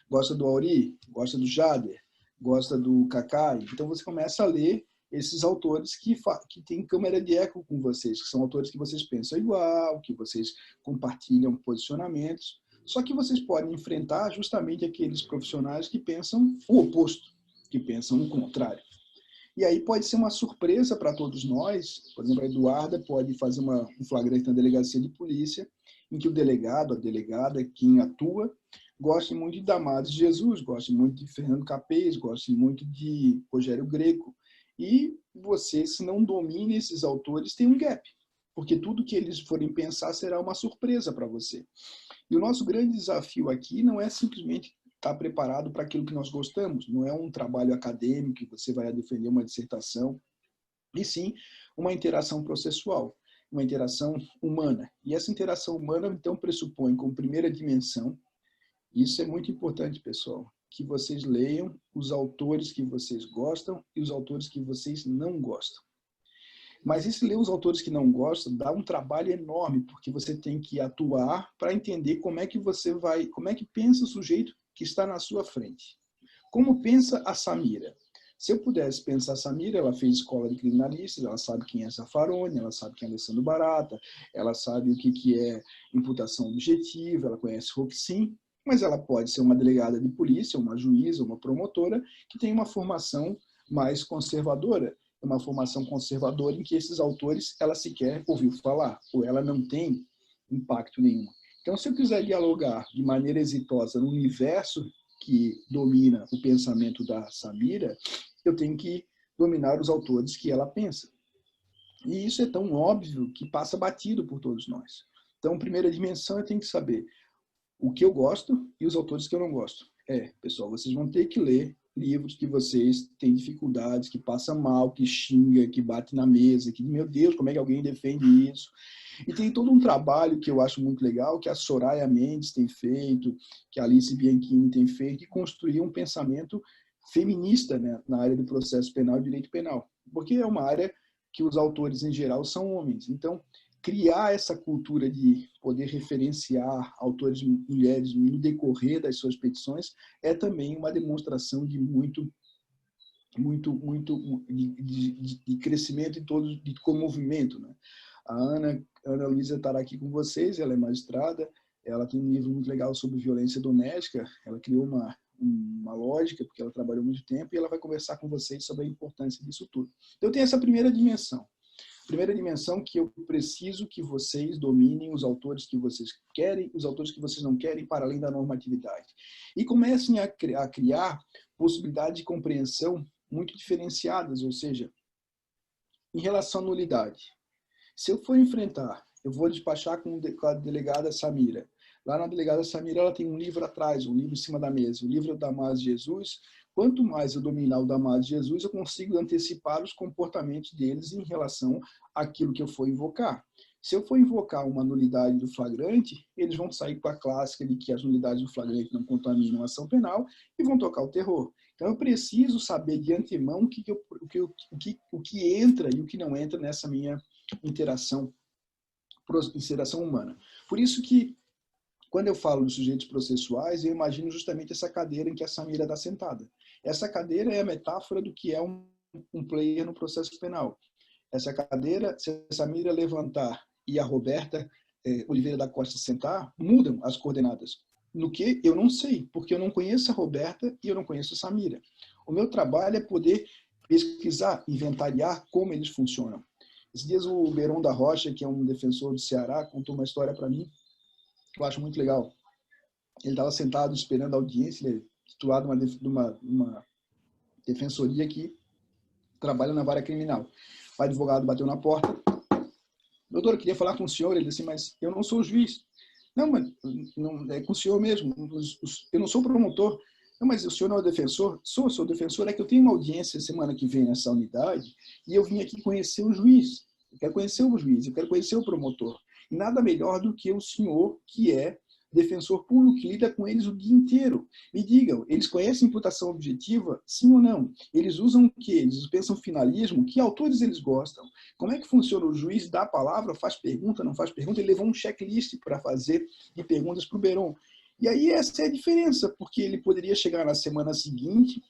Gosta do Auri? Gosta do Jader? Gosta do Kaká? Então você começa a ler esses autores que têm câmera de eco com vocês, que são autores que vocês pensam igual, que vocês compartilham posicionamentos, só que vocês podem enfrentar justamente aqueles profissionais que pensam o oposto, que pensam o contrário. E aí pode ser uma surpresa para todos nós. Por exemplo, a Eduarda pode fazer um flagrante na delegacia de polícia, em que o delegado, a delegada, quem atua, goste muito de Damares de Jesus, goste muito de Fernando Capês, goste muito de Rogério Greco. E você, se não domina esses autores, tem um gap, porque tudo que eles forem pensar será uma surpresa para você. E o nosso grande desafio aqui não é simplesmente estar preparado para aquilo que nós gostamos, não é um trabalho acadêmico que você vai defender uma dissertação, e sim uma interação processual, uma interação humana. E essa interação humana, então, pressupõe como primeira dimensão, isso é muito importante, pessoal, que vocês leiam os autores que vocês gostam e os autores que vocês não gostam. Mas esse ler os autores que não gostam dá um trabalho enorme, porque você tem que atuar para entender como é que como é que pensa o sujeito que está na sua frente. Como pensa a Samira? Se eu pudesse pensar a Samira, ela fez escola de criminalistas, ela sabe quem é Zaffaroni, ela sabe quem é Alessandro Barata, ela sabe o que é imputação objetiva, ela conhece Roxin, mas ela pode ser uma delegada de polícia, uma juíza, uma promotora, que tem uma formação mais conservadora, uma formação conservadora em que esses autores ela sequer ouviu falar, ou ela não tem impacto nenhum. Então, se eu quiser dialogar de maneira exitosa no universo que domina o pensamento da Samira, eu tenho que dominar os autores que ela pensa. E isso é tão óbvio que passa batido por todos nós. Então, primeira dimensão, eu tenho que saber o que eu gosto e os autores que eu não gosto. Pessoal, vocês vão ter que ler livros que vocês têm dificuldades, que passa mal, que xinga, que bate na mesa, que, meu Deus, como é que alguém defende isso? E tem todo um trabalho que eu acho muito legal, que a Soraya Mendes tem feito, que a Alice Bianchini tem feito, de construir um pensamento feminista, né, na área do processo penal e direito penal. Porque é uma área que os autores, em geral, são homens. Então, criar essa cultura de poder referenciar autores mulheres no decorrer das suas petições é também uma demonstração de de crescimento de comovimento, né? A Ana Luísa estará aqui com vocês, ela é magistrada, ela tem um livro muito legal sobre violência doméstica, ela criou uma lógica, porque ela trabalhou muito tempo, e ela vai conversar com vocês sobre a importância disso tudo. Então, tem essa primeira dimensão. Primeira dimensão, que eu preciso que vocês dominem os autores que vocês querem, os autores que vocês não querem, para além da normatividade. E comecem a criar possibilidades de compreensão muito diferenciadas, ou seja, em relação à nulidade. Se eu for enfrentar, eu vou despachar com a delegada Samira. Lá na delegada Samira, ela tem um livro atrás, um livro em cima da mesa, o livro da Damares de Jesus. Quanto mais eu dominar o Damares de Jesus, eu consigo antecipar os comportamentos deles em relação àquilo que eu for invocar. Se eu for invocar uma nulidade do flagrante, eles vão sair com a clássica de que as nulidades do flagrante não contaminam a ação penal e vão tocar o terror. Então, eu preciso saber de antemão o que entra e o que não entra nessa minha interação humana. Por isso que, quando eu falo dos sujeitos processuais, eu imagino justamente essa cadeira em que a Samira está sentada. Essa cadeira é a metáfora do que é um player no processo penal. Essa cadeira, se a Samira levantar e a Roberta Oliveira da Costa sentar, mudam as coordenadas. No que eu não sei, porque eu não conheço a Roberta e eu não conheço a Samira. O meu trabalho é poder pesquisar, inventariar como eles funcionam. Esses dias o Beron da Rocha, que é um defensor do Ceará, contou uma história para mim que eu acho muito legal. Ele estava sentado esperando a audiência, ele é titulado de uma defensoria que trabalha na vara criminal. O advogado bateu na porta. Doutor, eu queria falar com o senhor. Ele disse, mas eu não sou juiz. Não, mas não, é com o senhor mesmo. Eu não sou promotor. Não, mas o senhor não é defensor? Sou defensor. É que eu tenho uma audiência semana que vem nessa unidade e eu vim aqui conhecer o juiz. Eu quero conhecer o juiz, eu quero conhecer o promotor. E nada melhor do que o senhor, que é defensor público, que lida com eles o dia inteiro. Me digam, eles conhecem imputação objetiva? Sim ou não? Eles usam o quê? Eles pensam finalismo? Que autores eles gostam? Como é que funciona? O juiz dá a palavra, faz pergunta, não faz pergunta? Ele levou um checklist para fazer de perguntas para o Beron. E aí essa é a diferença, porque ele poderia chegar na semana seguinte,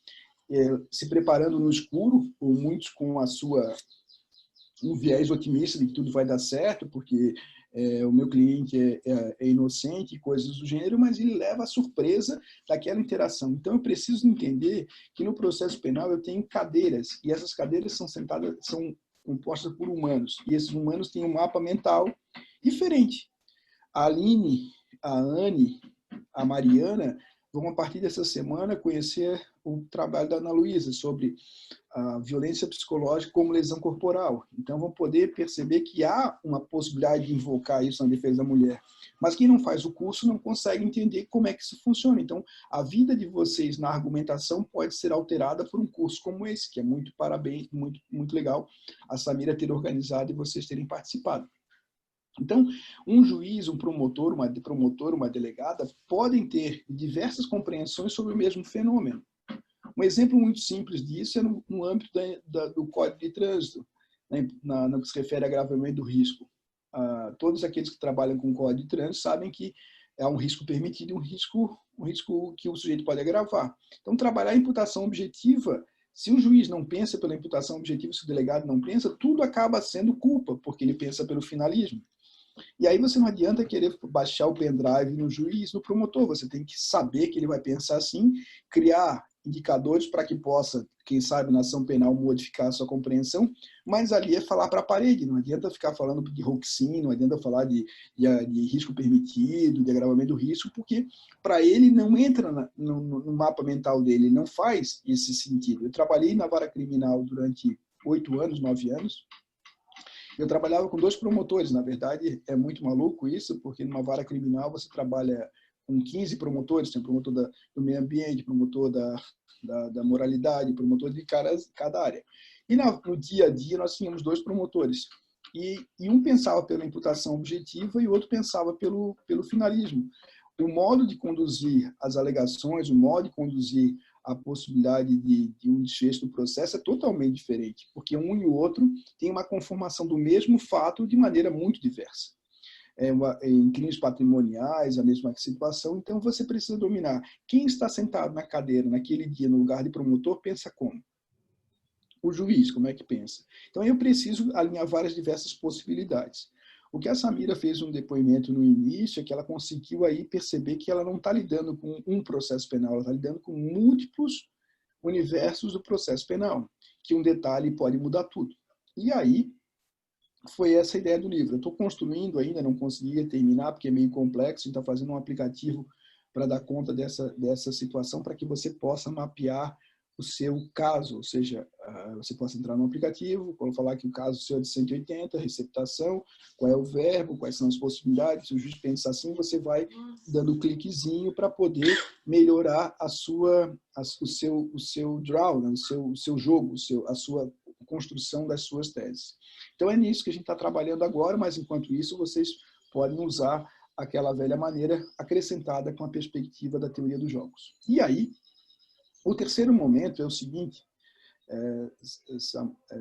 se preparando no escuro, ou muitos com um viés otimista de que tudo vai dar certo, porque o meu cliente é inocente, coisas do gênero, mas ele leva a surpresa daquela interação. Então, eu preciso entender que no processo penal eu tenho cadeiras, e essas cadeiras são compostas por humanos, e esses humanos têm um mapa mental diferente. A Aline, a Anne, a Mariana vão, a partir dessa semana, conhecer o trabalho da Ana Luísa sobre a violência psicológica como lesão corporal. Então, vão poder perceber que há uma possibilidade de invocar isso na defesa da mulher. Mas quem não faz o curso não consegue entender como é que isso funciona. Então, a vida de vocês na argumentação pode ser alterada por um curso como esse, que é muito parabéns, muito legal a Samira ter organizado e vocês terem participado. Então, um juiz, um promotor, uma delegada podem ter diversas compreensões sobre o mesmo fenômeno. Um exemplo muito simples disso é no âmbito do Código de Trânsito, né, no que se refere a agravamento do risco. Todos aqueles que trabalham com o Código de Trânsito sabem que é um risco permitido e um risco que o sujeito pode agravar. Então, trabalhar a imputação objetiva, se o juiz não pensa pela imputação objetiva, se o delegado não pensa, tudo acaba sendo culpa, porque ele pensa pelo finalismo. E aí você não adianta querer baixar o pendrive no juiz, no promotor. Você tem que saber que ele vai pensar assim, criar indicadores para que possa, quem sabe, na ação penal, modificar a sua compreensão, mas ali é falar para a parede. Não adianta ficar falando de Roxin, não adianta falar de risco permitido, de agravamento do risco, porque para ele não entra no mapa mental dele, ele não faz esse sentido. Eu trabalhei na vara criminal durante 8 anos, 9 anos, eu trabalhava com 2 promotores. Na verdade, é muito maluco isso, porque numa vara criminal você trabalha com 15 promotores, tem promotor do meio ambiente, promotor da moralidade, promotor de cada área. E no dia a dia nós tínhamos 2 promotores. E um pensava pela imputação objetiva e o outro pensava pelo finalismo. O modo de conduzir as alegações, o modo de conduzir a possibilidade de um desfecho do processo é totalmente diferente, porque um e o outro têm uma conformação do mesmo fato de maneira muito diversa. Em crimes patrimoniais, a mesma situação, então você precisa dominar. Quem está sentado na cadeira naquele dia no lugar de promotor pensa como? O juiz, como é que pensa? Então eu preciso alinhar várias diversas possibilidades. O que a Samira fez um depoimento no início é que ela conseguiu aí perceber que ela não está lidando com um processo penal, ela está lidando com múltiplos universos do processo penal, que um detalhe pode mudar tudo. E aí foi essa a ideia do livro. Eu estou construindo ainda, não consegui terminar porque é meio complexo, então fazendo um aplicativo para dar conta dessa situação, para que você possa mapear o seu caso, ou seja, você possa entrar no aplicativo, falar que o caso seu é de 180, receptação, qual é o verbo, quais são as possibilidades, se o juiz pensa assim, você vai dando um cliquezinho para poder melhorar o seu draw, né? o seu jogo, a sua construção das suas teses. Então é nisso que a gente está trabalhando agora, mas enquanto isso vocês podem usar aquela velha maneira acrescentada com a perspectiva da teoria dos jogos. E aí, o terceiro momento é o seguinte,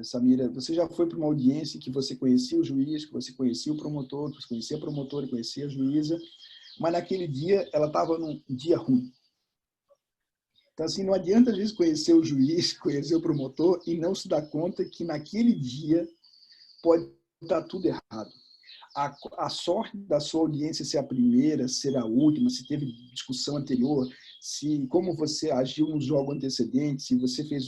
Samira, você já foi para uma audiência que você conhecia o juiz, que você conhecia o promotor, que você conhecia a promotora, conhecia a juíza, mas naquele dia ela estava num dia ruim. Então, assim, não adianta às vezes conhecer o juiz, conhecer o promotor e não se dar conta que naquele dia pode estar tudo errado. A sorte da sua audiência ser a primeira, ser a última, se teve discussão anterior, como você agiu no jogo antecedente, se você fez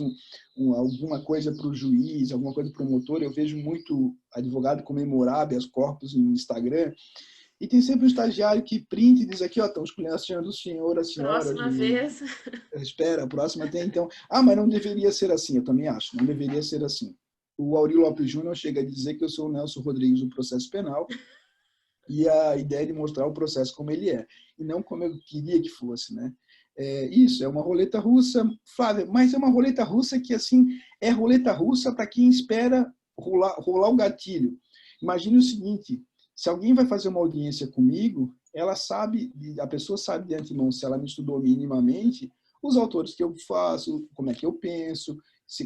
alguma coisa para o juiz, alguma coisa para o promotor. Eu vejo muito advogado comemorar habeas corpus no Instagram, e tem sempre um estagiário que print e diz aqui, ó, estão esculhachando o senhor, a senhora. Próxima vez. Espera, a próxima tem, então. Mas não deveria ser assim, eu também acho, não deveria ser assim. O Aurí Lopes Júnior chega a dizer que eu sou o Nelson Rodrigues do processo penal, e a ideia de mostrar o processo como ele é, e não como eu queria que fosse, né? Isso, é uma roleta russa, Flávia, mas é uma roleta russa que, assim, é roleta russa para quem espera rolar o gatilho. Imagine o seguinte, se alguém vai fazer uma audiência comigo, a pessoa sabe de antemão, se ela me estudou minimamente, os autores que eu faço, como é que eu penso,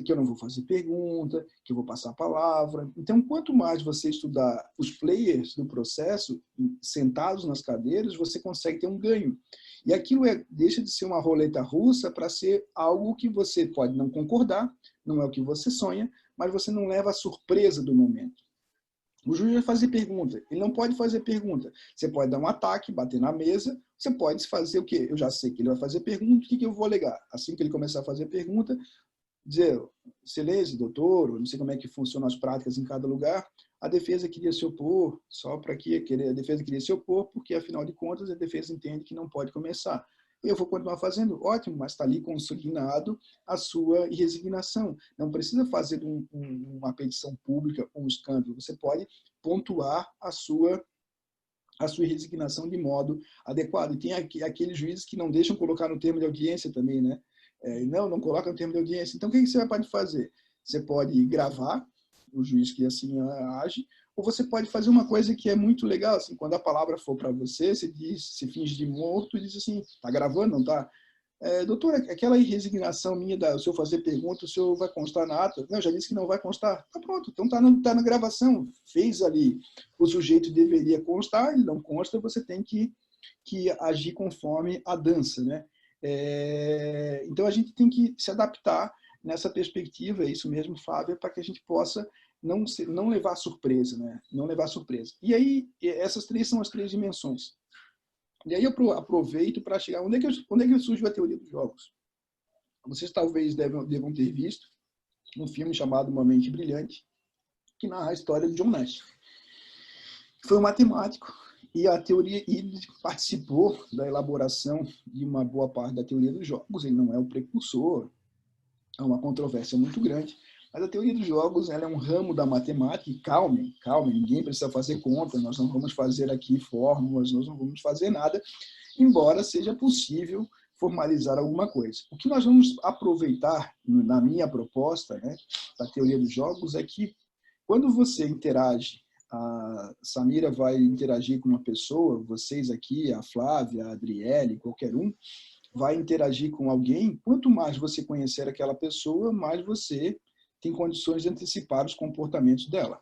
que eu não vou fazer pergunta, que eu vou passar a palavra. Então, quanto mais você estudar os players do processo, sentados nas cadeiras, você consegue ter um ganho. E aquilo deixa de ser uma roleta russa para ser algo que você pode não concordar, não é o que você sonha, mas você não leva a surpresa do momento. O juiz vai fazer pergunta. Ele não pode fazer pergunta. Você pode dar um ataque, bater na mesa. Você pode fazer o quê? Eu já sei que ele vai fazer pergunta. O que eu vou alegar? Assim que ele começar a fazer pergunta, dizer, excelência, doutor, não sei como é que funcionam as práticas em cada lugar, a defesa queria se opor, só para que a defesa queria se opor, porque, afinal de contas, a defesa entende que não pode começar. Eu vou continuar fazendo, ótimo, mas está ali consignado a sua resignação. Não precisa fazer uma petição pública ou um escândalo. Você pode pontuar a sua resignação de modo adequado. E tem aqueles juízes que não deixam colocar no termo de audiência também, né? Não coloca no termo de audiência. Então, o que você pode fazer? Você pode gravar o juiz que assim age, ou você pode fazer uma coisa que é muito legal, assim, quando a palavra for para você, você finge de morto e diz assim, tá gravando, não tá? Doutor, aquela resignação minha, o senhor fazer pergunta, o senhor vai constar na ata? Não, já disse que não vai constar. Tá pronto, então tá na gravação. Fez ali, o sujeito deveria constar, ele não consta, você tem que agir conforme a dança, né? Então a gente tem que se adaptar nessa perspectiva, é isso mesmo, Flávia, para que a gente possa não levar surpresa, né? Não levar surpresa. E aí, essas três são as três dimensões. E aí eu aproveito para chegar... Onde é que surgiu a teoria dos jogos? Vocês talvez devam ter visto um filme chamado Uma Mente Brilhante, que narra a história de John Nash. Foi um matemático, e ele participou da elaboração de uma boa parte da teoria dos jogos. Ele não é o precursor, é uma controvérsia muito grande, mas a teoria dos jogos, ela é um ramo da matemática. E calme, ninguém precisa fazer conta, nós não vamos fazer aqui fórmulas, nós não vamos fazer nada, embora seja possível formalizar alguma coisa. O que nós vamos aproveitar na minha proposta, né, da teoria dos jogos, é que quando você interage, a Samira vai interagir com uma pessoa, vocês aqui, a Flávia, a Adriele, qualquer um, vai interagir com alguém, quanto mais você conhecer aquela pessoa, mais você tem condições de antecipar os comportamentos dela.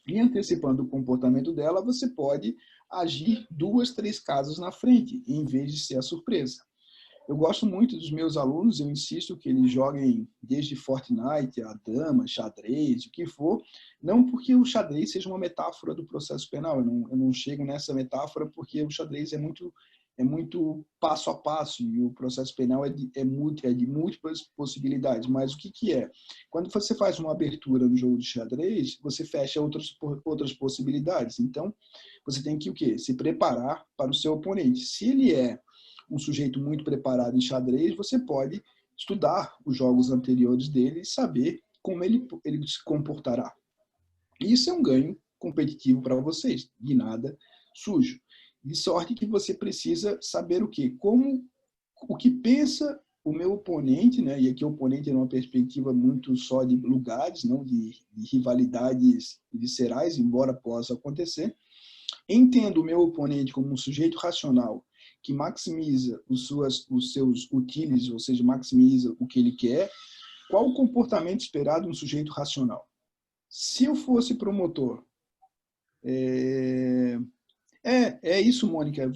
E antecipando o comportamento dela, você pode agir 2, 3 casas na frente, em vez de ser a surpresa. Eu gosto muito dos meus alunos, eu insisto que eles joguem desde Fortnite, a dama, xadrez, o que for, não porque o xadrez seja uma metáfora do processo penal, eu não chego nessa metáfora porque o xadrez é muito passo a passo, e o processo penal é de múltiplas possibilidades. Mas o que é? Quando você faz uma abertura no jogo de xadrez, você fecha outras possibilidades. Então, você tem que o quê? Se preparar para o seu oponente. Se ele é um sujeito muito preparado em xadrez, você pode estudar os jogos anteriores dele e saber como ele se comportará. E isso é um ganho competitivo para vocês, de nada sujo. De sorte que você precisa saber o quê? O que pensa o meu oponente, né? E aqui o oponente é uma perspectiva muito só de lugares, não de rivalidades viscerais, embora possa acontecer. Entendo o meu oponente como um sujeito racional que maximiza os seus utilities, ou seja, maximiza o que ele quer. Qual o comportamento esperado de um sujeito racional? Se eu fosse promotor, é isso, Mônica.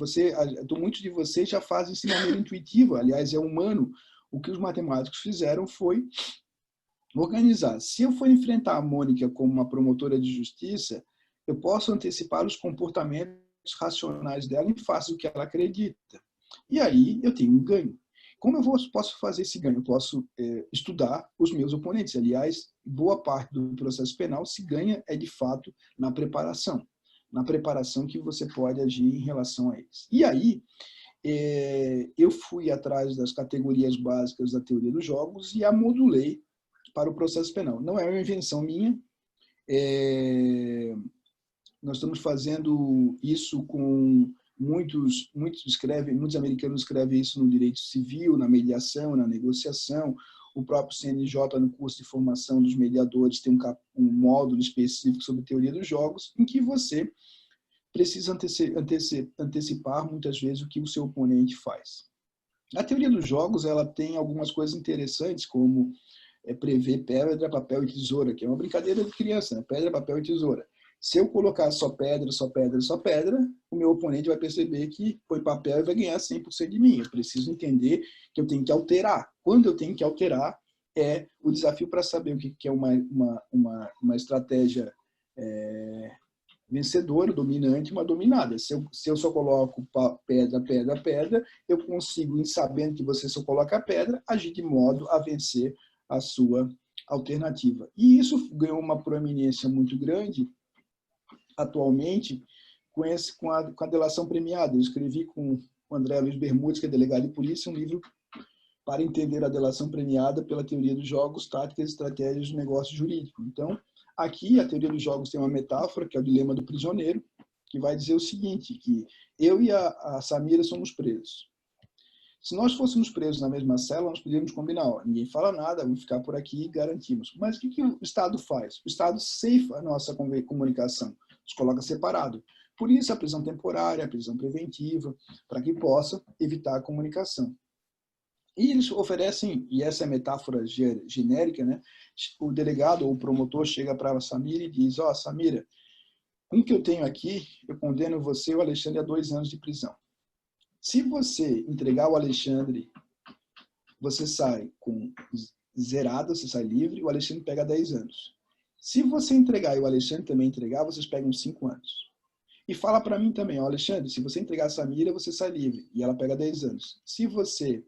Muitos de vocês já fazem isso de maneira intuitiva. Aliás, é humano. O que os matemáticos fizeram foi organizar. Se eu for enfrentar a Mônica como uma promotora de justiça, eu posso antecipar os comportamentos racionais dela em face do que ela acredita. E aí eu tenho um ganho. Como eu posso fazer esse ganho? Eu posso estudar os meus oponentes. Aliás, boa parte do processo penal se ganha de fato na preparação que você pode agir em relação a eles. E aí, eu fui atrás das categorias básicas da teoria dos jogos e a modulei para o processo penal. Não é uma invenção minha, nós estamos fazendo isso com muitos americanos escrevem isso no direito civil, na mediação, na negociação. O próprio CNJ, no curso de formação dos mediadores, tem um módulo específico sobre teoria dos jogos, em que você precisa antecipar muitas vezes o que o seu oponente faz. A teoria dos jogos, ela tem algumas coisas interessantes, como prever pedra, papel e tesoura, que é uma brincadeira de criança, né? Pedra, papel e tesoura. Se eu colocar só pedra, só pedra, só pedra, o meu oponente vai perceber que foi papel e vai ganhar 100% de mim. Eu preciso entender que eu tenho que alterar. Quando eu tenho que alterar, é o desafio para saber o que é uma estratégia vencedora, dominante, uma dominada. Se eu só coloco pedra, pedra, pedra, eu consigo, em sabendo que você só coloca a pedra, agir de modo a vencer a sua alternativa. E isso ganhou uma proeminência muito grande atualmente com a delação premiada. Eu escrevi com o André Luiz Bermudes, que é delegado de polícia, um livro para entender a delação premiada pela teoria dos jogos, táticas e estratégias do negócio jurídico. Então, aqui a teoria dos jogos tem uma metáfora, que é o dilema do prisioneiro, que vai dizer o seguinte, que eu e a Samira somos presos. Se nós fôssemos presos na mesma cela, nós poderíamos combinar, ó, ninguém fala nada, vamos ficar por aqui e garantimos. Mas o que o Estado faz? O Estado ceifa a nossa comunicação, nos coloca separado. Por isso a prisão temporária, a prisão preventiva, para que possa evitar a comunicação. E eles oferecem, e essa é a metáfora genérica, né? O delegado ou o promotor chega para a Samira e diz, ó, Samira, com o que eu tenho aqui, eu condeno você e o Alexandre a 2 anos de prisão. Se você entregar o Alexandre, você sai com zerado, você sai livre, o Alexandre pega 10 anos. Se você entregar e o Alexandre também entregar, vocês pegam 5 anos. E fala para mim também, ó, Alexandre, se você entregar a Samira, você sai livre, e ela pega 10 anos. Se você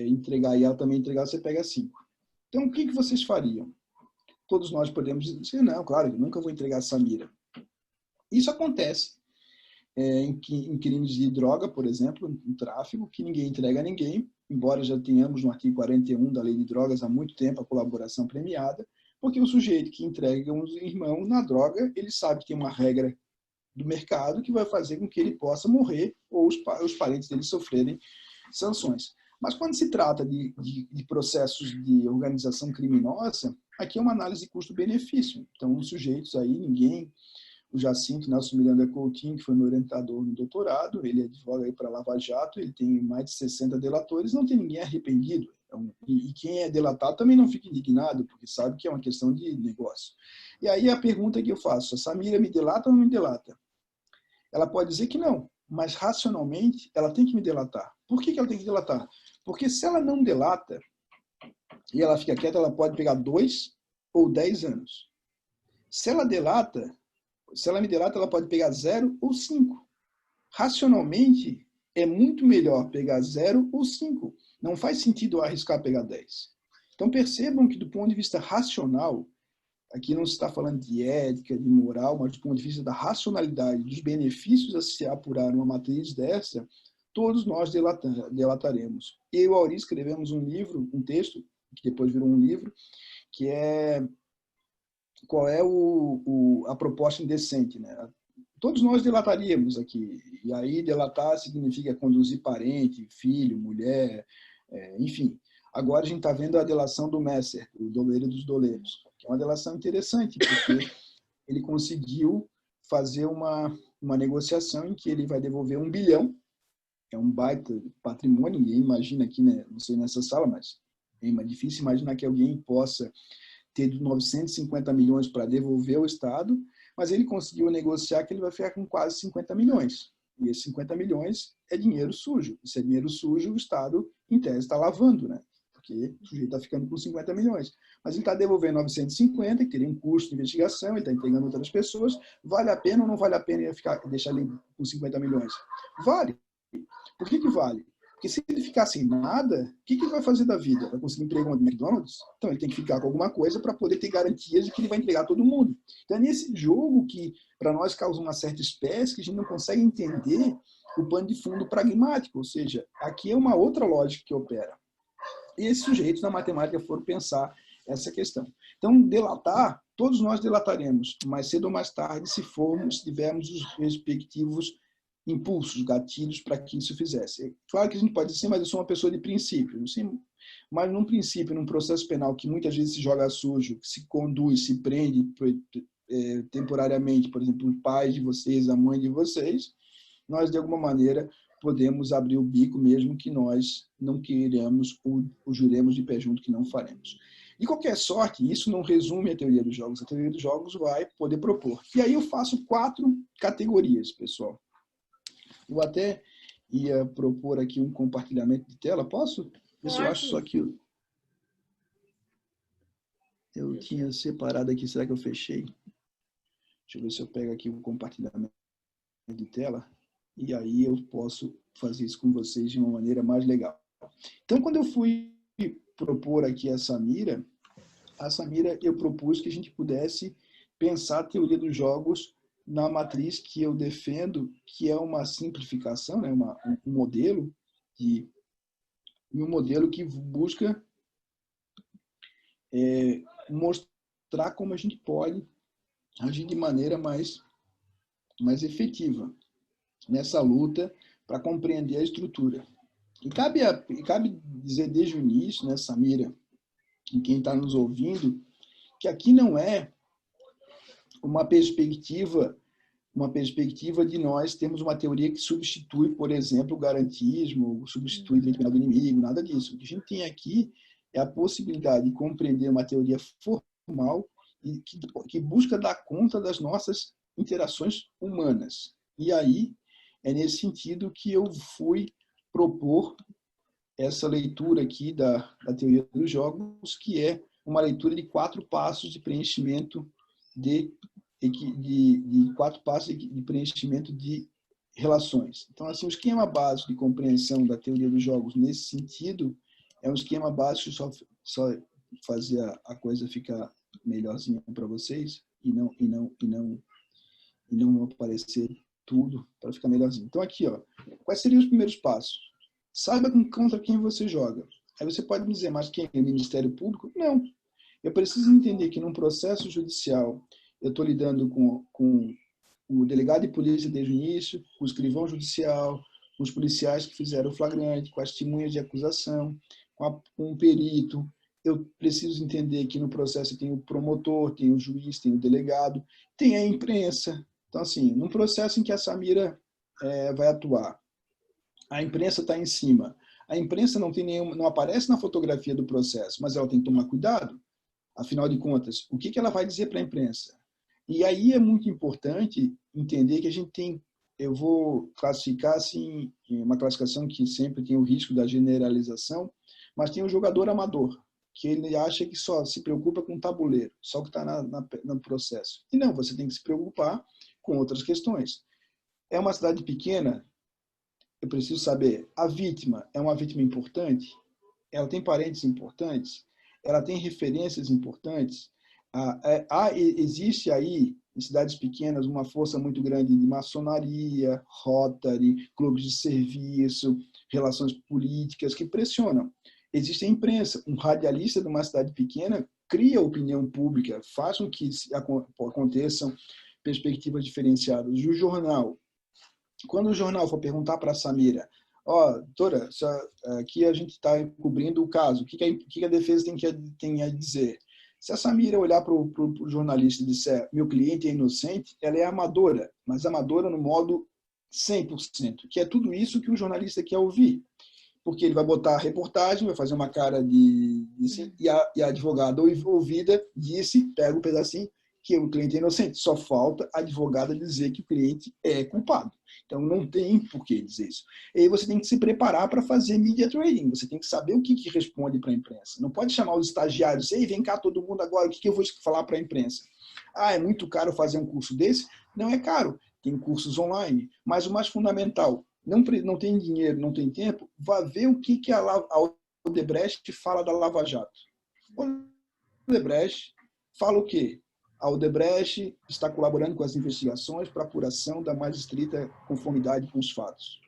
entregar e ela também entregar, você pega 5. Então, o que vocês fariam? Todos nós podemos dizer, não, claro, eu nunca vou entregar a Samira. Isso acontece em crimes de droga, por exemplo, em tráfico, que ninguém entrega a ninguém, embora já tenhamos no artigo 41 da Lei de Drogas há muito tempo a colaboração premiada, porque o sujeito que entrega um irmão na droga, ele sabe que tem uma regra do mercado que vai fazer com que ele possa morrer ou os parentes dele sofrerem sanções. Mas quando se trata de processos de organização criminosa, aqui é uma análise de custo-benefício. Então, os sujeitos aí, o Jacinto Nelson Miranda Coutinho, que foi meu orientador no doutorado, ele advoga aí para Lava Jato, ele tem mais de 60 delatores, não tem ninguém arrependido. Então, e quem é delatado também não fica indignado, porque sabe que é uma questão de negócio. E aí a pergunta que eu faço, a Samira me delata ou não me delata? Ela pode dizer que não, mas racionalmente ela tem que me delatar. Por que ela tem que delatar? Porque se ela não delata e ela fica quieta, ela pode pegar 2 ou 10 anos. Se ela me delata, ela pode pegar 0 ou 5. Racionalmente, é muito melhor pegar 0 ou 5. Não faz sentido eu arriscar pegar 10. Então percebam que do ponto de vista racional, aqui não se está falando de ética, de moral, mas do ponto de vista da racionalidade, dos benefícios a se apurar uma matriz dessa, todos nós delataremos. Eu e o Auri escrevemos um livro, um texto, que depois virou um livro, que é qual é a proposta indecente, né? Todos nós delataríamos aqui. E aí delatar significa conduzir parente, filho, mulher, enfim. Agora a gente está vendo a delação do Messer, o doleiro dos doleiros, que é uma delação interessante, porque ele conseguiu fazer uma negociação em que ele vai devolver 1 bilhão, é um baita patrimônio, ninguém imagina aqui, né, não sei nessa sala, mas é difícil imaginar que alguém possa ter 950 milhões para devolver ao Estado, mas ele conseguiu negociar que ele vai ficar com quase 50 milhões. E esses 50 milhões é dinheiro sujo. E se é dinheiro sujo, o Estado, em tese, está lavando, né? Porque o sujeito está ficando com 50 milhões. Mas ele está devolvendo 950, que teria um custo de investigação, ele está entregando outras pessoas. Vale a pena ou não vale a pena deixar ele com 50 milhões? Vale. Por que vale? Porque se ele ficar sem nada, o que ele vai fazer da vida? Vai conseguir emprego no McDonald's? Então ele tem que ficar com alguma coisa para poder ter garantias de que ele vai entregar a todo mundo. Então é nesse jogo que, para nós, causa uma certa espécie que a gente não consegue entender o pano de fundo pragmático. Ou seja, aqui é uma outra lógica que opera. E esses sujeitos na matemática foram pensar essa questão. Então, delatar, todos nós delataremos, mais cedo ou mais tarde, se tivermos os respectivos impulsos, gatilhos para que isso fizesse. Claro que a gente pode dizer, mas eu sou uma pessoa de princípio. Mas num princípio, num processo penal que muitas vezes se joga sujo, que se conduz, se prende temporariamente, por exemplo, os pais de vocês, a mãe de vocês, nós, de alguma maneira, podemos abrir o bico, mesmo que nós não queiramos ou juremos de pé junto que não faremos. De qualquer sorte, isso não resume a teoria dos jogos. A teoria dos jogos vai poder propor. E aí eu faço 4 categorias, pessoal. Eu até ia propor aqui um compartilhamento de tela. Posso? Isso eu acho só que eu tinha separado aqui. Será que eu fechei? Deixa eu ver se eu pego aqui o compartilhamento de tela. E aí eu posso fazer isso com vocês de uma maneira mais legal. Então, quando eu fui propor aqui a Samira eu propus que a gente pudesse pensar a teoria dos jogos na matriz que eu defendo, que é uma simplificação, né? um modelo que busca mostrar como a gente pode agir de maneira mais efetiva nessa luta para compreender a estrutura. E cabe dizer desde o início, né, Samira, e quem está nos ouvindo, que aqui não é uma perspectiva de nós termos uma teoria que substitui, por exemplo, o garantismo, substitui o direito penal do inimigo, nada disso. O que a gente tem aqui é a possibilidade de compreender uma teoria formal e que busca dar conta das nossas interações humanas. E aí, é nesse sentido que eu fui propor essa leitura aqui da teoria dos jogos, que é uma leitura de 4 passos de preenchimento de 4 passos de preenchimento de relações. Então, assim, o esquema básico de compreensão da teoria dos jogos nesse sentido é um esquema básico só fazer a coisa ficar melhorzinha para vocês e não aparecer tudo para ficar melhorzinho. Então, aqui, ó, quais seriam os primeiros passos? Saiba contra quem você joga. Aí você pode me dizer, mas quem? O Ministério Público? Não. Eu preciso entender que num processo judicial eu estou lidando com o delegado de polícia desde o início, com o escrivão judicial, com os policiais que fizeram o flagrante, com as testemunhas de acusação, com um perito. Eu preciso entender que no processo tem o promotor, tem o juiz, tem o delegado, tem a imprensa. Então, assim, num processo em que a Samira vai atuar, a imprensa está em cima. A imprensa não aparece na fotografia do processo, mas ela tem que tomar cuidado. Afinal de contas, o que ela vai dizer para a imprensa? E aí é muito importante entender que a gente tem, eu vou classificar assim, uma classificação que sempre tem o risco da generalização, mas tem o jogador amador, que ele acha que só se preocupa com o tabuleiro, só que está no processo. E não, você tem que se preocupar com outras questões. É uma cidade pequena, eu preciso saber, a vítima é uma vítima importante? Ela tem parentes importantes? Ela tem referências importantes? Existe aí, em cidades pequenas, uma força muito grande de maçonaria, Rotary, clubes de serviço, relações políticas que pressionam. Existe a imprensa. Um radialista de uma cidade pequena cria opinião pública, faz com que aconteçam perspectivas diferenciadas. E o jornal, quando o jornal for perguntar para a Samira, doutora, aqui a gente está cobrindo o caso, o que a defesa tem a dizer? Se a Samira olhar para o jornalista e disser, meu cliente é inocente, ela é amadora, mas amadora no modo 100%, que é tudo isso que o jornalista quer ouvir. Porque ele vai botar a reportagem, vai fazer uma cara e a advogada ouvida disse, pega um pedacinho, que o cliente é inocente. Só falta a advogada dizer que o cliente é culpado. Então, não tem por que dizer isso. E aí você tem que se preparar para fazer media trading. Você tem que saber o que responde para a imprensa. Não pode chamar os estagiários, ei, vem cá todo mundo agora, o que eu vou falar para a imprensa? É muito caro fazer um curso desse? Não é caro. Tem cursos online. Mas o mais fundamental, não tem dinheiro, não tem tempo, vá ver o que a Odebrecht fala da Lava Jato. A Odebrecht fala o quê? A Odebrecht está colaborando com as investigações para apuração da mais estrita conformidade com os fatos.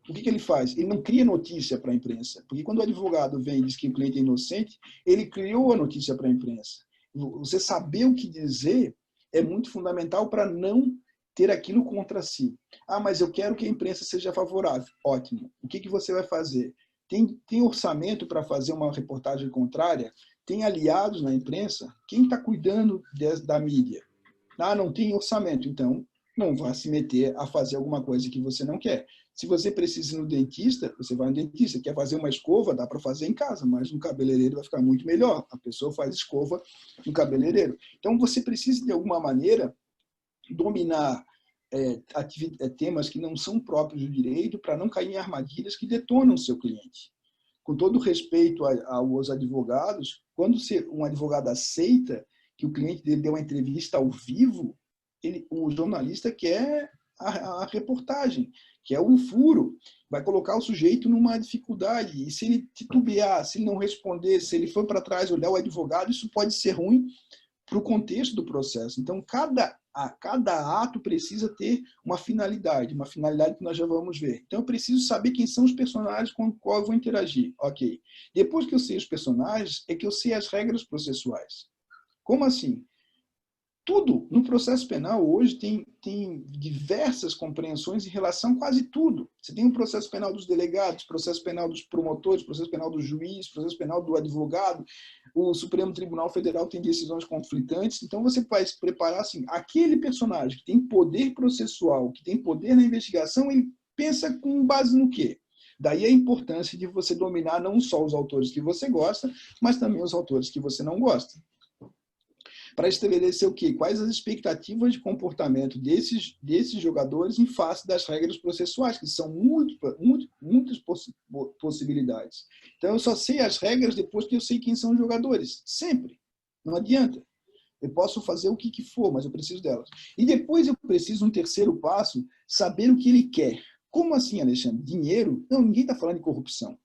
O que ele faz? Ele não cria notícia para a imprensa, porque quando o advogado vem e diz que o cliente é inocente, ele criou a notícia para a imprensa. Você saber o que dizer é muito fundamental para não ter aquilo contra si. Mas eu quero que a imprensa seja favorável. Ótimo. O que você vai fazer? Tem orçamento para fazer uma reportagem contrária? Tem aliados na imprensa? Quem está cuidando da mídia? Não tem orçamento. Então, não vai se meter a fazer alguma coisa que você não quer. Se você precisa ir no dentista, você vai no dentista. Quer fazer uma escova, dá para fazer em casa, mas no cabeleireiro vai ficar muito melhor. A pessoa faz escova no cabeleireiro. Então, você precisa, de alguma maneira, dominar temas que não são próprios do direito para não cair em armadilhas que detonam o seu cliente. Com todo respeito aos advogados, quando um advogado aceita que o cliente dele deu uma entrevista ao vivo, o jornalista quer a reportagem, quer um furo, vai colocar o sujeito numa dificuldade. E se ele titubear, se ele não responder, se ele for para trás olhar o advogado, isso pode ser ruim para o contexto do processo. Então, cada ato precisa ter uma finalidade que nós já vamos ver. Então, eu preciso saber quem são os personagens com os quais eu vou interagir. Ok. Depois que eu sei os personagens, é que eu sei as regras processuais. Como assim? Tudo no processo penal hoje tem diversas compreensões em relação a quase tudo. Você tem o processo penal dos delegados, processo penal dos promotores, processo penal do juiz, processo penal do advogado. O Supremo Tribunal Federal tem decisões conflitantes. Então, você vai se preparar assim, aquele personagem que tem poder processual, que tem poder na investigação, ele pensa com base no quê? Daí a importância de você dominar não só os autores que você gosta, mas também os autores que você não gosta. Para estabelecer o quê? Quais as expectativas de comportamento desses jogadores em face das regras processuais, que são muitas possibilidades. Então, eu só sei as regras depois que eu sei quem são os jogadores. Sempre. Não adianta. Eu posso fazer o que for, mas eu preciso delas. E depois eu preciso, um terceiro passo, saber o que ele quer. Como assim, Alexandre? Dinheiro? Não, ninguém está falando de corrupção.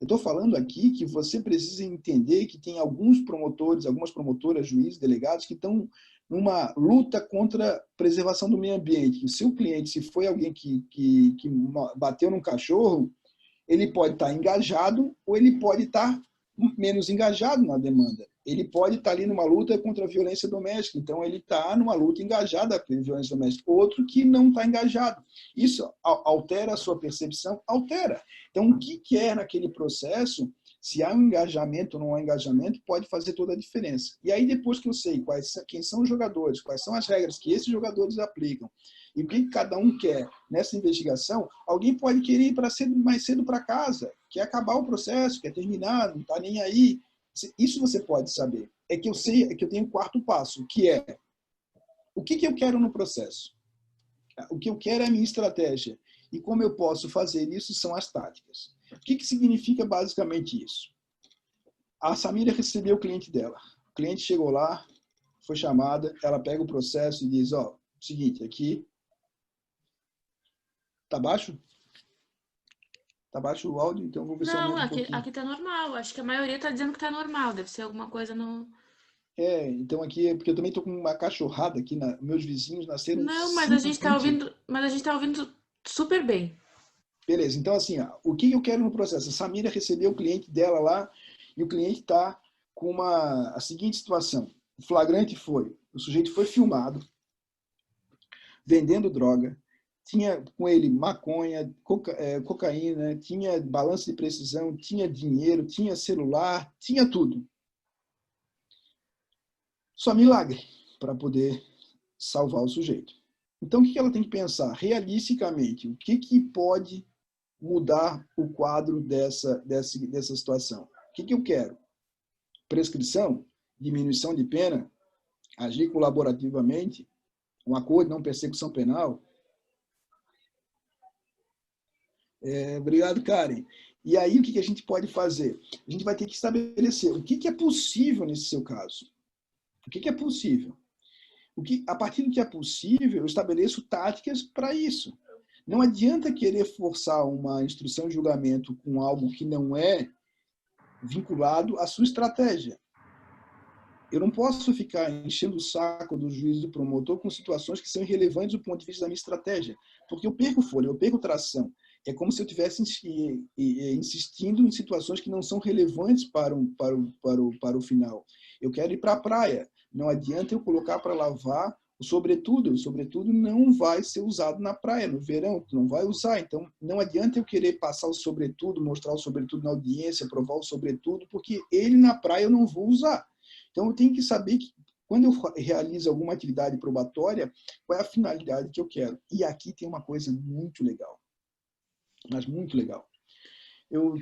Eu estou falando aqui que você precisa entender que tem alguns promotores, algumas promotoras, juízes, delegados, que estão numa luta contra a preservação do meio ambiente. O seu cliente, se foi alguém que bateu num cachorro, ele pode estar engajado ou ele pode estar menos engajado na demanda. Ele pode estar ali numa luta contra a violência doméstica, então ele está numa luta engajada contra a violência doméstica. Outro que não está engajado. Isso altera a sua percepção? Altera. Então, o que é naquele processo, se há um engajamento ou não há engajamento, pode fazer toda a diferença. E aí, depois que eu sei quem são os jogadores, quais são as regras que esses jogadores aplicam, e o que cada um quer nessa investigação, alguém pode querer ir mais cedo para casa, quer acabar o processo, quer terminar, não está nem aí. Isso você pode saber. É que eu tenho um quarto passo, que é o que eu quero no processo. O que eu quero é a minha estratégia. E como eu posso fazer isso são as táticas. O que significa basicamente isso? A Samira recebeu o cliente dela. O cliente chegou lá, foi chamada, ela pega o processo e diz, ó, seguinte, aqui tá baixo? Tá baixo o áudio, então vou ver se eu Não, aumento um pouquinho. aqui tá normal. Acho que a maioria tá dizendo que tá normal. Deve ser alguma coisa no... Então aqui é porque eu também tô com uma cachorrada aqui, meus vizinhos nasceram Não, simplesmente... mas a gente tá ouvindo super bem. Beleza, então assim, ó, o que eu quero no processo? A Samira recebeu o cliente dela lá e o cliente está com a seguinte situação. O flagrante foi, o sujeito foi filmado vendendo droga, tinha com ele maconha, cocaína, tinha balanço de precisão, tinha dinheiro, tinha celular, tinha tudo. Só milagre para poder salvar o sujeito. Então, o que ela tem que pensar? Realisticamente, o que pode mudar o quadro dessa situação? O que eu quero? Prescrição? Diminuição de pena? Agir colaborativamente? Um acordo, não persecução penal? Obrigado, Karen. E aí, o que a gente pode fazer? A gente vai ter que estabelecer o que é possível nesse seu caso. O que é possível? A partir do que é possível, eu estabeleço táticas para isso. Não adianta querer forçar uma instrução de julgamento com algo que não é vinculado à sua estratégia. Eu não posso ficar enchendo o saco do juiz e do promotor com situações que são irrelevantes do ponto de vista da minha estratégia, porque eu perco folha, eu perco tração. É como se eu estivesse insistindo em situações que não são relevantes para o final. Eu quero ir para a praia. Não adianta eu colocar para lavar o sobretudo não vai ser usado na praia, no verão, tu não vai usar. Então, não adianta eu querer passar o sobretudo, mostrar o sobretudo na audiência, provar o sobretudo, porque ele na praia eu não vou usar. Então, eu tenho que saber Quando eu realizo alguma atividade probatória, qual é a finalidade que eu quero? E aqui tem uma coisa muito legal, mas muito legal.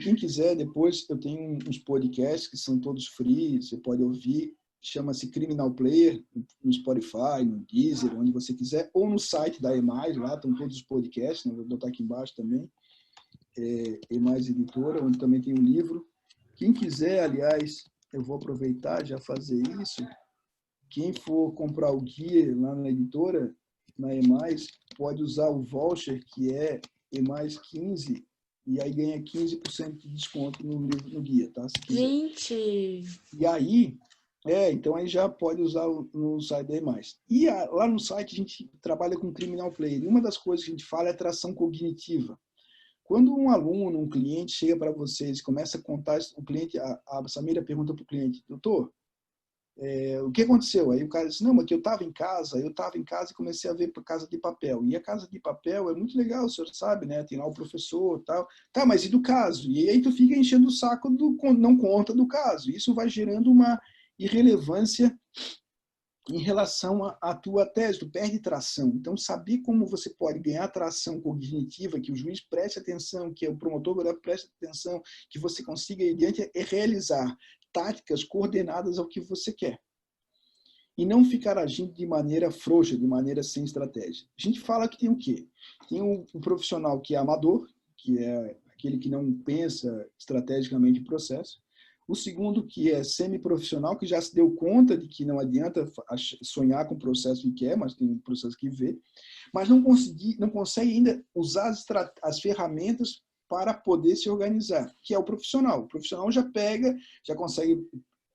Quem quiser, depois eu tenho uns podcasts que são todos free, você pode ouvir, chama-se Criminal Player, no Spotify, no Deezer, onde você quiser, ou no site da EMAIS, lá estão todos os podcasts, né? Vou botar aqui embaixo também, EMAIS Editora, onde também tem um livro. Quem quiser, aliás, eu vou aproveitar já fazer isso, quem for comprar o guia lá na editora, na EMAIS, pode usar o voucher, que é EMAIS 15, e aí ganha 15% de desconto no guia, tá? Se quiser. Gente! E aí, então aí já pode usar no site da EMAIS. E lá no site a gente trabalha com Criminal Play. E uma das coisas que a gente fala é atração cognitiva. Quando um aluno, um cliente chega para vocês e começa a contar, o cliente, a Samira pergunta para o cliente, doutor, o que aconteceu? Aí o cara disse, não, mas que eu estava em casa e comecei a ver Casa de Papel. E a Casa de Papel é muito legal, o senhor sabe, né? Tem lá o professor e tal. Tá, mas e do caso? E aí tu fica enchendo o saco, não conta do caso. Isso vai gerando uma irrelevância em relação à tua tese, tu perde tração. Então, saber como você pode ganhar tração cognitiva, que o juiz preste atenção, que o promotor preste atenção, que você consiga ir adiante, é realizar táticas coordenadas ao que você quer. E não ficar agindo de maneira frouxa, de maneira sem estratégia. A gente fala que tem o quê? Tem um profissional que é amador, que é aquele que não pensa estrategicamente o processo. O segundo, que é semiprofissional, que já se deu conta de que não adianta sonhar com o processo que quer, mas tem um processo que vê, mas não consegue ainda usar as ferramentas para poder se organizar, que é o profissional. O profissional já pega, já consegue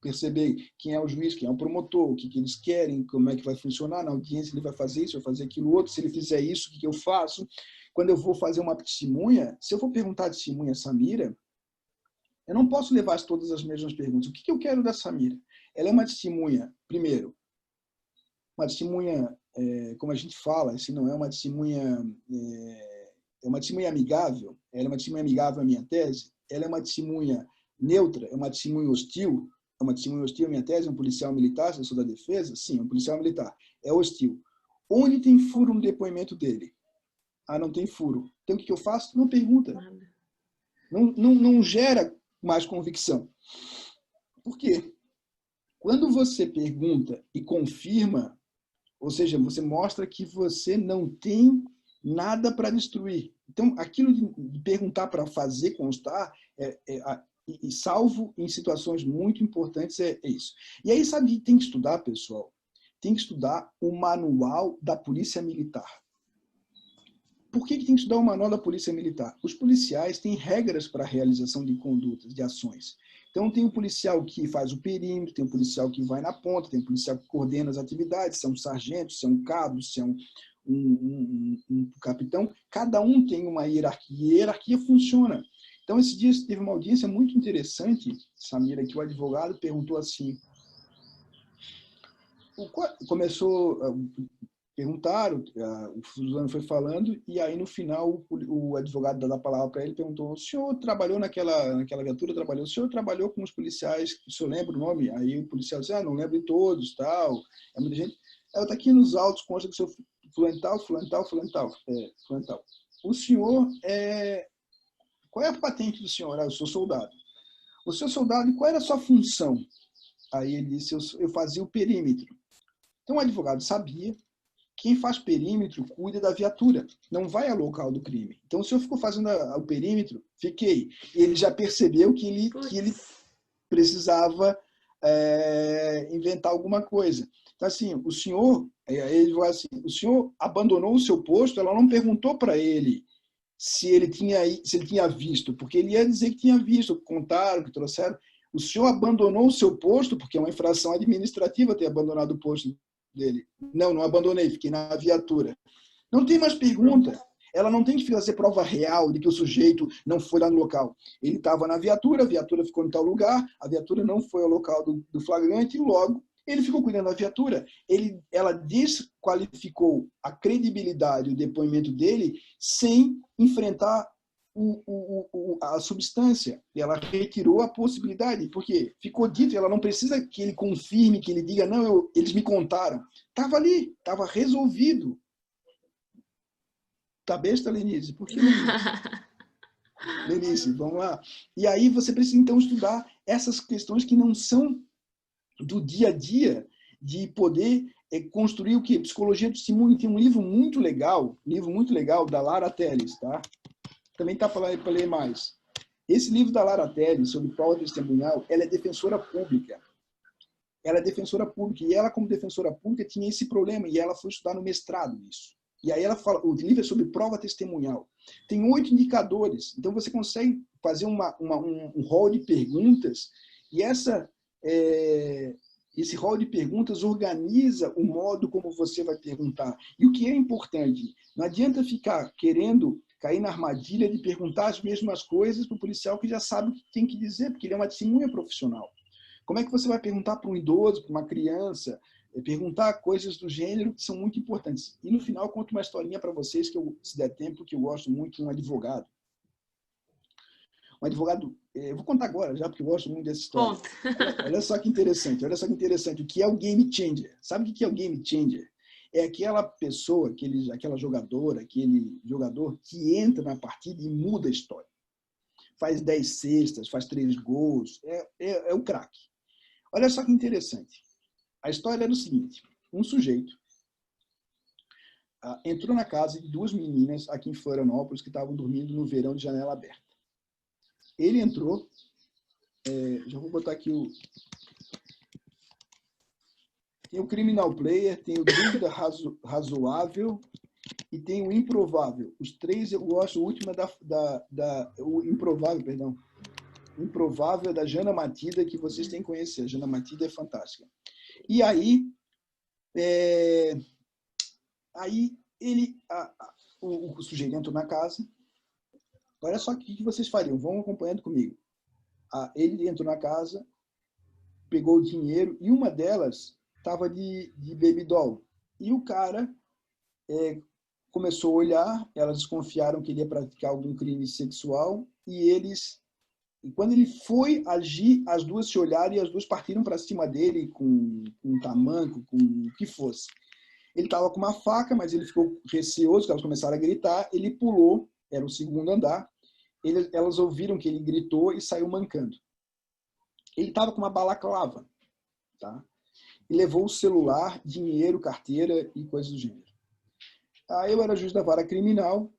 perceber quem é o juiz, quem é o promotor, o que eles querem, como é que vai funcionar na audiência, ele vai fazer isso, vai fazer aquilo outro, se ele fizer isso, o que eu faço? Quando eu vou fazer uma testemunha, se eu for perguntar a testemunha Samira, eu não posso levar todas as mesmas perguntas. O que eu quero da Samira? Ela é uma testemunha, primeiro, uma testemunha, como a gente fala, se não é uma testemunha, é uma testemunha amigável, ela é uma testemunha amigável à minha tese, ela é uma testemunha neutra, é uma testemunha hostil, é uma testemunha hostil à minha tese, um policial militar, se eu sou da defesa, sim, um policial militar, é hostil. Onde tem furo no depoimento dele? Ah, não tem furo. Então o que eu faço? Não pergunta. Não gera mais convicção. Por quê? Quando você pergunta e confirma, ou seja, você mostra que você não tem nada para destruir. Então, aquilo de perguntar para fazer constar, e salvo em situações muito importantes, é isso. E aí, sabe, tem que estudar, pessoal, tem que estudar o manual da Polícia Militar. Por que tem que estudar o manual da Polícia Militar? Os policiais têm regras para a realização de condutas, de ações. Então, tem o policial que faz o perímetro, tem o policial que vai na ponta, tem o policial que coordena as atividades, se é um sargento, se é um cabo, se é um capitão. Cada um tem uma hierarquia, e a hierarquia funciona. Então, esses dias teve uma audiência muito interessante, Samira, que o advogado perguntou assim, perguntaram, o fulano foi falando, e aí no final o advogado dá a palavra para ele, perguntou, o senhor trabalhou naquela viatura, o senhor trabalhou com os policiais, o senhor lembra o nome? Aí o policial disse, não lembro de todos, tal, é muita gente. Está aqui nos autos, consta que o senhor fulano tal. O senhor, qual é a patente do senhor? Eu sou soldado. O senhor soldado, qual era a sua função? Aí ele disse, eu fazia o perímetro. Então o advogado sabia, quem faz perímetro cuida da viatura, não vai ao local do crime. Então, se eu ficou fazendo o perímetro, fiquei. Ele já percebeu que ele precisava inventar alguma coisa. Então, assim, o senhor abandonou o seu posto, ela não perguntou para ele se ele tinha visto, porque ele ia dizer que tinha visto, contaram, que trouxeram. O senhor abandonou o seu posto, porque é uma infração administrativa ter abandonado o posto dele. Não abandonei, fiquei na viatura. Não tem mais pergunta. Ela não tem que fazer prova real de que o sujeito não foi lá no local. Ele estava na viatura, a viatura ficou em tal lugar, a viatura não foi ao local do flagrante, e logo ele ficou cuidando da viatura. Ela desqualificou a credibilidade, o depoimento dele, sem enfrentar a substância, ela retirou a possibilidade, porque ficou dito, ela não precisa que ele confirme, que ele diga, não, eles me contaram. Estava ali, estava resolvido. Tá besta, Lenice? Por que, Lenice? Lenice, vamos lá. E aí você precisa, então, estudar essas questões que não são do dia a dia, de poder construir o quê? Psicologia do testemunho. Tem um livro muito legal da Lara Telles, tá? Também está para ler mais. Esse livro da Lara Telles, sobre prova testemunhal, ela é defensora pública. Ela é defensora pública, e ela, como defensora pública, tinha esse problema, e ela foi estudar no mestrado isso. E aí ela fala, o livro é sobre prova testemunhal. Tem 8 indicadores, então você consegue fazer um rol de perguntas, e esse rol de perguntas organiza o modo como você vai perguntar. E o que é importante, não adianta ficar querendo cair na armadilha de perguntar as mesmas coisas para o policial que já sabe o que tem que dizer, porque ele é uma testemunha profissional. Como é que você vai perguntar para um idoso, para uma criança, perguntar coisas do gênero que são muito importantes? E no final eu conto uma historinha para vocês, que eu, se der tempo, que eu gosto muito de um advogado. Eu vou contar agora já, porque eu gosto muito dessa história. Olha só que interessante, o que é o game changer? Sabe o que é o game changer? É aquela pessoa, aquela jogadora, aquele jogador que entra na partida e muda a história. Faz 10 cestas, faz 3 gols, é o craque. Olha só que interessante. A história era o seguinte, um sujeito entrou na casa de 2 meninas aqui em Florianópolis que estavam dormindo no verão de janela aberta. Ele entrou, já vou botar aqui tem o criminal player, tem o dúvida razoável e tem o improvável. Os 3 eu gosto, o último é o improvável, perdão. Improvável é da Jana Matida, que vocês têm que conhecer. A Jana Matida é fantástica. E aí, o sujeito entrou na casa. Olha só o que vocês fariam, vão acompanhando comigo. Ele entrou na casa, pegou o dinheiro, e uma delas estava de baby doll. E o cara começou a olhar, elas desconfiaram que ele ia praticar algum crime sexual, e quando ele foi agir, as duas se olharam e as duas partiram para cima dele com um tamanco, com o que fosse. Ele estava com uma faca, mas ele ficou receoso, que elas começaram a gritar, ele pulou, era o 2º andar, elas ouviram que ele gritou e saiu mancando. Ele estava com uma balaclava, tá? E levou o celular, dinheiro, carteira e coisas do gênero. Aí eu era juiz da vara criminal,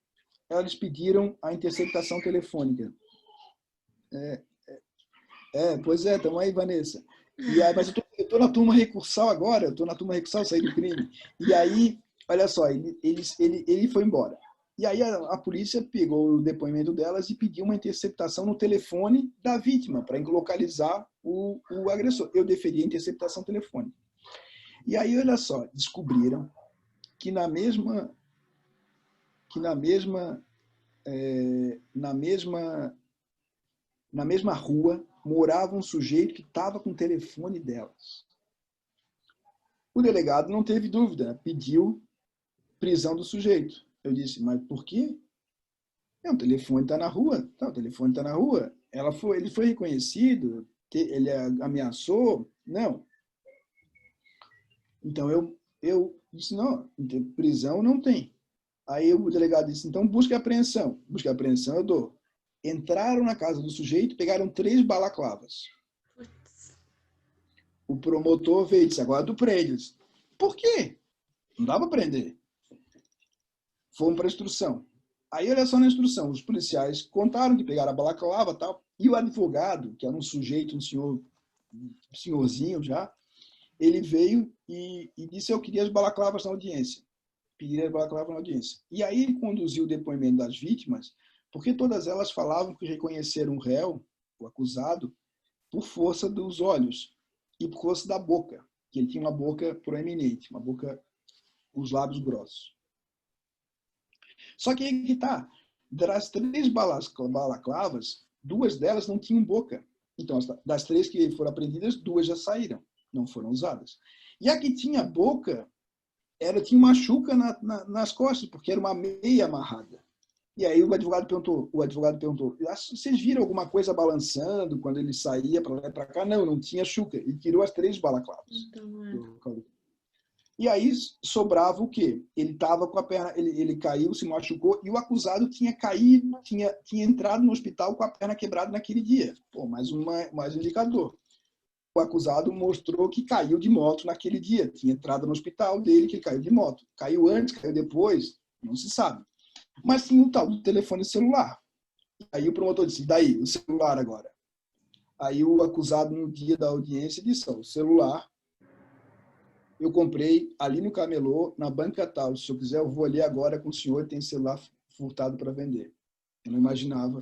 eles pediram a interceptação telefônica. Pois é, estamos aí, Vanessa. E aí, mas eu estou na turma recursal agora, saí do crime. E aí, olha só, ele foi embora. E aí a polícia pegou o depoimento delas e pediu uma interceptação no telefone da vítima, para localizar o agressor. Eu deferi a interceptação telefônica. E aí, olha só, descobriram que na mesma rua morava um sujeito que estava com o telefone delas. O delegado não teve dúvida, pediu prisão do sujeito. Eu disse, mas por quê? O telefone está na rua. Não, o telefone está na rua. Ele foi reconhecido, ele ameaçou. Não. Então eu disse, não, prisão não tem. Aí o delegado disse, então busca apreensão. Busca apreensão eu dou. Entraram na casa do sujeito, pegaram 3 balaclavas. O promotor veio e disse, agora tu prendes. Por quê? Não dá para prender. Fomos para a instrução. Aí, olha só na instrução, os policiais contaram que pegaram a balaclava e tal, e o advogado, que era um sujeito, um senhorzinho já, ele veio e disse, eu queria as balaclavas na audiência. Pediram as balaclavas na audiência. E aí ele conduziu o depoimento das vítimas, porque todas elas falavam que reconheceram o réu, o acusado, por força dos olhos e por força da boca, que ele tinha uma boca proeminente, uma boca com os lábios grossos. Só que aí que está, das 3 balaclavas, 2 delas não tinham boca. Então, das 3 que foram apreendidas, 2 já saíram, não foram usadas. E a que tinha boca, tinha uma machuca nas costas, porque era uma meia amarrada. E aí o advogado perguntou, vocês viram alguma coisa balançando quando ele saía para lá e para cá? Não, não tinha Xuca. Ele tirou as 3 balaclavas. Então, E aí sobrava o quê? Ele estava com a perna, ele caiu, se machucou, e o acusado tinha caído, tinha entrado no hospital com a perna quebrada naquele dia. Pô, mais um indicador. O acusado mostrou que caiu de moto naquele dia. Tinha entrado no hospital dele que ele caiu de moto. Caiu antes, caiu depois, não se sabe. Mas tinha o tal do telefone celular. Aí o promotor disse, daí, o celular agora? Aí o acusado, no dia da audiência, disse, o celular eu comprei ali no camelô, na banca tal. Se eu quiser, eu vou ali agora com o senhor, tem celular furtado para vender. Eu não imaginava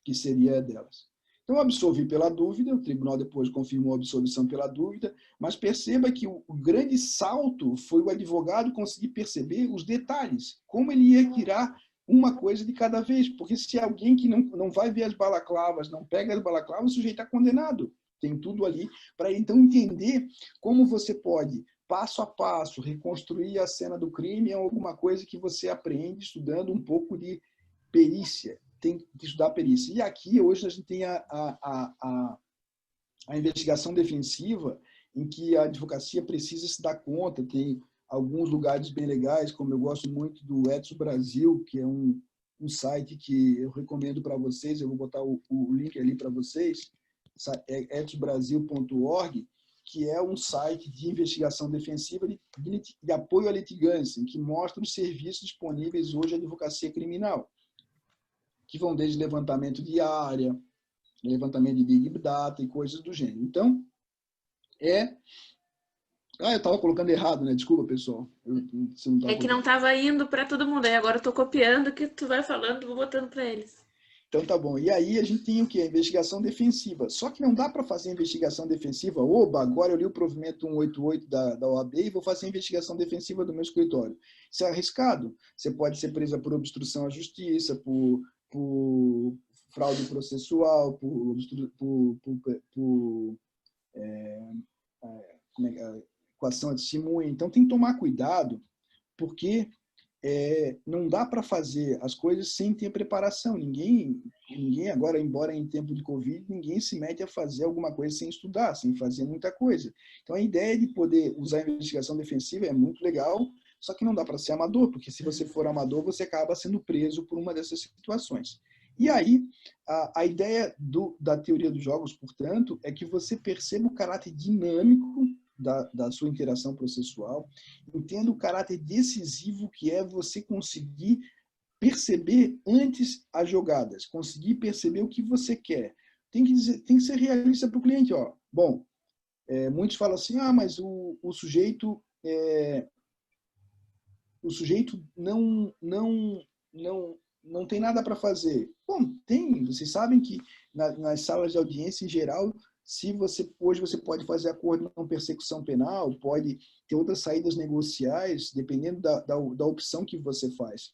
que seria delas. Então, eu absolvi pela dúvida, o tribunal depois confirmou a absolvição pela dúvida, mas perceba que o grande salto foi o advogado conseguir perceber os detalhes, como ele ia tirar uma coisa de cada vez, porque se alguém que não vai ver as balaclavas, não pega as balaclavas, o sujeito está condenado. Tem tudo ali para então entender como você pode, passo a passo, reconstruir a cena do crime. É alguma coisa que você aprende estudando um pouco de perícia. Tem que estudar perícia. E aqui, hoje, a gente tem a investigação defensiva, em que a advocacia precisa se dar conta. Tem alguns lugares bem legais, como eu gosto muito do Edson Brasil, que é um site que eu recomendo para vocês. Eu vou botar o link ali para vocês, é edsbrasil.org, que é um site de investigação defensiva de apoio à litigância, que mostra os serviços disponíveis hoje à advocacia criminal, que vão desde levantamento de área, levantamento de Big Data e coisas do gênero. Então, eu estava colocando errado, né? Desculpa, pessoal. É que não estava indo para todo mundo. Aí agora eu estou copiando o que tu vai falando, vou botando para eles. Então, tá bom. E aí a gente tem o quê? A investigação defensiva. Só que não dá para fazer investigação defensiva. Oba, agora eu li o provimento 188 da OAB e vou fazer a investigação defensiva do meu escritório. Isso é arriscado. Você pode ser presa por obstrução à justiça, por fraude processual, por coação à testemunha. Então, tem que tomar cuidado, porque não dá para fazer as coisas sem ter preparação. Ninguém agora, embora em tempo de Covid, ninguém se mete a fazer alguma coisa sem estudar, sem fazer muita coisa. Então, a ideia de poder usar a investigação defensiva é muito legal, só que não dá para ser amador, porque se você for amador, você acaba sendo preso por uma dessas situações. E aí, a ideia da teoria dos jogos, portanto, é que você perceba o caráter dinâmico da sua interação processual, entenda o caráter decisivo que é você conseguir perceber antes as jogadas, conseguir perceber o que você quer. Tem que ser realista para o cliente. Bom, muitos falam assim, mas o sujeito não tem nada para fazer. Bom, tem. Vocês sabem que nas salas de audiência, em geral, hoje você pode fazer acordo de não persecução penal, pode ter outras saídas negociais, dependendo da opção que você faz.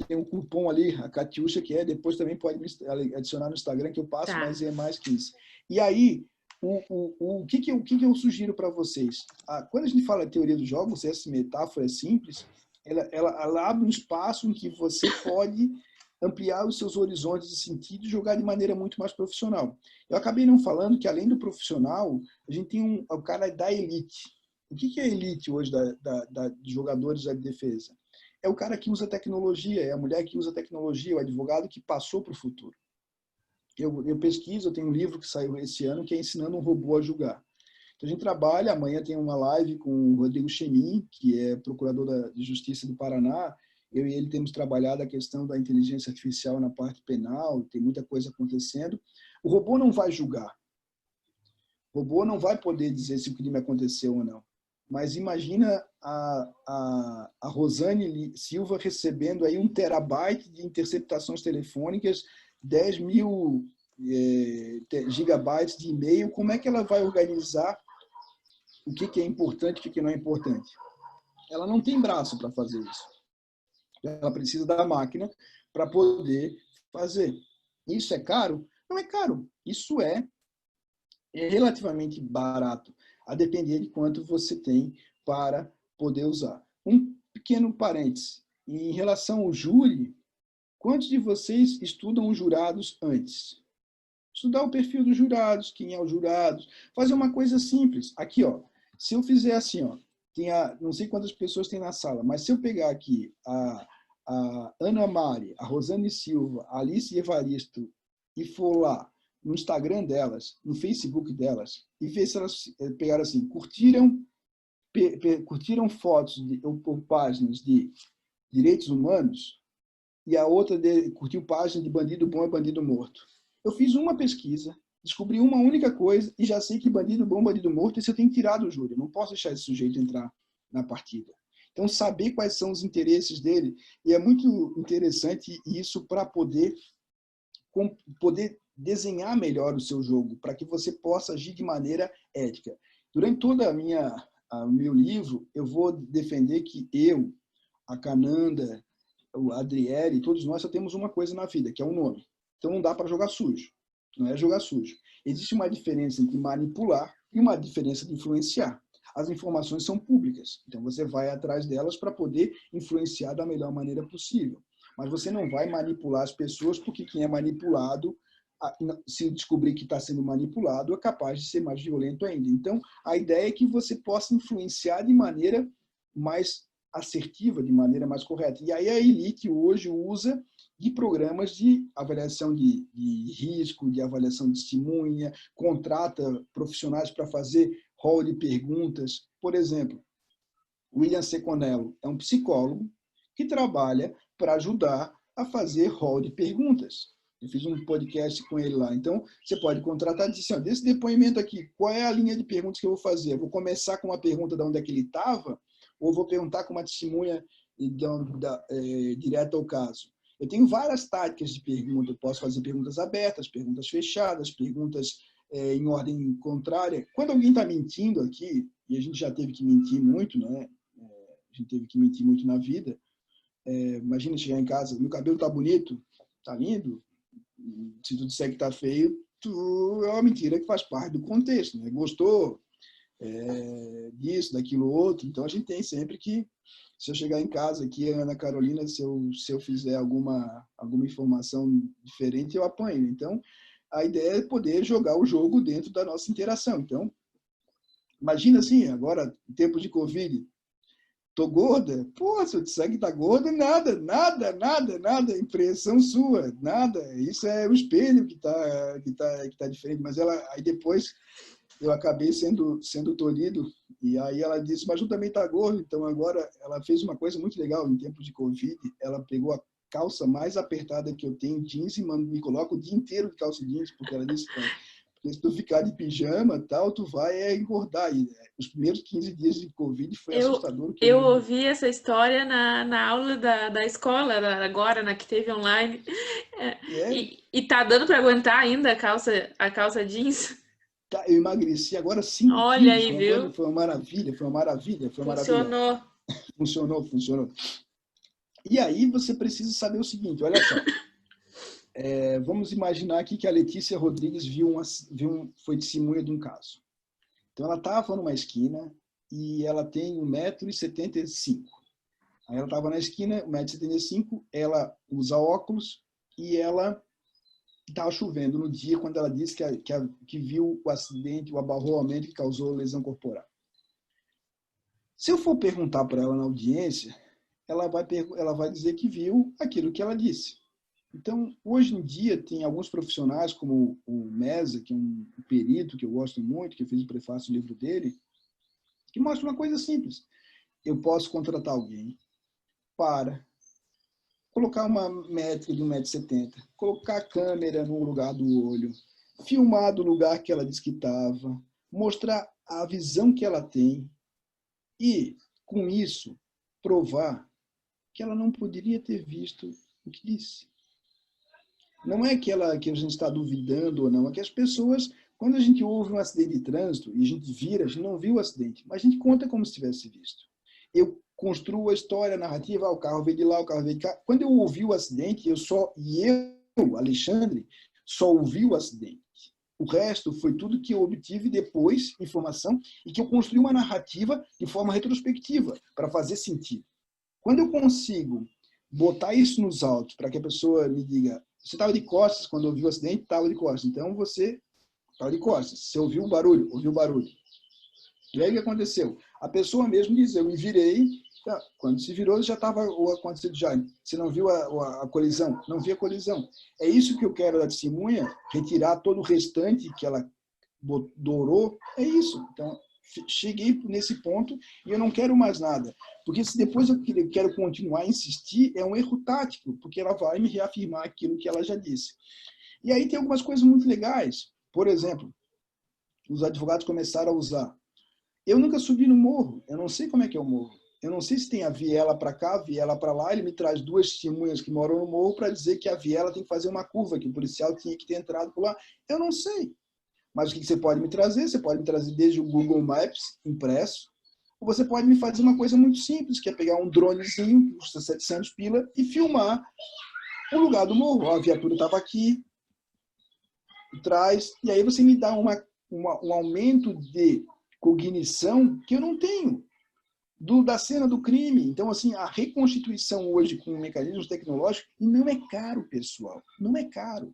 Tem um cupom ali, a Catiuxa, que depois também pode me adicionar no Instagram, que eu passo, tá. Mas é mais que isso. E aí, o que eu sugiro para vocês? Quando a gente fala de teoria dos jogos, essa metáfora é simples, ela abre um espaço em que você pode ampliar os seus horizontes de sentido e jogar de maneira muito mais profissional. Eu acabei não falando que, além do profissional, a gente tem o cara da elite. O que é a elite hoje de jogadores da defesa? É o cara que usa tecnologia, é a mulher que usa tecnologia, o advogado que passou para o futuro. Eu pesquiso, eu tenho um livro que saiu esse ano que é Ensinando um Robô a Julgar. Então, a gente trabalha, amanhã tem uma live com o Rodrigo Chemin, que é procurador de Justiça do Paraná. Eu e ele temos trabalhado a questão da inteligência artificial na parte penal, tem muita coisa acontecendo. O robô não vai julgar. O robô não vai poder dizer se o crime aconteceu ou não. Mas imagina a Rosane Silva recebendo aí 1 terabyte de interceptações telefônicas, 10 mil gigabytes de e-mail. Como é que ela vai organizar o que é importante e o que não é importante? Ela não tem braço para fazer isso. Ela precisa da máquina para poder fazer. Isso é caro? Não é caro. Isso é relativamente barato, a depender de quanto você tem para poder usar. Um pequeno parênteses. E em relação ao júri, quantos de vocês estudam os jurados antes? Estudar o perfil dos jurados, quem é os jurados, fazer uma coisa simples. Aqui, ó, se eu fizer assim, ó, não sei quantas pessoas tem na sala, mas se eu pegar aqui a Ana Mari, a Rosane Silva, a Alice Evaristo e for lá no Instagram delas, no Facebook delas, e ver se elas pegaram assim, curtiram fotos ou páginas de direitos humanos, e a outra curtiu página de bandido bom é bandido morto. Eu fiz uma pesquisa, descobri uma única coisa e já sei que bandido bom, bandido morto, esse eu tenho que tirar do júri. Eu não posso deixar esse sujeito entrar na partida. Então, saber quais são os interesses dele, e é muito interessante isso para poder desenhar melhor o seu jogo, para que você possa agir de maneira ética. Durante toda o meu livro, eu vou defender que eu, a Cananda, o Adriele, todos nós só temos uma coisa na vida, que é um nome. Então não dá para jogar sujo. Não é jogar sujo. Existe uma diferença entre manipular e uma diferença de influenciar. As informações são públicas, então você vai atrás delas para poder influenciar da melhor maneira possível. Mas você não vai manipular as pessoas, porque quem é manipulado, se descobrir que está sendo manipulado, é capaz de ser mais violento ainda. Então, a ideia é que você possa influenciar de maneira mais assertiva, de maneira mais correta. E aí a elite hoje usa de programas de avaliação de risco, de avaliação de testemunha, contrata profissionais para fazer rol de perguntas. Por exemplo, William Seconello é um psicólogo que trabalha para ajudar a fazer rol de perguntas. Eu fiz um podcast com ele lá. Então, você pode contratar e dizer assim, desse depoimento aqui, qual é a linha de perguntas que eu vou fazer? Eu vou começar com uma pergunta de onde é que ele estava, ou vou perguntar com uma testemunha direto ao caso? Eu tenho várias táticas de pergunta. Eu posso fazer perguntas abertas, perguntas fechadas, perguntas em ordem contrária. Quando alguém está mentindo aqui, e a gente já teve que mentir muito, né? A gente teve que mentir muito na vida. Imagina chegar em casa, meu cabelo está bonito, está lindo. Se tu disser que está feio, é uma mentira que faz parte do contexto, né? Gostou disso, daquilo outro. Então a gente tem sempre que, se eu chegar em casa aqui, Ana Carolina, se eu fizer alguma informação diferente, eu apanho. Então a ideia é poder jogar o jogo dentro da nossa interação. Então, imagina assim, agora, em tempos de Covid, tô gorda? Pô, se eu disser que tá gorda, nada, impressão sua, nada. Isso é o espelho que tá diferente. Mas aí depois eu acabei sendo tolhido, e aí ela disse, mas tu também tá gordo. Então agora ela fez uma coisa muito legal em tempos de Covid, ela pegou a calça mais apertada que eu tenho, jeans, e me coloca o dia inteiro de calça jeans, porque ela disse, se tu ficar de pijama, tal, tu vai engordar. E os primeiros 15 dias de Covid foi assustador. Eu ouvi essa história na aula da escola, agora, na que teve online. E tá dando para aguentar ainda a calça jeans? Tá, eu emagreci agora 5 Olha quilos. aí, viu? Foi uma maravilha. Funcionou. E aí você precisa saber o seguinte, olha só. Vamos imaginar aqui que a Letícia Rodrigues foi testemunha de um caso. Então ela estava numa esquina e ela tem 1,75 m. Aí ela estava na esquina, 1,75 m, ela usa óculos e ela estava chovendo no dia quando ela disse que viu o acidente, o abarroamento que causou lesão corporal. Se eu for perguntar para ela na audiência, ela vai dizer que viu aquilo que ela disse. Então, hoje em dia, tem alguns profissionais, como o Mesa, que é um perito que eu gosto muito, que eu fiz o prefácio do livro dele, que mostra uma coisa simples. Eu posso contratar alguém para colocar uma métrica de 1,70 m, colocar a câmera no lugar do olho, filmar do lugar que ela disse que estava, mostrar a visão que ela tem e, com isso, provar que ela não poderia ter visto o que disse. Não é que a gente está duvidando ou não, é que as pessoas, quando a gente ouve um acidente de trânsito e a gente não viu o acidente, mas a gente conta como se tivesse visto. Eu construo a história, a narrativa, o carro veio de lá, o carro veio de cá. Quando eu ouvi o acidente, eu, Alexandre, só ouvi o acidente. O resto foi tudo que eu obtive depois, informação, e que eu construí uma narrativa de forma retrospectiva, para fazer sentido. Quando eu consigo botar isso nos autos para que a pessoa me diga, você estava de costas quando ouviu o acidente? Estava de costas. Então você estava de costas. Você ouviu o barulho? Ouviu o barulho. E aí o que aconteceu? A pessoa mesmo diz, eu me virei, quando se virou já estava acontecido já. Você não viu a colisão? Não vi a colisão. É isso que eu quero da testemunha, retirar todo o restante que ela dourou, é isso. Então, cheguei nesse ponto e eu não quero mais nada. Porque se depois eu quero continuar a insistir, é um erro tático, porque ela vai me reafirmar aquilo que ela já disse. E aí tem algumas coisas muito legais. Por exemplo, os advogados começaram a usar. Eu nunca subi no morro, eu não sei como é que é o morro. Eu não sei se tem a viela para cá, a viela para lá. Ele me traz duas testemunhas que moram no morro para dizer que a viela tem que fazer uma curva, que o policial tinha que ter entrado por lá. Eu não sei. Mas o que você pode me trazer? Você pode me trazer desde o Google Maps impresso, ou você pode me fazer uma coisa muito simples, que é pegar um dronezinho, que custa 700 pila, e filmar o lugar do morro. A viatura estava aqui, atrás, e aí você me dá um aumento de cognição que eu não tenho da cena do crime. Então, assim, a reconstituição hoje com mecanismos tecnológicos, e não é caro, pessoal, não é caro.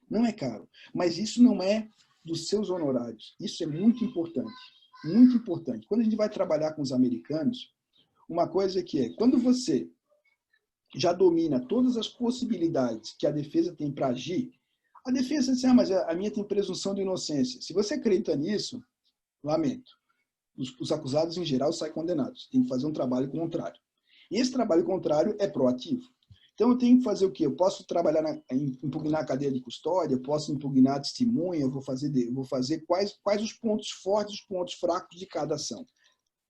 Não é caro, mas isso não é dos seus honorários. Isso é muito importante, muito importante. Quando a gente vai trabalhar com os americanos, uma coisa que é, quando você já domina todas as possibilidades que a defesa tem para agir, a defesa diz, mas a minha tem presunção de inocência. Se você acredita nisso, lamento. Os acusados, em geral, saem condenados. Tem que fazer um trabalho contrário. E esse trabalho contrário é proativo. Então, eu tenho que fazer o quê? Eu posso trabalhar, impugnar a cadeia de custódia, eu posso impugnar a testemunha, eu vou fazer quais os pontos fortes e os pontos fracos de cada ação.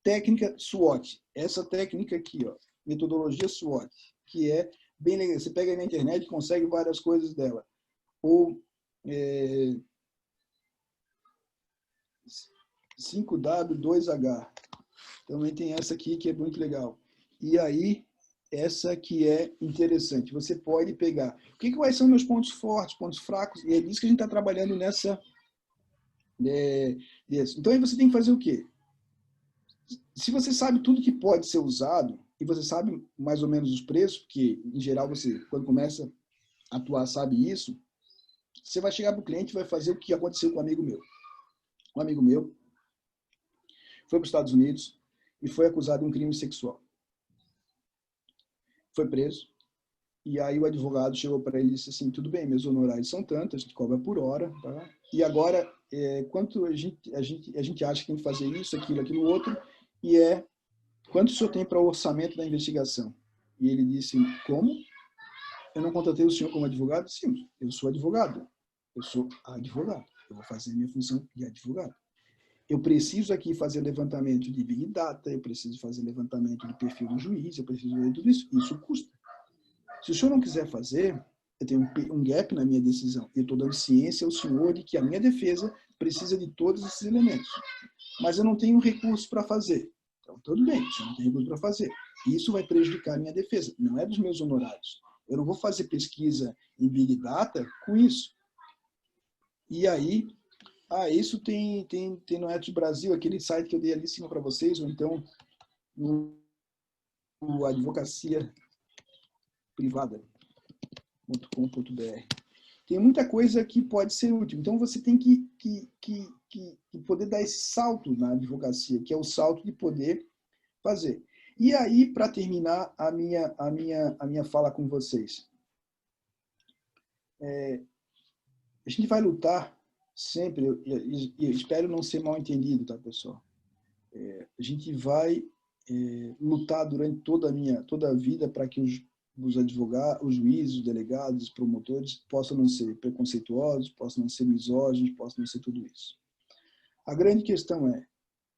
Técnica SWOT. Essa técnica aqui, ó, metodologia SWOT, que é bem legal. Você pega aí na internet e consegue várias coisas dela. Ou 5W2H. Também tem essa aqui que é muito legal. E aí, essa que é interessante. Você pode pegar. O que quais são meus pontos fortes, pontos fracos? E é disso que a gente está trabalhando nessa. Então, aí você tem que fazer o quê? Se você sabe tudo que pode ser usado, e você sabe mais ou menos os preços, porque, em geral, você, quando começa a atuar, sabe isso, você vai chegar para o cliente e vai fazer o que aconteceu com um amigo meu. Um amigo meu foi para os Estados Unidos e foi acusado de um crime sexual. Foi preso. E aí o advogado chegou para ele e disse assim, tudo bem, meus honorários são tantos, a gente cobra por hora, tá? E agora, quanto a gente acha que tem que fazer isso, aquilo, outro, e quanto o senhor tem para o orçamento da investigação? E ele disse, como? Eu não contratei o senhor como advogado? Sim, eu sou advogado. Eu sou advogado. Eu vou fazer a minha função de advogado. Eu preciso aqui fazer levantamento de Big Data, eu preciso fazer levantamento de perfil do juiz, eu preciso fazer tudo isso. Isso custa. Se o senhor não quiser fazer, eu tenho um gap na minha decisão. Eu estou dando ciência ao senhor de que a minha defesa precisa de todos esses elementos. Mas eu não tenho recurso para fazer. Então, tudo bem, o senhor não tem recurso para fazer. Isso vai prejudicar a minha defesa. Não é dos meus honorários. Eu não vou fazer pesquisa em Big Data com isso. E aí, isso tem no Etos Brasil, aquele site que eu dei ali em cima para vocês, ou então no advocacia privada.com.br. Tem muita coisa que pode ser útil. Então, você tem que poder dar esse salto na advocacia, que é o salto de poder fazer. E aí, para terminar a minha fala com vocês, a gente vai lutar sempre, e espero não ser mal entendido, tá, pessoal? A gente vai lutar durante toda a vida para que os advogados, os juízes, os delegados, os promotores possam não ser preconceituosos, possam não ser misóginos, possam não ser tudo isso. A grande questão é,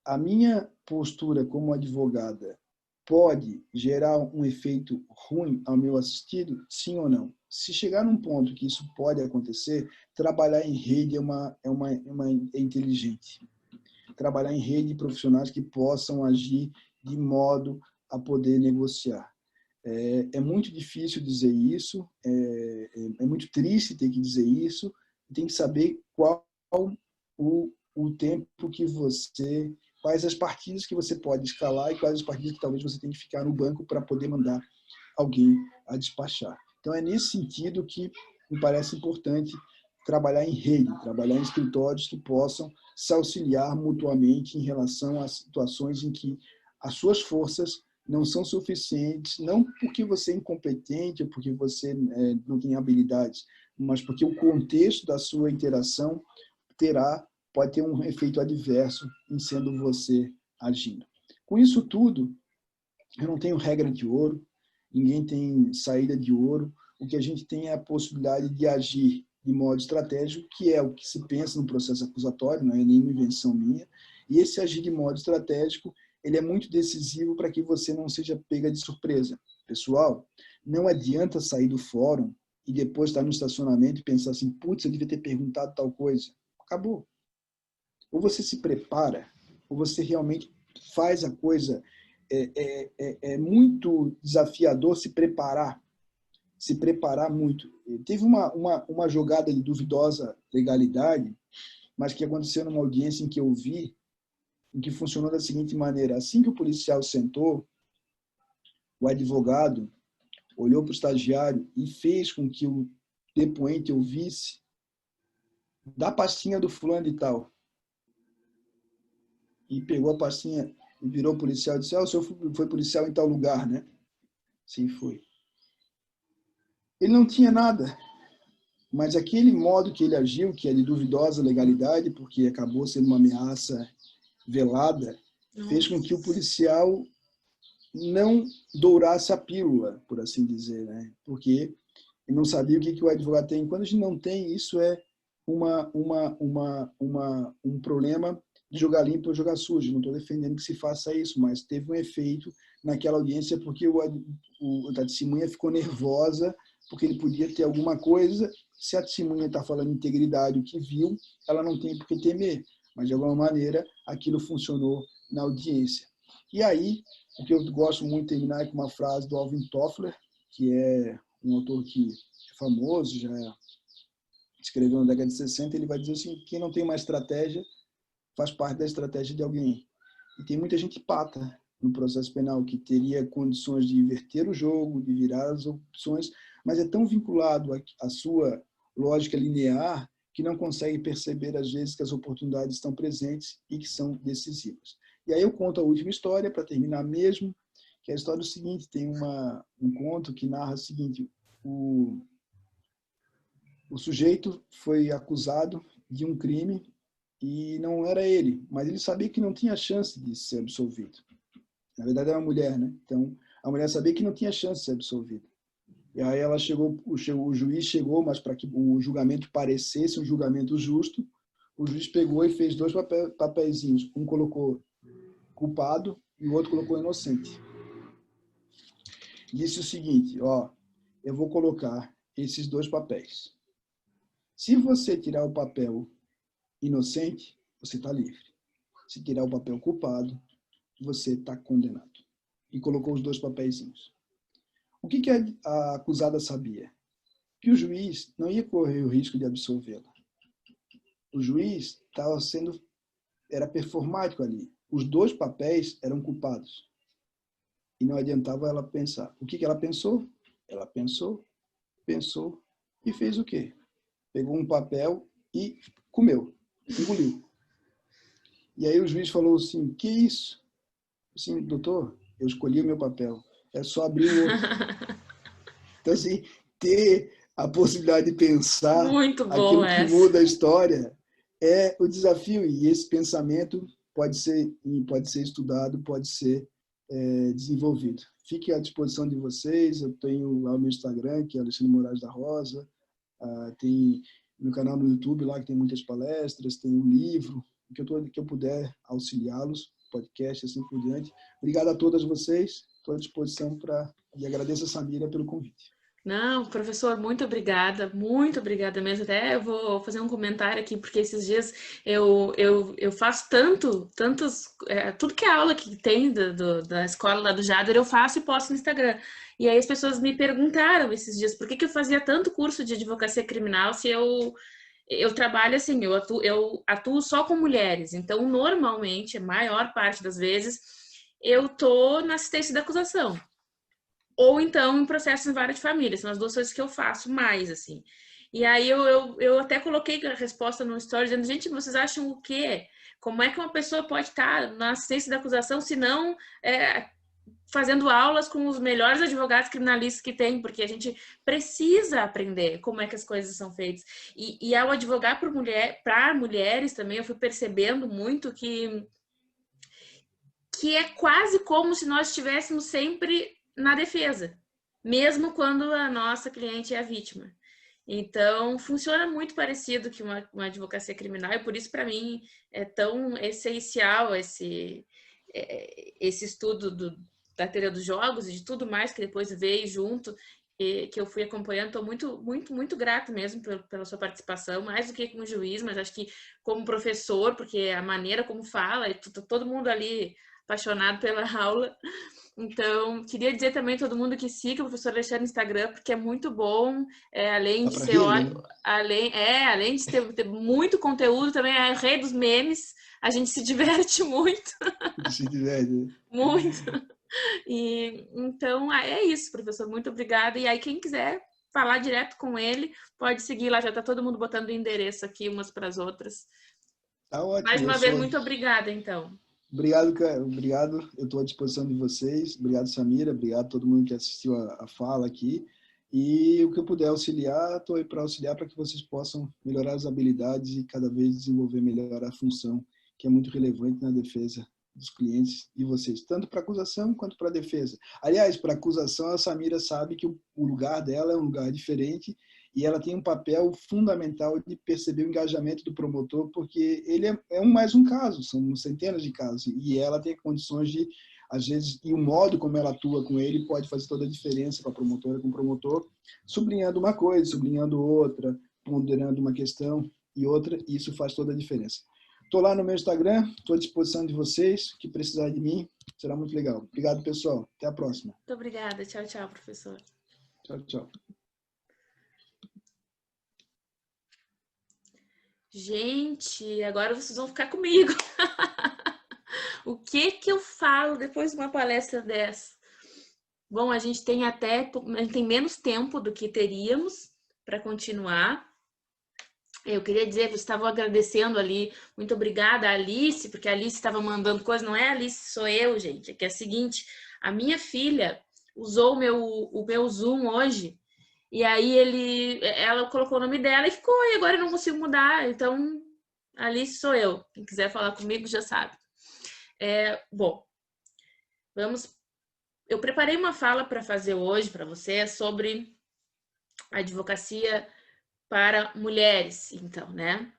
a minha postura como advogada pode gerar um efeito ruim ao meu assistido? Sim ou não? Se chegar num ponto que isso pode acontecer, trabalhar em rede é inteligente. Trabalhar em rede de profissionais que possam agir de modo a poder negociar. É muito difícil dizer isso, é muito triste ter que dizer isso, tem que saber qual o tempo que você quais as partidas que você pode escalar e quais as partidas que talvez você tenha que ficar no banco para poder mandar alguém a despachar. Então, é nesse sentido que me parece importante trabalhar em rede, trabalhar em escritórios que possam se auxiliar mutuamente em relação a situações em que as suas forças não são suficientes, não porque você é incompetente ou porque você não tem habilidades, mas porque o contexto da sua interação pode ter um efeito adverso em sendo você agindo. Com isso tudo, eu não tenho regra de ouro, ninguém tem saída de ouro, o que a gente tem é a possibilidade de agir de modo estratégico, que é o que se pensa no processo acusatório, não é nenhuma invenção minha, e esse agir de modo estratégico, ele é muito decisivo para que você não seja pega de surpresa. Pessoal, não adianta sair do fórum e depois estar no estacionamento e pensar assim, putz, eu devia ter perguntado tal coisa. Acabou. Ou você se prepara, ou você realmente faz a coisa. É muito desafiador se preparar muito. Teve uma jogada de duvidosa legalidade, mas que aconteceu numa audiência em que eu vi, em que funcionou da seguinte maneira: assim que o policial sentou, o advogado olhou para o estagiário e fez com que o depoente ouvisse da pastinha do fulano e tal. E pegou a pastinha e virou policial e disse, o senhor foi policial em tal lugar, né? Sim, foi. Ele não tinha nada, mas aquele modo que ele agiu, que é de duvidosa legalidade, porque acabou sendo uma ameaça velada, fez com que o policial não dourasse a pílula, por assim dizer, né? Porque ele não sabia o que o advogado tem. Quando a gente não tem, isso é um problema de jogar limpo ou jogar sujo. Não estou defendendo que se faça isso, mas teve um efeito naquela audiência porque a testemunha ficou nervosa, porque ele podia ter alguma coisa. Se a testemunha está falando integridade, o que viu, ela não tem por que temer. Mas, de alguma maneira, aquilo funcionou na audiência. E aí, o que eu gosto muito de terminar é com uma frase do Alvin Toffler, que é um autor que é famoso, já escreveu na década de 60, ele vai dizer assim, quem não tem uma estratégia faz parte da estratégia de alguém. E tem muita gente pata no processo penal que teria condições de inverter o jogo, de virar as opções, mas é tão vinculado à sua lógica linear que não consegue perceber, às vezes, que as oportunidades estão presentes e que são decisivas. E aí eu conto a última história, para terminar mesmo, que é a história do seguinte, tem um conto que narra o seguinte, o sujeito foi acusado de um crime e não era ele, mas ele sabia que não tinha chance de ser absolvido. Na verdade, era uma mulher, né? Então, a mulher sabia que não tinha chance de ser absolvida. E aí ela chegou, o juiz chegou, mas para que o julgamento parecesse um julgamento justo, o juiz pegou e fez 2 papeizinhos. Um colocou culpado e o outro colocou inocente. Disse o seguinte, eu vou colocar esses 2 papéis. Se você tirar o papel inocente, você está livre. Se tirar o papel culpado, você está condenado. E colocou os 2 papeizinhos. O que a acusada sabia? Que o juiz não ia correr o risco de absolvê-la. O juiz era performático ali. Os 2 papéis eram culpados. E não adiantava ela pensar. O que ela pensou? Ela pensou e fez o quê? Pegou um papel e comeu, engoliu. E aí o juiz falou assim, que isso? Assim, doutor, eu escolhi o meu papel. É só abrir o outro. Então, assim, ter a possibilidade de pensar aquilo que muda a história é o desafio. E esse pensamento pode ser estudado, pode ser desenvolvido. Fique à disposição de vocês. Eu tenho lá o meu Instagram, que é Alexandre Moraes da Rosa. Tem meu canal no YouTube lá, que tem muitas palestras, tem um livro, que eu puder auxiliá-los, podcast, assim por diante. Obrigado a todas vocês. Estou à disposição e agradeço a Samira pelo convite. Não, professor, muito obrigada mesmo. Até eu vou fazer um comentário aqui, porque esses dias eu faço tudo que é aula que tem da escola lá do Jader, eu faço e posto no Instagram. E aí as pessoas me perguntaram esses dias por que eu fazia tanto curso de advocacia criminal se eu eu trabalho assim, eu atuo só com mulheres, então normalmente, a maior parte das vezes, eu tô na assistência da acusação. Ou então em processo em vara de família, são as duas coisas que eu faço mais, assim. E aí eu até coloquei a resposta no story dizendo, gente, vocês acham o quê? Como é que uma pessoa pode estar na assistência da acusação se não fazendo aulas com os melhores advogados criminalistas que tem, porque a gente precisa aprender como é que as coisas são feitas. E ao advogar para mulheres também, eu fui percebendo muito que é quase como se nós estivéssemos sempre na defesa, mesmo quando a nossa cliente é a vítima. Então, funciona muito parecido que uma advocacia criminal, e por isso, para mim, é tão essencial esse estudo da teoria dos jogos e de tudo mais que depois veio junto, que eu fui acompanhando. Estou muito, muito, muito grata mesmo pela sua participação, mais do que como juiz, mas acho que como professor, porque a maneira como fala, todo mundo ali apaixonado pela aula. Então, queria dizer também a todo mundo que siga o professor Alexandre no Instagram, porque é muito bom, além de ser ótimo, além de ter muito conteúdo, também é o rei dos memes, a gente se diverte muito. Se diverte. Muito. E, então, é isso, professor, muito obrigada. E aí, quem quiser falar direto com ele, pode seguir lá, já está todo mundo botando o endereço aqui umas para as outras. Tá ótimo. Mais uma vez, muito obrigada, então. Obrigado, cara. Obrigado. Eu estou à disposição de vocês. Obrigado, Samira. Obrigado a todo mundo que assistiu a fala aqui. E o que eu puder auxiliar, estou aí para auxiliar para que vocês possam melhorar as habilidades e cada vez desenvolver melhor a função, que é muito relevante na defesa dos clientes e vocês, tanto para acusação quanto para defesa. Aliás, para acusação, a Samira sabe que o lugar dela é um lugar diferente e ela tem um papel fundamental de perceber o engajamento do promotor, porque ele é mais um caso, são centenas de casos, e ela tem condições de, às vezes, e o modo como ela atua com ele pode fazer toda a diferença para a promotora, com o promotor, sublinhando uma coisa, sublinhando outra, ponderando uma questão e outra, e isso faz toda a diferença. Estou lá no meu Instagram, estou à disposição de vocês, que precisar de mim, será muito legal. Obrigado, pessoal. Até a próxima. Muito obrigada. Tchau, tchau, professor. Tchau, tchau. Gente, agora vocês vão ficar comigo. O que eu falo depois de uma palestra dessa? Bom, a gente tem menos tempo do que teríamos para continuar. Eu queria dizer, vocês estavam agradecendo ali, muito obrigada a Alice, porque a Alice estava mandando coisa, não é Alice, sou eu, gente. É que é o seguinte, a minha filha usou o meu Zoom hoje, e aí ela colocou o nome dela e ficou, e agora eu não consigo mudar, então Alice sou eu. Quem quiser falar comigo já sabe. Bom, eu preparei uma fala para fazer hoje para você sobre advocacia para mulheres, então, né?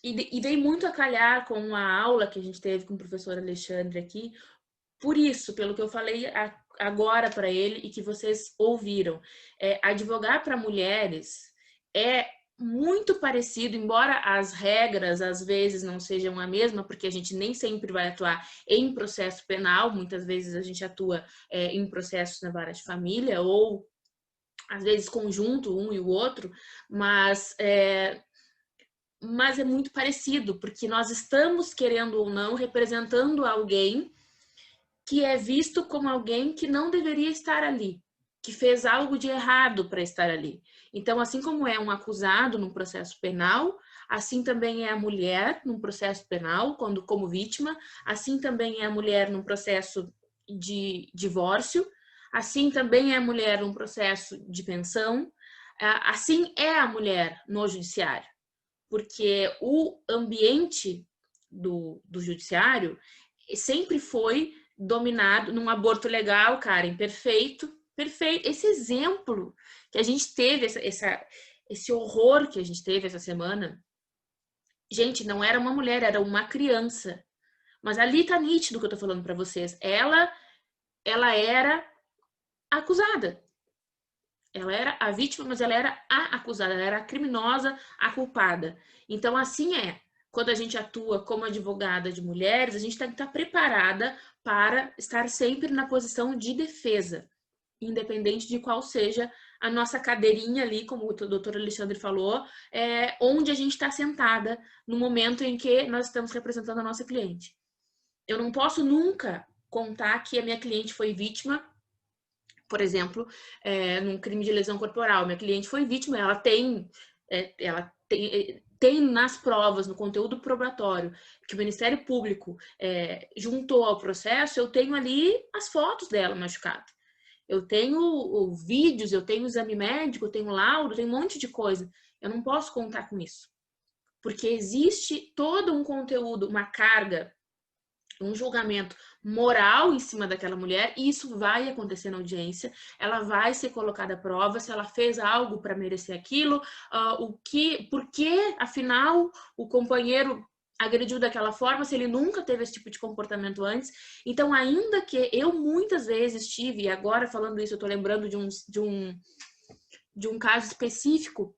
E dei muito a calhar com a aula que a gente teve com o professor Alexandre aqui, por isso, pelo que eu falei agora para ele e que vocês ouviram. Advogar para mulheres é muito parecido, embora as regras às vezes não sejam a mesma, porque a gente nem sempre vai atuar em processo penal, muitas vezes a gente atua em processos na vara de família, ou às vezes conjunto, um e o outro, mas é muito parecido, porque nós estamos, querendo ou não, representando alguém que é visto como alguém que não deveria estar ali, que fez algo de errado para estar ali. Então, assim como é um acusado num processo penal, assim também é a mulher num processo penal, como vítima, assim também é a mulher num processo de divórcio, assim também é a mulher num processo de pensão, assim é a mulher no judiciário, porque o ambiente do judiciário sempre foi dominado num aborto legal, Karen, perfeito. Esse exemplo que a gente teve, esse horror que a gente teve essa semana, gente, não era uma mulher, era uma criança. Mas ali tá nítido o que eu tô falando para vocês. Ela era acusada. Ela era a vítima, mas ela era a acusada, ela era a criminosa, a culpada. Então, assim quando a gente atua como advogada de mulheres, a gente tem que estar preparada para estar sempre na posição de defesa, independente de qual seja a nossa cadeirinha ali, como o doutor Alexandre falou, onde a gente está sentada no momento em que nós estamos representando a nossa cliente. Eu não posso nunca contar que a minha cliente foi vítima, por exemplo, num crime de lesão corporal. Minha cliente foi vítima, ela tem nas provas, no conteúdo probatório, que o Ministério Público juntou ao processo, eu tenho ali as fotos dela machucada. Eu tenho vídeos, eu tenho exame médico, eu tenho laudo, tem um monte de coisa. Eu não posso contar com isso. Porque existe todo um conteúdo, uma carga, um julgamento moral em cima daquela mulher, e isso vai acontecer na audiência, ela vai ser colocada à prova se ela fez algo para merecer aquilo, por que, afinal, o companheiro agrediu daquela forma, se ele nunca teve esse tipo de comportamento antes. Então, ainda que eu muitas vezes tive, e agora falando isso, eu tô lembrando de um caso específico,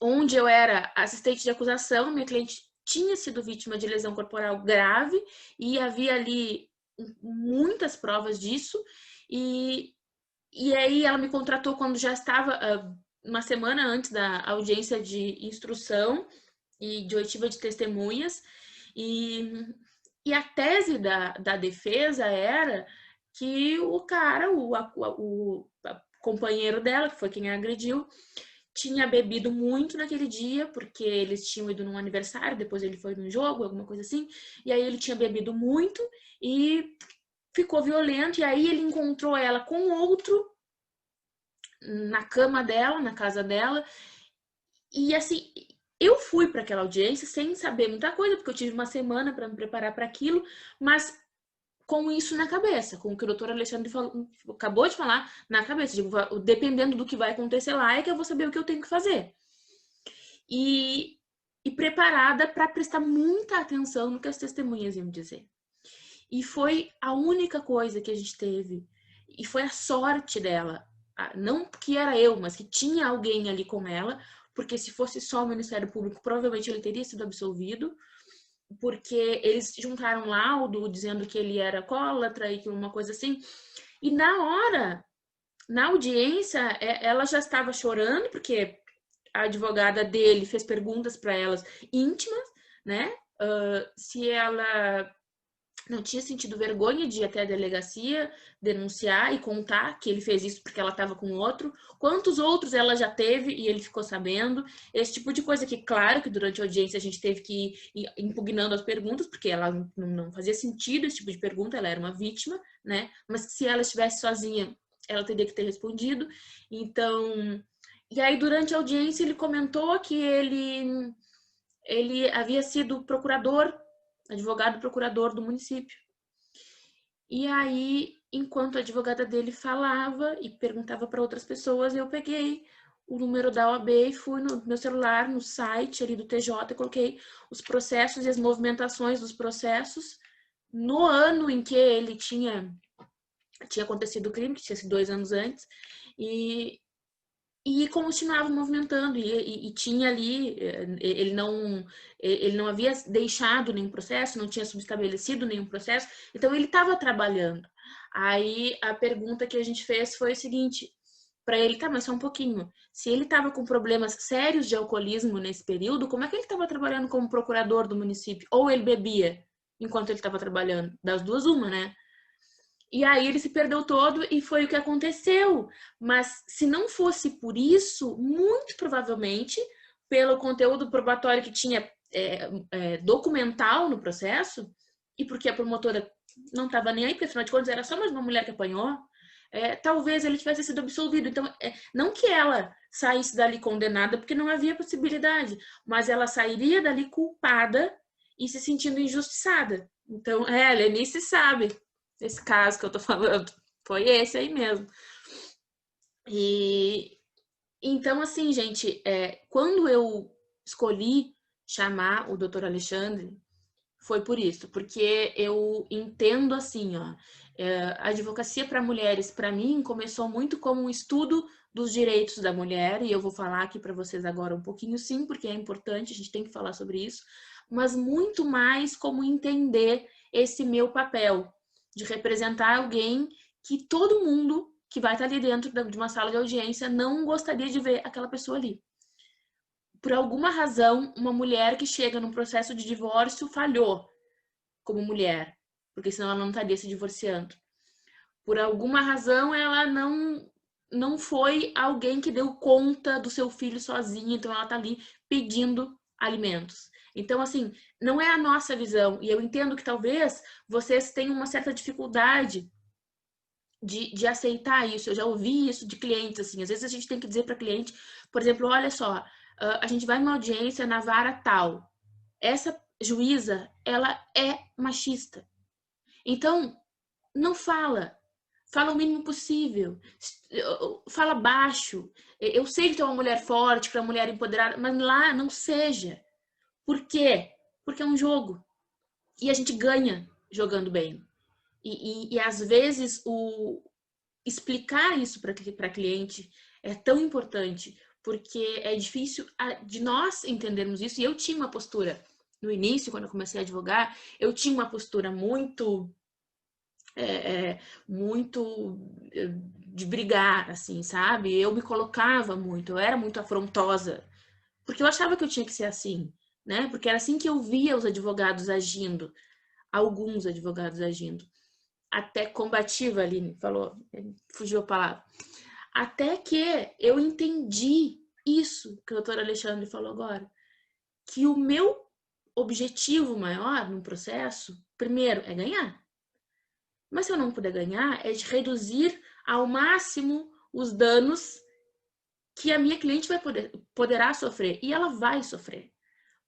onde eu era assistente de acusação, minha cliente tinha sido vítima de lesão corporal grave e havia ali muitas provas disso, e aí ela me contratou quando já estava uma semana antes da audiência de instrução e de oitiva de testemunhas, e a tese da defesa era que o cara, o companheiro dela, que foi quem a agrediu, tinha bebido muito naquele dia, porque eles tinham ido num aniversário, depois ele foi num jogo, alguma coisa assim, e aí ele tinha bebido muito e ficou violento, e aí ele encontrou ela com outro na cama dela, na casa dela, e assim, eu fui para aquela audiência sem saber muita coisa, porque eu tive uma semana para me preparar para aquilo, mas com isso na cabeça, com o que o doutor Alexandre acabou de falar na cabeça. Digo, dependendo do que vai acontecer lá, é que eu vou saber o que eu tenho que fazer. E preparada para prestar muita atenção no que as testemunhas iam dizer. E foi a única coisa que a gente teve. E foi a sorte dela. Não que era eu, mas que tinha alguém ali com ela, porque se fosse só o Ministério Público, provavelmente ele teria sido absolvido, porque eles juntaram laudo dizendo que ele era alcoólatra e que uma coisa assim. E na hora, na audiência, ela já estava chorando, porque a advogada dele fez perguntas para elas íntimas, né? Se ela não tinha sentido vergonha de ir até a delegacia denunciar e contar que ele fez isso porque ela estava com outro, quantos outros ela já teve e ele ficou sabendo, esse tipo de coisa que, claro, que durante a audiência a gente teve que ir impugnando as perguntas, porque ela não fazia sentido esse tipo de pergunta, ela era uma vítima, né? Mas se ela estivesse sozinha, ela teria que ter respondido. Então, e aí durante a audiência ele comentou que ele havia sido advogado procurador do município. E aí, enquanto a advogada dele falava e perguntava para outras pessoas, eu peguei o número da OAB e fui no meu celular, no site ali do TJ, coloquei os processos e as movimentações dos processos no ano em que ele tinha acontecido o crime, que tinha sido 2 anos antes, e continuava movimentando, e tinha ali, ele não havia deixado nenhum processo, não tinha subestabelecido nenhum processo, então ele estava trabalhando. Aí a pergunta que a gente fez foi o seguinte, para ele, tá, mas só um pouquinho, se ele estava com problemas sérios de alcoolismo nesse período, como é que ele estava trabalhando como procurador do município? Ou ele bebia enquanto ele estava trabalhando? Das duas, uma, né? E aí ele se perdeu todo e foi o que aconteceu. Mas se não fosse por isso, muito provavelmente, pelo conteúdo probatório que tinha documental no processo, e porque a promotora não estava nem aí, porque afinal de contas era só mais uma mulher que apanhou, talvez ele tivesse sido absolvido. Então, não que ela saísse dali condenada, porque não havia possibilidade, mas ela sairia dali culpada e se sentindo injustiçada. Então, a Lenice sabe. Esse caso que eu tô falando foi esse aí mesmo. E então, assim, gente, quando eu escolhi chamar o Dr. Alexandre, foi por isso, porque eu entendo assim, ó, a advocacia para mulheres, para mim, começou muito como um estudo dos direitos da mulher, e eu vou falar aqui para vocês agora um pouquinho, sim, porque é importante, a gente tem que falar sobre isso, mas muito mais como entender esse meu papel de representar alguém que todo mundo que vai estar ali dentro de uma sala de audiência não gostaria de ver aquela pessoa ali. Por alguma razão, uma mulher que chega num processo de divórcio falhou como mulher, porque senão ela não estaria se divorciando. Por alguma razão, ela não foi alguém que deu conta do seu filho sozinha, então ela tá ali pedindo alimentos. Então, assim, não é a nossa visão, e eu entendo que talvez vocês tenham uma certa dificuldade de aceitar isso. Eu já ouvi isso de clientes, assim, às vezes a gente tem que dizer para cliente, por exemplo, olha só, a gente vai numa audiência na vara tal, essa juíza, ela é machista. Então, não fala. Fala o mínimo possível. Fala baixo. Eu sei que tu é uma mulher forte, que é uma mulher empoderada, mas lá não seja. Por quê? Porque é um jogo. E a gente ganha jogando bem. E às vezes explicar isso para cliente é tão importante, porque é difícil de nós entendermos isso. E eu tinha uma postura, no início, quando eu comecei a advogar, eu tinha uma postura muito de brigar, assim, sabe? Eu me colocava muito, eu era muito afrontosa, porque eu achava que eu tinha que ser assim, né? Porque era assim que eu via os advogados agindo, alguns advogados agindo. Até combativa, Aline falou, fugiu a palavra. Até que eu entendi isso que o doutor Alexandre falou agora, que o meu objetivo maior no processo, primeiro, é ganhar. Mas se eu não puder ganhar, é de reduzir ao máximo os danos que a minha cliente poderá sofrer. E ela vai sofrer.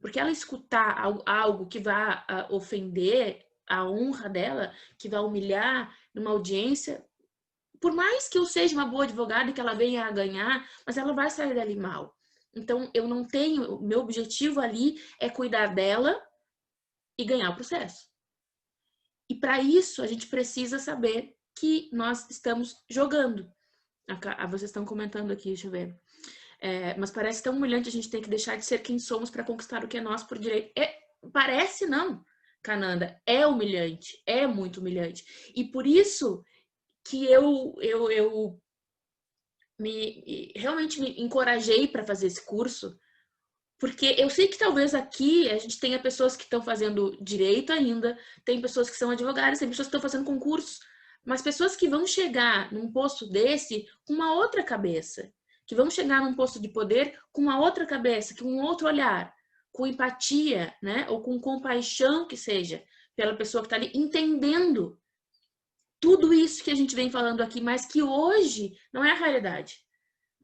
Porque ela escutar algo que vai ofender a honra dela, que vai humilhar numa audiência, por mais que eu seja uma boa advogada e que ela venha a ganhar, mas ela vai sair dali mal. Então, eu não tenho... O meu objetivo ali é cuidar dela e ganhar o processo. E para isso, a gente precisa saber que nós estamos jogando. Vocês estão comentando aqui, deixa eu ver. Mas parece tão humilhante a gente ter que deixar de ser quem somos para conquistar o que é nosso por direito. Parece não, Cananda. É humilhante, é muito humilhante. E por isso que eu realmente me encorajei para fazer esse curso, porque eu sei que talvez aqui a gente tenha pessoas que estão fazendo direito ainda, tem pessoas que são advogadas, tem pessoas que estão fazendo concursos, mas pessoas que vão chegar num posto desse com uma outra cabeça, que vão chegar num posto de poder com uma outra cabeça, com um outro olhar, com empatia, né? Ou com compaixão que seja, pela pessoa que está ali, entendendo tudo isso que a gente vem falando aqui, mas que hoje não é a realidade.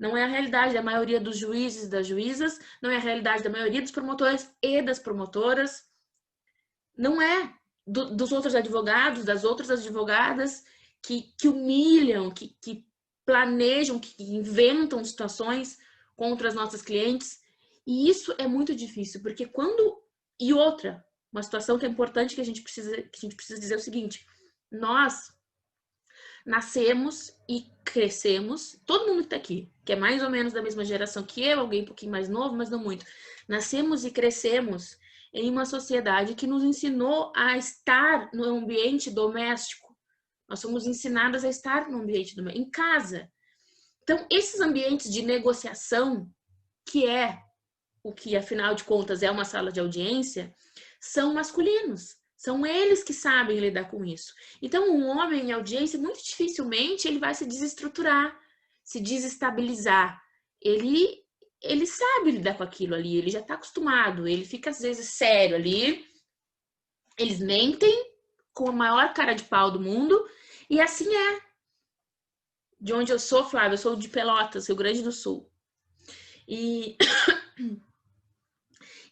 Não é a realidade da maioria dos juízes e das juízas, não é a realidade da maioria dos promotores e das promotoras, não é dos outros advogados, das outras advogadas que humilham, que planejam, que inventam situações contra as nossas clientes. E isso é muito difícil, porque quando... E outra, uma situação que é importante que a gente precisa dizer é o seguinte: nós nascemos e crescemos, todo mundo que tá aqui, que é mais ou menos da mesma geração que eu, alguém um pouquinho mais novo, mas não muito, nascemos e crescemos em uma sociedade que nos ensinou a estar no ambiente doméstico. Nós somos ensinadas a estar no ambiente doméstico, em casa. Então, esses ambientes de negociação, que é o que, afinal de contas, é uma sala de audiência, são masculinos. São eles que sabem lidar com isso. Então, um homem em audiência, muito dificilmente, ele vai se desestruturar, se desestabilizar. Ele sabe lidar com aquilo ali, ele já está acostumado, ele fica, às vezes, sério ali. Eles mentem com a maior cara de pau do mundo, e assim é. De onde eu sou, Flávia, eu sou de Pelotas, Rio Grande do Sul. E...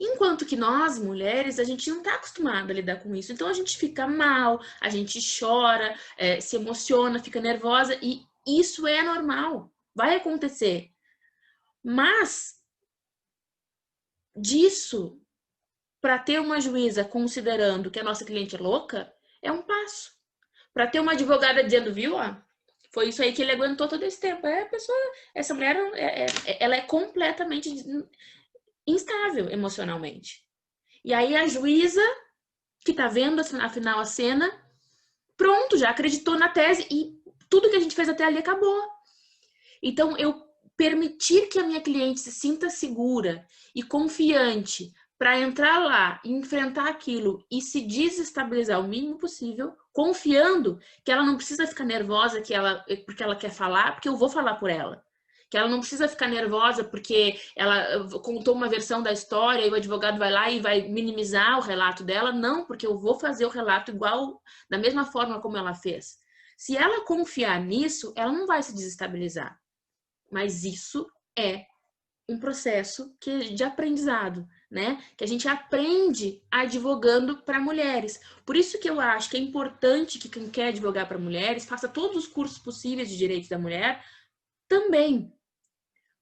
Enquanto que nós, mulheres, a gente não está acostumada a lidar com isso. Então a gente fica mal, a gente chora, se emociona, fica nervosa, e isso é normal, vai acontecer. Mas disso, para ter uma juíza considerando que a nossa cliente é louca, é um passo. Para ter uma advogada dizendo, viu, ó, foi isso aí que ele aguentou todo esse tempo. Essa mulher, ela é completamente instável emocionalmente. E aí a juíza, que tá vendo afinal a cena, pronto, já acreditou na tese e tudo que a gente fez até ali acabou. Então, eu permitir que a minha cliente se sinta segura e confiante para entrar lá e enfrentar aquilo e se desestabilizar o mínimo possível, confiando que ela não precisa ficar nervosa porque ela quer falar, porque eu vou falar por ela. Que ela não precisa ficar nervosa porque ela contou uma versão da história e o advogado vai lá e vai minimizar o relato dela. Não, porque eu vou fazer o relato igual, da mesma forma como ela fez. Se ela confiar nisso, ela não vai se desestabilizar. Mas isso é um processo de aprendizado, né? Que a gente aprende advogando para mulheres. Por isso que eu acho que é importante que quem quer advogar para mulheres faça todos os cursos possíveis de direitos da mulher também.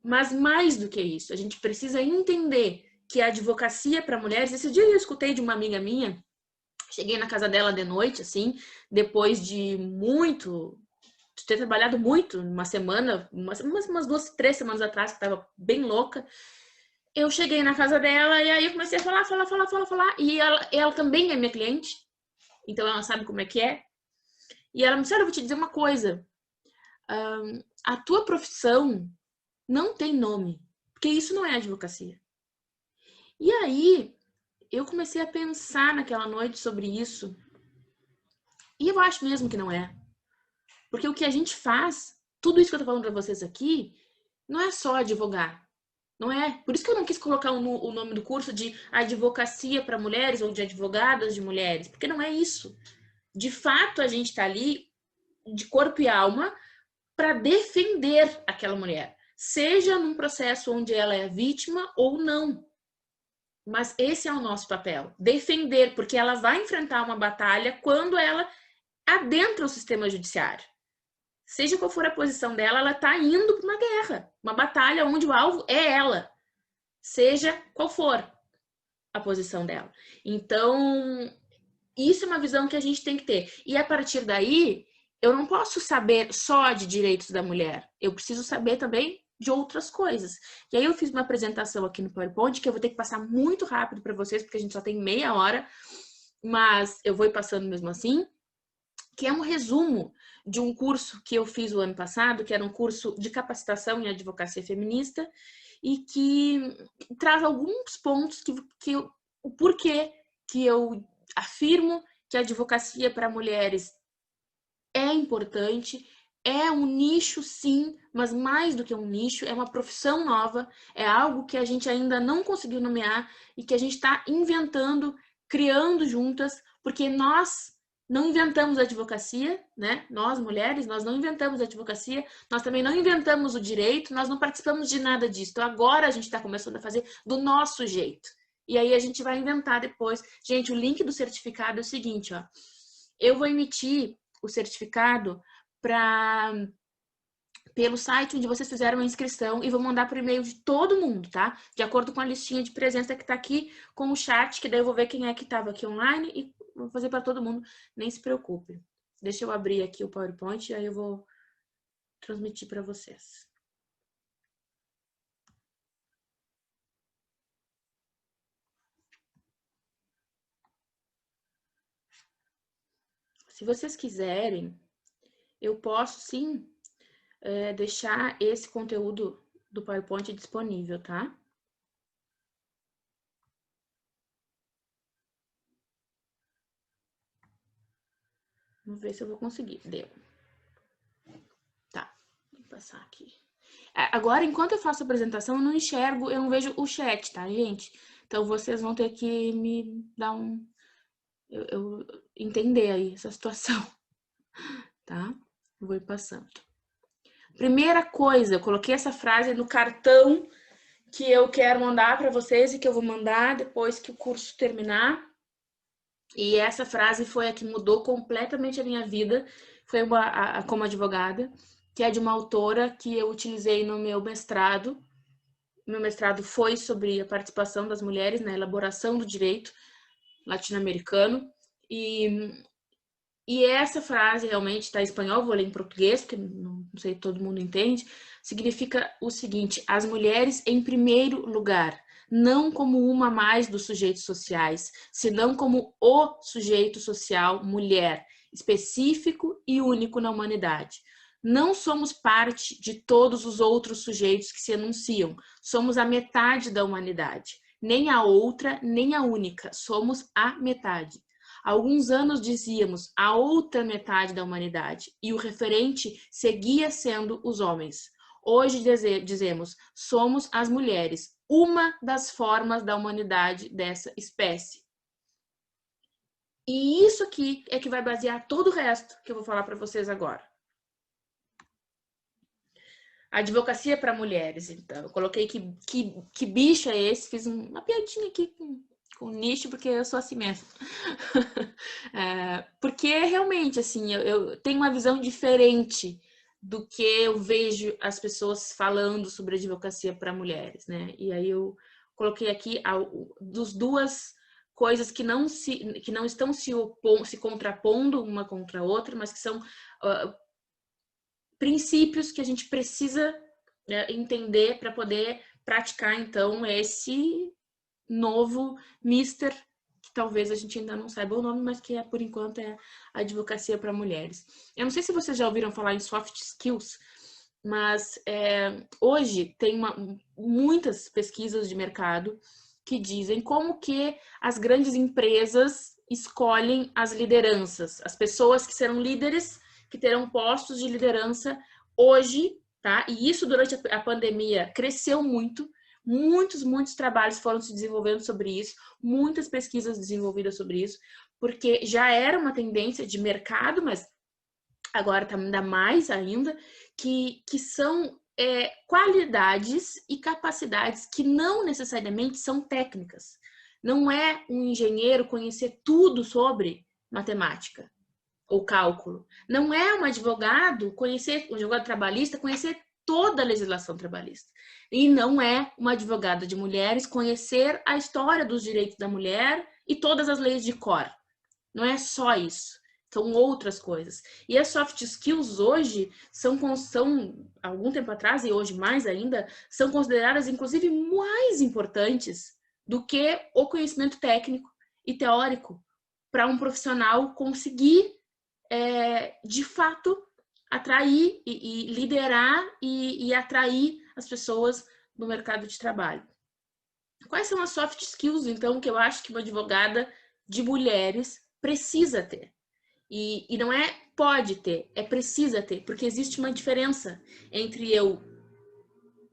Mas mais do que isso, a gente precisa entender que a advocacia para mulheres... Esse dia eu escutei de uma amiga minha, cheguei na casa dela de noite, assim, depois de ter trabalhado muito, uma semana, umas 2, 3 semanas atrás, que estava bem louca. Eu cheguei na casa dela e aí eu comecei a falar. E ela também é minha cliente, então ela sabe como é que é. E ela me disse, olha, eu vou te dizer uma coisa. A tua profissão não tem nome, porque isso não é advocacia. E aí, eu comecei a pensar naquela noite sobre isso. E eu acho mesmo que não é. Porque o que a gente faz, tudo isso que eu tô falando para vocês aqui, não é só advogar. Não é? Por isso que eu não quis colocar o nome do curso de advocacia para mulheres ou de advogadas de mulheres, porque não é isso. De fato, a gente está ali de corpo e alma para defender aquela mulher, seja num processo onde ela é vítima ou não. Mas esse é o nosso papel, defender, porque ela vai enfrentar uma batalha quando ela adentra o sistema judiciário. Seja qual for a posição dela, ela está indo para uma guerra, uma batalha onde o alvo é ela, seja qual for a posição dela. Então, isso é uma visão que a gente tem que ter. E a partir daí, eu não posso saber só de direitos da mulher. Eu preciso saber também de outras coisas. E aí eu fiz uma apresentação aqui no PowerPoint que eu vou ter que passar muito rápido para vocês, porque a gente só tem meia hora, mas eu vou ir passando mesmo assim, que é um resumo de um curso que eu fiz o ano passado, que era um curso de capacitação em advocacia feminista, e que traz alguns pontos o porquê que eu afirmo que a advocacia para mulheres é importante, é um nicho sim, mas mais do que um nicho, é uma profissão nova, é algo que a gente ainda não conseguiu nomear e que a gente está inventando, criando juntas, porque nós não inventamos a advocacia, né? Nós, mulheres, nós não inventamos a advocacia, nós também não inventamos o direito, nós não participamos de nada disso. Então agora a gente está começando a fazer do nosso jeito. E aí a gente vai inventar depois. Gente, o link do certificado é o seguinte, ó. Eu vou emitir o certificado pelo site onde vocês fizeram a inscrição e vou mandar por e-mail de todo mundo, tá? De acordo com a listinha de presença que tá aqui com o chat, que daí eu vou ver quem é que tava aqui online e vou fazer para todo mundo, nem se preocupe. Deixa eu abrir aqui o PowerPoint e aí eu vou transmitir para vocês. Se vocês quiserem, eu posso sim deixar esse conteúdo do PowerPoint disponível, tá? Vamos ver se eu vou conseguir. Deu. Tá, vou passar aqui. Agora, enquanto eu faço a apresentação, eu não enxergo, eu não vejo o chat, tá, gente? Então, vocês vão ter que me dar eu entender aí essa situação, tá? Vou ir passando. Primeira coisa, eu coloquei essa frase no cartão que eu quero mandar para vocês e que eu vou mandar depois que o curso terminar. E essa frase foi a que mudou completamente a minha vida, foi como advogada, que é de uma autora que eu utilizei no meu mestrado. Meu mestrado foi sobre a participação das mulheres na elaboração do direito latino-americano. E essa frase realmente está em espanhol, vou ler em português, porque não sei se todo mundo entende. Significa o seguinte: as mulheres em primeiro lugar, não como uma a mais dos sujeitos sociais, senão como o sujeito social mulher, específico e único na humanidade. Não somos parte de todos os outros sujeitos que se enunciam. Somos a metade da humanidade. Nem a outra, nem a única. Somos a metade. Há alguns anos dizíamos a outra metade da humanidade e o referente seguia sendo os homens. Hoje dizemos, somos as mulheres, uma das formas da humanidade dessa espécie. E isso aqui é que vai basear todo o resto que eu vou falar para vocês agora. Advocacia para mulheres, então. Eu coloquei que bicho é esse, fiz uma piadinha aqui com nicho, porque eu sou assim mesmo. Porque realmente, assim, eu tenho uma visão diferente do que eu vejo as pessoas falando sobre advocacia para mulheres, né? E aí eu coloquei aqui dos duas coisas que não estão se contrapondo uma contra a outra, mas que são princípios que a gente precisa entender para poder praticar, então, esse novo Mister, que talvez a gente ainda não saiba o nome, mas que por enquanto é a advocacia para mulheres. Eu não sei se vocês já ouviram falar em soft skills, mas hoje tem muitas pesquisas de mercado que dizem como que as grandes empresas escolhem as lideranças, as pessoas que serão líderes, que terão postos de liderança hoje, tá? E isso durante a pandemia cresceu muito. Muitos trabalhos foram se desenvolvendo sobre isso, muitas pesquisas desenvolvidas sobre isso, porque já era uma tendência de mercado, mas agora está ainda mais ainda, que são qualidades e capacidades que não necessariamente são técnicas. Não é um engenheiro conhecer tudo sobre matemática ou cálculo. Não é um advogado trabalhista conhecer toda a legislação trabalhista. E não é uma advogada de mulheres conhecer a história dos direitos da mulher e todas as leis de cor. Não é só isso. São outras coisas. E as soft skills hoje são algum tempo atrás e hoje mais ainda, são consideradas inclusive mais importantes do que o conhecimento técnico e teórico para um profissional conseguir de fato atrair e liderar e atrair as pessoas no mercado de trabalho. Quais são as soft skills, então, que eu acho que uma advogada de mulheres precisa ter? E não é pode ter, é precisa ter, porque existe uma diferença entre eu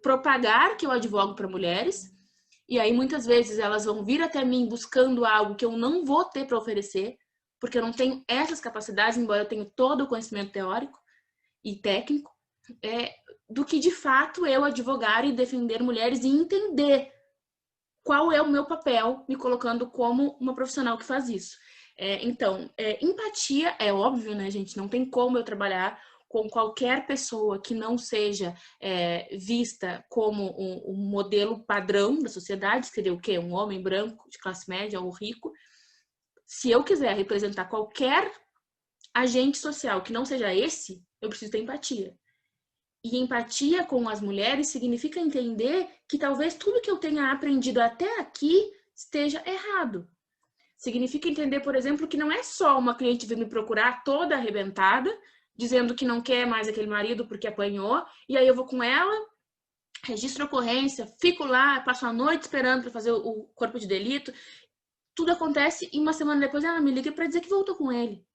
propagar que eu advogo para mulheres, e aí muitas vezes elas vão vir até mim buscando algo que eu não vou ter para oferecer, porque eu não tenho essas capacidades, embora eu tenha todo o conhecimento teórico e técnico, do que de fato eu advogar e defender mulheres e entender qual é o meu papel, me colocando como uma profissional que faz isso. Então, empatia é óbvio, né, gente? Não tem como eu trabalhar com qualquer pessoa que não seja vista como um modelo padrão da sociedade, que seria o quê? Um homem branco de classe média ou rico. Se eu quiser representar qualquer agente social que não seja esse, eu preciso ter empatia. E empatia com as mulheres significa entender que talvez tudo que eu tenha aprendido até aqui esteja errado. Significa entender, por exemplo, que não é só uma cliente vir me procurar toda arrebentada, dizendo que não quer mais aquele marido porque apanhou, e aí eu vou com ela, registro a ocorrência, fico lá, passo a noite esperando para fazer o corpo de delito. Tudo acontece e uma semana depois ela me liga para dizer que voltou com ele.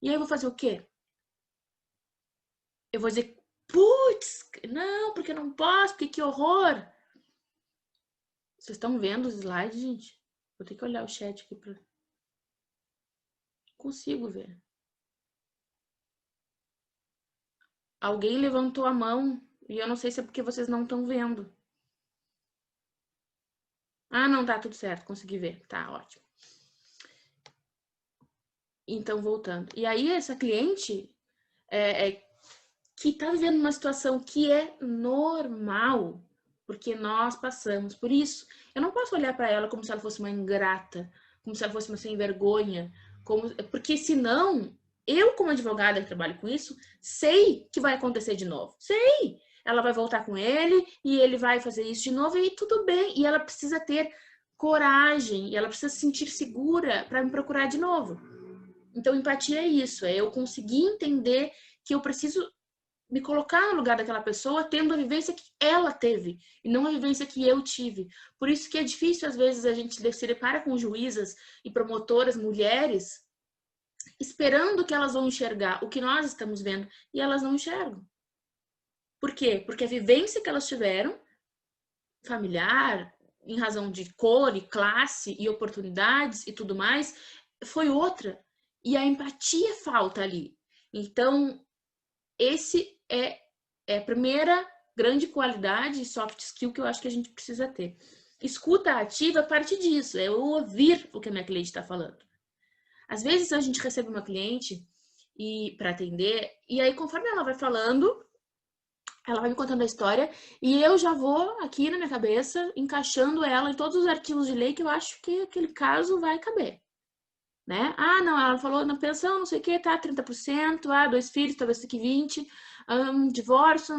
E aí eu vou fazer o quê? Eu vou dizer, putz, não, porque eu não posso, porque que horror. Vocês estão vendo os slides, gente? Vou ter que olhar o chat aqui para... Consigo ver. Alguém levantou a mão e eu não sei se é porque vocês não estão vendo. Ah, não, tá tudo certo, consegui ver. Tá, ótimo. Então, voltando. E aí, essa cliente que tá vivendo uma situação que é normal, porque nós passamos por isso. Eu não posso olhar para ela como se ela fosse uma ingrata, como se ela fosse uma sem vergonha, porque senão, eu como advogada que trabalho com isso, sei que vai acontecer de novo. Sei! Ela vai voltar com ele e ele vai fazer isso de novo e tudo bem. E ela precisa ter coragem e ela precisa se sentir segura para me procurar de novo. Então, empatia é isso, é eu conseguir entender que eu preciso me colocar no lugar daquela pessoa tendo a vivência que ela teve e não a vivência que eu tive. Por isso que é difícil, às vezes, a gente se depara com juízas e promotoras mulheres esperando que elas vão enxergar o que nós estamos vendo e elas não enxergam. Por quê? Porque a vivência que elas tiveram, familiar, em razão de cor e classe e oportunidades e tudo mais, foi outra. E a empatia falta ali. Então, esse é a primeira grande qualidade e soft skill que eu acho que a gente precisa ter. Escuta ativa parte disso, é eu ouvir o que a minha cliente está falando. Às vezes a gente recebe uma cliente para atender, e aí conforme ela vai falando, ela vai me contando a história, e eu já vou aqui na minha cabeça encaixando ela em todos os artigos de lei que eu acho que aquele caso vai caber. Né? Ah, não, ela falou na pensão, não sei o que, tá, 30%, 2 filhos, talvez aqui 20%, divórcio,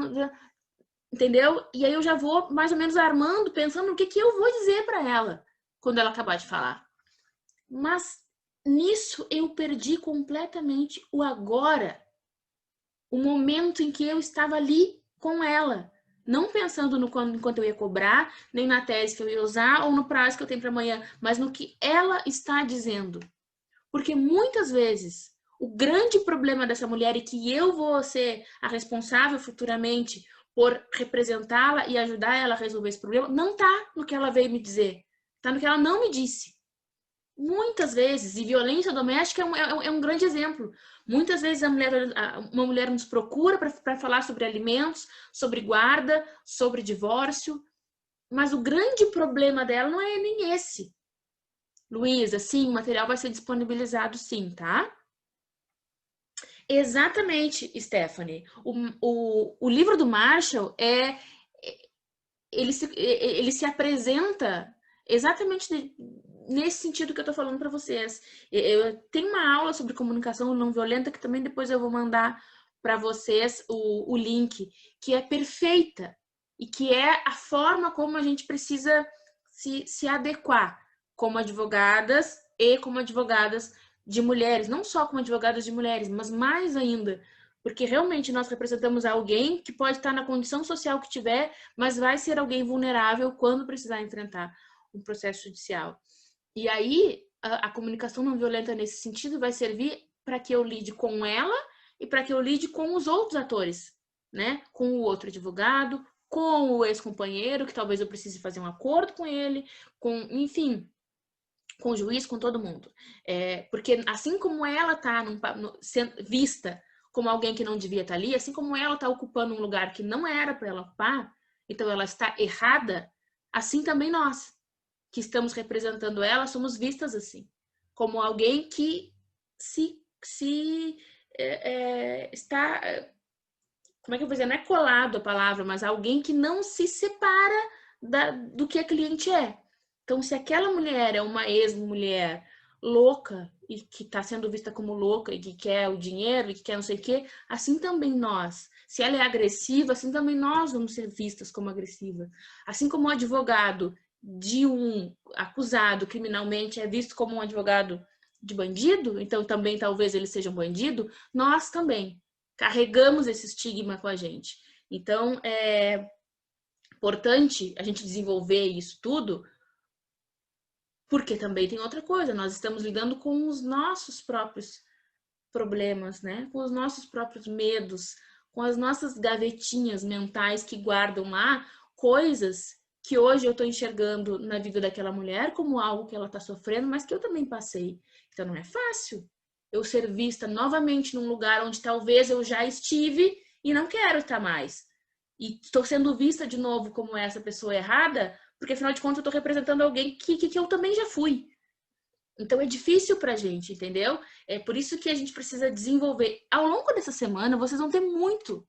entendeu? E aí eu já vou mais ou menos armando, pensando no que eu vou dizer para ela quando ela acabar de falar. Mas nisso eu perdi completamente o agora, o momento em que eu estava ali com ela, não pensando no quanto eu ia cobrar, nem na tese que eu ia usar ou no prazo que eu tenho para amanhã, mas no que ela está dizendo. Porque muitas vezes o grande problema dessa mulher, e que eu vou ser a responsável futuramente por representá-la e ajudar ela a resolver esse problema, não está no que ela veio me dizer, está no que ela não me disse. Muitas vezes, e violência doméstica é um grande exemplo. Muitas vezes uma mulher nos procura para falar sobre alimentos, sobre guarda, sobre divórcio, mas o grande problema dela não é nem esse. Luísa, sim, o material vai ser disponibilizado sim, tá? Exatamente, Stephanie. O livro do Marshall ele se apresenta exatamente nesse sentido que eu tô falando para vocês. Eu tenho uma aula sobre comunicação não violenta que também depois eu vou mandar para vocês o link, que é perfeita e que é a forma como a gente precisa se adequar como advogadas e como advogadas de mulheres, não só como advogadas de mulheres, mas mais ainda, porque realmente nós representamos alguém que pode estar na condição social que tiver, mas vai ser alguém vulnerável quando precisar enfrentar um processo judicial. E aí, a comunicação não violenta nesse sentido vai servir para que eu lide com ela e para que eu lide com os outros atores, né? Com o outro advogado, com o ex-companheiro, que talvez eu precise fazer um acordo com ele, enfim, com o juiz, com todo mundo. Porque assim como ela está sendo vista como alguém que não devia estar ali, assim como ela está ocupando um lugar que não era para ela ocupar, então ela está errada, assim também nós, que estamos representando ela, somos vistas assim, como alguém que está, como é que eu vou dizer, não é colado a palavra, mas alguém que não se separa do que a cliente é. Então, se aquela mulher é uma ex-mulher louca e que está sendo vista como louca e que quer o dinheiro e que quer não sei o quê, assim também nós. Se ela é agressiva, assim também nós vamos ser vistas como agressiva. Assim como o advogado de um acusado criminalmente é visto como um advogado de bandido, então também talvez ele seja um bandido, nós também carregamos esse estigma com a gente. Então, é importante a gente desenvolver isso tudo, porque também tem outra coisa, nós estamos lidando com os nossos próprios problemas, né? Com os nossos próprios medos, com as nossas gavetinhas mentais que guardam lá coisas que hoje eu estou enxergando na vida daquela mulher como algo que ela está sofrendo, mas que eu também passei. Então não é fácil eu ser vista novamente num lugar onde talvez eu já estive e não quero estar mais. E estou sendo vista de novo como essa pessoa errada, porque afinal de contas eu estou representando alguém que eu também já fui. Então é difícil pra gente, entendeu? É por isso que a gente precisa desenvolver. Ao longo dessa semana, vocês vão ter muito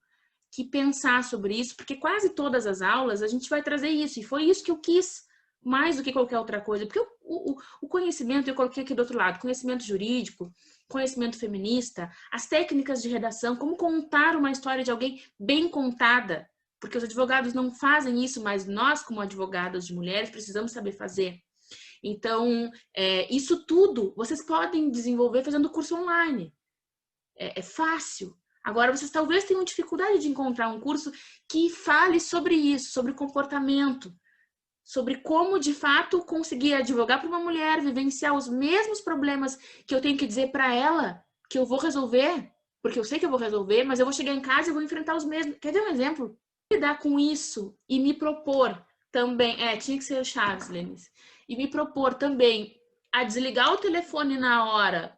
que pensar sobre isso, porque quase todas as aulas a gente vai trazer isso. E foi isso que eu quis, mais do que qualquer outra coisa. Porque o conhecimento, eu coloquei aqui do outro lado, conhecimento jurídico, conhecimento feminista, as técnicas de redação, como contar uma história de alguém bem contada. Porque os advogados não fazem isso, mas nós, como advogadas de mulheres, precisamos saber fazer. Então, isso tudo vocês podem desenvolver fazendo curso online. É fácil. Agora, vocês talvez tenham dificuldade de encontrar um curso que fale sobre isso, sobre comportamento, sobre como, de fato, conseguir advogar para uma mulher, vivenciar os mesmos problemas que eu tenho que dizer para ela que eu vou resolver, porque eu sei que eu vou resolver, mas eu vou chegar em casa e vou enfrentar os mesmos. Quer ver um exemplo? Lidar com isso e me propor também, tinha que ser o Chaves, Lenice, e me propor também a desligar o telefone na hora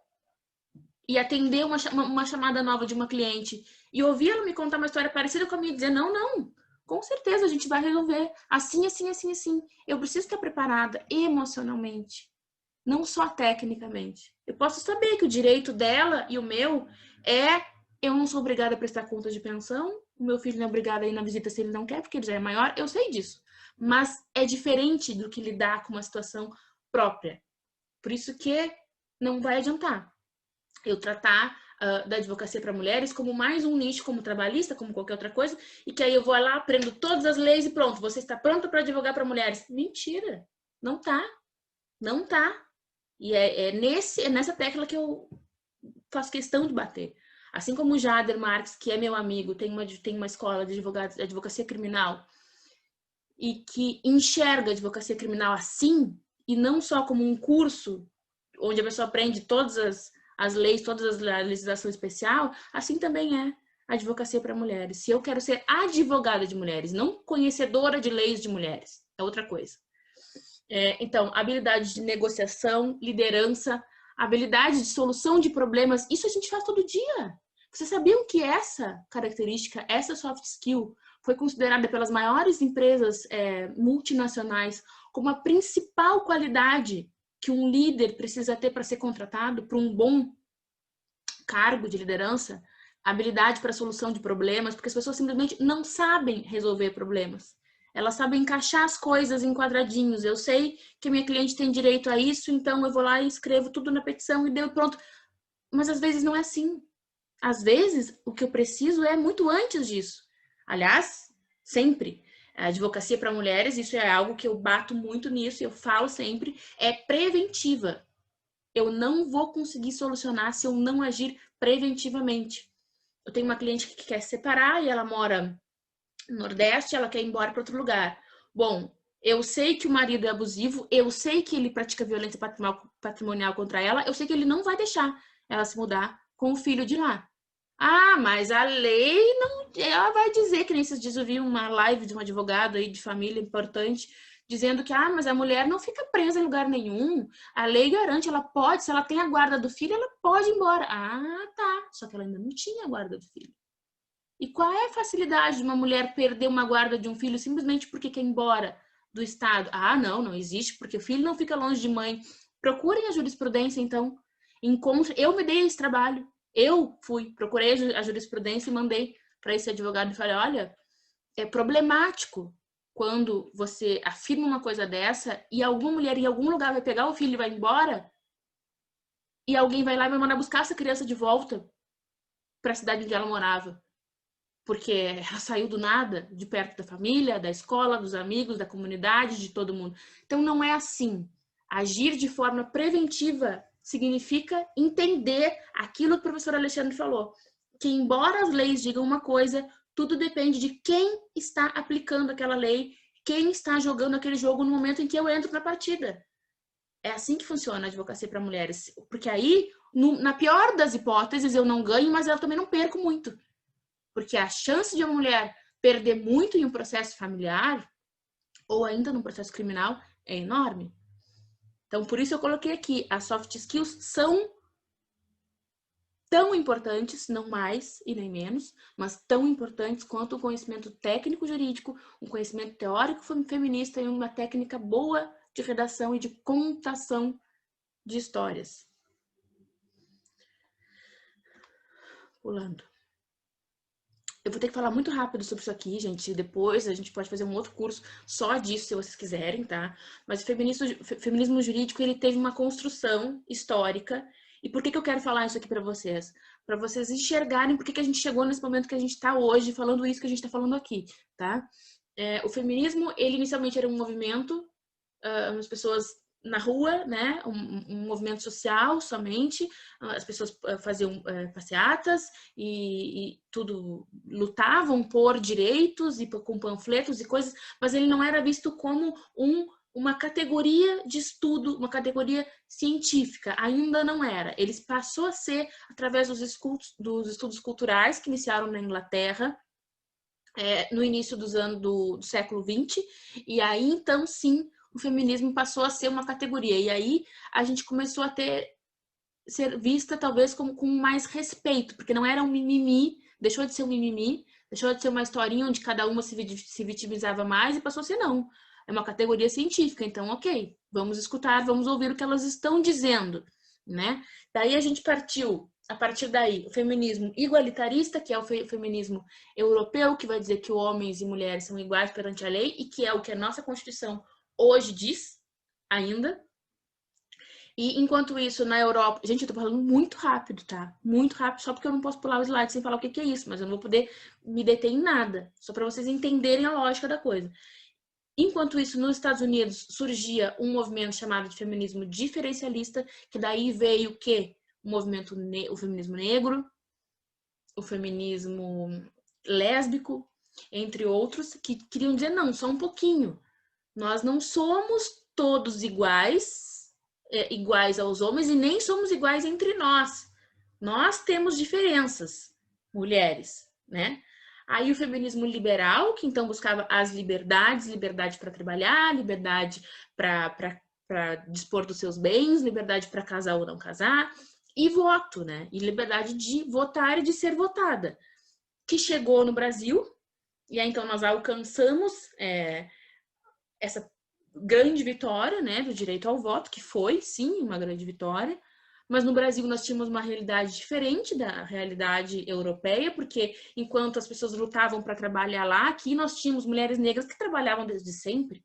e atender uma chamada nova de uma cliente e ouvir ela me contar uma história parecida com a minha e dizer, não, com certeza a gente vai resolver, assim, assim, assim, assim. Eu preciso estar preparada emocionalmente, não só tecnicamente. Eu posso saber que o direito dela e o meu eu não sou obrigada a prestar conta de pensão, o meu filho não é obrigado a ir na visita se ele não quer, porque ele já é maior, eu sei disso. Mas é diferente do que lidar com uma situação própria. Por isso que não vai adiantar eu tratar da advocacia para mulheres como mais um nicho, como trabalhista, como qualquer outra coisa, e que aí eu vou lá, aprendo todas as leis e pronto, você está pronta para advogar para mulheres. Mentira, não tá. Não tá. E é nessa tecla que eu faço questão de bater. Assim como o Jader Marques, que é meu amigo, tem uma escola de advocacia criminal e que enxerga a advocacia criminal assim, e não só como um curso onde a pessoa aprende todas as leis, todas a legislação especial, assim também é a advocacia para mulheres. Se eu quero ser advogada de mulheres, não conhecedora de leis de mulheres, é outra coisa. Então, habilidade de negociação, liderança, habilidade de solução de problemas, isso a gente faz todo dia. Vocês sabiam que essa característica, essa soft skill, foi considerada pelas maiores empresas multinacionais como a principal qualidade que um líder precisa ter para ser contratado para um bom cargo de liderança? Habilidade para solução de problemas, porque as pessoas simplesmente não sabem resolver problemas. Elas sabem encaixar as coisas em quadradinhos. Eu sei que a minha cliente tem direito a isso, então eu vou lá e escrevo tudo na petição e deu pronto. Mas às vezes não é assim. Às vezes, o que eu preciso é muito antes disso. Aliás, sempre. A advocacia para mulheres, isso é algo que eu bato muito nisso, eu falo sempre, é preventiva. Eu não vou conseguir solucionar se eu não agir preventivamente. Eu tenho uma cliente que quer se separar e ela mora no Nordeste, ela quer ir embora para outro lugar. Bom, eu sei que o marido é abusivo, eu sei que ele pratica violência patrimonial contra ela, eu sei que ele não vai deixar ela se mudar com o filho de lá. Ah, mas a lei não. Ela vai dizer, que nem esses dias eu vi uma live de um advogado aí de família importante, dizendo que, mas a mulher não fica presa em lugar nenhum. A lei garante, ela pode, se ela tem a guarda do filho, ela pode ir embora. Ah, tá. Só que ela ainda não tinha a guarda do filho. E qual é a facilidade de uma mulher perder uma guarda de um filho simplesmente porque quer ir embora do Estado? Ah, não existe, porque o filho não fica longe de mãe. Procurem a jurisprudência, então. Eu me dei esse trabalho. Eu procurei a jurisprudência e mandei para esse advogado e falei, olha, é problemático quando você afirma uma coisa dessa e alguma mulher em algum lugar vai pegar o filho e vai embora e alguém vai lá e vai mandar buscar essa criança de volta para a cidade onde ela morava. Porque ela saiu do nada, de perto da família, da escola, dos amigos, da comunidade, de todo mundo. Então não é assim. Agir de forma preventiva significa entender aquilo que o professor Alexandre falou, que embora as leis digam uma coisa, tudo depende de quem está aplicando aquela lei, quem está jogando aquele jogo no momento em que eu entro na partida. É assim que funciona a advocacia para mulheres, porque aí, na pior das hipóteses, eu não ganho, mas eu também não perco muito. Porque a chance de uma mulher perder muito em um processo familiar, ou ainda num processo criminal, é enorme. Então, por isso eu coloquei aqui, as soft skills são tão importantes, não mais e nem menos, mas tão importantes quanto o conhecimento técnico jurídico, um conhecimento teórico feminista e uma técnica boa de redação e de contação de histórias. Pulando. Eu vou ter que falar muito rápido sobre isso aqui, gente. Depois a gente pode fazer um outro curso só disso, se vocês quiserem, tá? Mas o feminismo jurídico, ele teve uma construção histórica. E por que eu quero falar isso aqui para vocês? Para vocês enxergarem por que a gente chegou nesse momento que a gente está hoje, falando isso que a gente está falando aqui, tá? O feminismo, ele inicialmente era um movimento, as pessoas na rua, né, um movimento social somente, as pessoas faziam passeatas e tudo, lutavam por direitos e com panfletos e coisas, mas ele não era visto como uma categoria de estudo, uma categoria científica, ainda não era. Ele passou a ser através dos estudos culturais que iniciaram na Inglaterra, no início do século XX, e aí então sim o feminismo passou a ser uma categoria, e aí a gente começou a ser vista talvez com mais respeito, porque não era um mimimi, deixou de ser um mimimi, deixou de ser uma historinha onde cada uma se vitimizava mais e passou a ser não. É uma categoria científica, então ok, vamos escutar, vamos ouvir o que elas estão dizendo, né? Daí a gente partiu, a partir daí, o feminismo igualitarista, que é o feminismo europeu, que vai dizer que homens e mulheres são iguais perante a lei, e que é o que a nossa Constituição hoje diz, ainda. E enquanto isso, na Europa... Gente, eu tô falando muito rápido, tá? Muito rápido, só porque eu não posso pular o slide sem falar o que é isso, mas eu não vou poder me deter em nada, só para vocês entenderem a lógica da coisa. Enquanto isso, nos Estados Unidos surgia um movimento chamado de feminismo diferencialista, que daí veio o quê? O feminismo negro, o feminismo lésbico, entre outros, que queriam dizer, não, só um pouquinho. Nós não somos todos iguais aos homens e nem somos iguais entre nós. Nós temos diferenças, mulheres, né? Aí o feminismo liberal, que então buscava as liberdades, liberdade para trabalhar, liberdade para dispor dos seus bens, liberdade para casar ou não casar, e voto, né? E liberdade de votar e de ser votada, que chegou no Brasil, e aí então nós alcançamos essa grande vitória, né, do direito ao voto, que foi, sim, uma grande vitória, mas no Brasil nós tínhamos uma realidade diferente da realidade europeia, porque enquanto as pessoas lutavam para trabalhar lá, aqui nós tínhamos mulheres negras que trabalhavam desde sempre,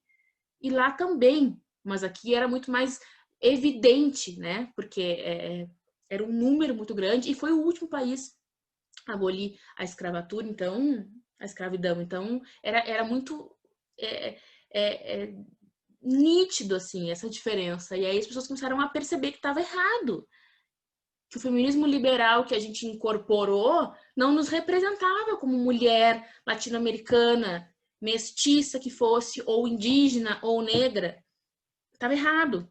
e lá também, mas aqui era muito mais evidente, né, porque era um número muito grande, e foi o último país a abolir a escravatura, então, a escravidão, então era muito nítido, assim, essa diferença. E aí as pessoas começaram a perceber que estava errado. Que o feminismo liberal que a gente incorporou não nos representava como mulher latino-americana, mestiça que fosse, ou indígena, ou negra. Estava errado.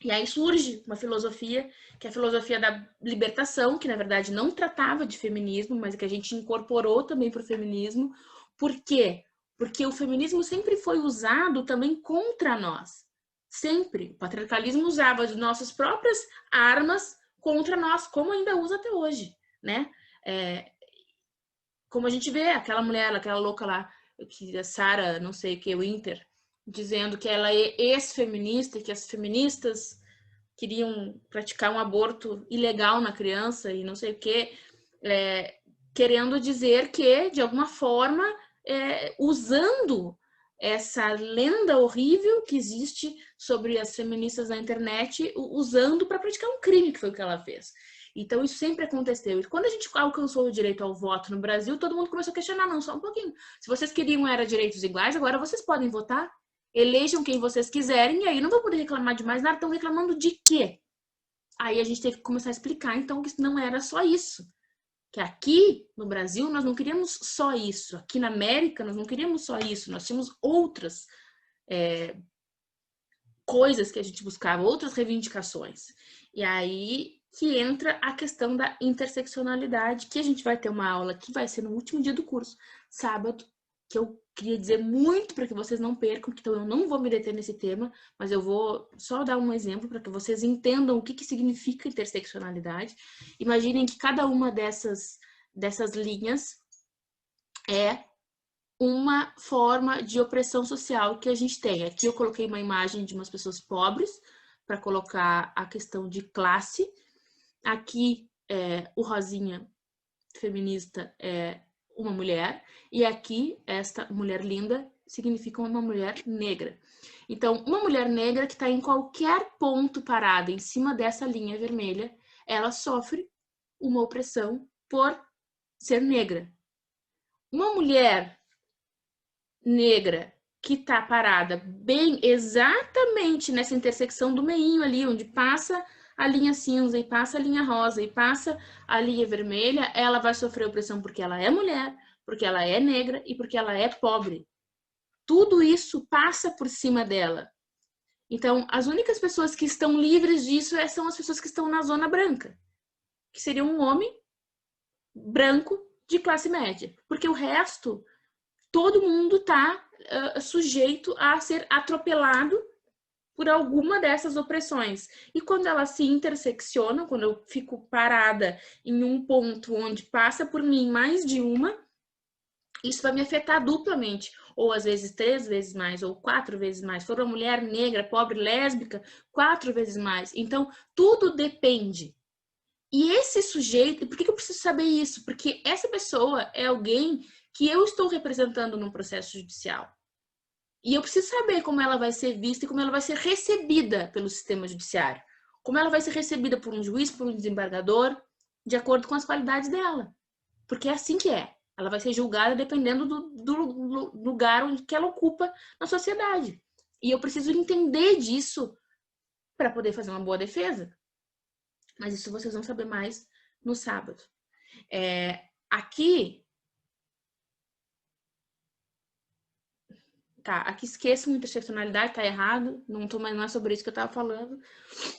E aí surge uma filosofia, que é a filosofia da libertação, que na verdade não tratava de feminismo, mas que a gente incorporou também para o feminismo. Por quê? Porque o feminismo sempre foi usado também contra nós. Sempre. O patriarcalismo usava as nossas próprias armas contra nós, como ainda usa até hoje, né? Como a gente vê, aquela mulher, aquela louca lá, que a Sarah, não sei o que, Winter, dizendo que ela é ex-feminista e que as feministas queriam praticar um aborto ilegal na criança e não sei o que, querendo dizer que, de alguma forma, usando essa lenda horrível que existe sobre as feministas na internet, usando para praticar um crime, que foi o que ela fez. Então, isso sempre aconteceu. E quando a gente alcançou o direito ao voto no Brasil, todo mundo começou a questionar, não, só um pouquinho. Se vocês queriam era direitos iguais, agora vocês podem votar, elejam quem vocês quiserem, e aí não vão poder reclamar de mais nada. Estão reclamando de quê? Aí a gente teve que começar a explicar, então, que não era só isso. Que aqui no Brasil nós não queríamos só isso. Aqui na América nós não queríamos só isso. Nós tínhamos outras coisas que a gente buscava, outras reivindicações. E aí que entra a questão da interseccionalidade, que a gente vai ter uma aula que vai ser no último dia do curso, sábado, que eu queria dizer muito para que vocês não percam, então eu não vou me deter nesse tema, mas eu vou só dar um exemplo para que vocês entendam o que significa interseccionalidade. Imaginem que cada uma dessas linhas é uma forma de opressão social que a gente tem. Aqui eu coloquei uma imagem de umas pessoas pobres para colocar a questão de classe. Aqui o rosinha feminista é uma mulher, e aqui esta mulher linda significa uma mulher negra. Então, uma mulher negra que está em qualquer ponto parada em cima dessa linha vermelha, ela sofre uma opressão por ser negra. Uma mulher negra que está parada bem exatamente nessa intersecção do meinho ali, onde passa a linha cinza e passa a linha rosa e passa a linha vermelha, ela vai sofrer opressão porque ela é mulher, porque ela é negra e porque ela é pobre. Tudo isso passa por cima dela. Então, as únicas pessoas que estão livres disso são as pessoas que estão na zona branca, que seria um homem branco de classe média, porque o resto, todo mundo está sujeito a ser atropelado por alguma dessas opressões. E quando elas se interseccionam, quando eu fico parada em um ponto onde passa por mim mais de uma, isso vai me afetar duplamente, ou às vezes 3 vezes mais, ou 4 vezes mais. Se for uma mulher negra, pobre, lésbica, 4 vezes mais. Então, tudo depende. E esse sujeito, por que eu preciso saber isso? Porque essa pessoa é alguém que eu estou representando num processo judicial. E eu preciso saber como ela vai ser vista e como ela vai ser recebida pelo sistema judiciário. Como ela vai ser recebida por um juiz, por um desembargador, de acordo com as qualidades dela. Porque é assim que é. Ela vai ser julgada dependendo do lugar onde que ela ocupa na sociedade. E eu preciso entender disso para poder fazer uma boa defesa. Mas isso vocês vão saber mais no sábado. Aqui esqueçam interseccionalidade, tá errado, não é sobre isso que eu estava falando,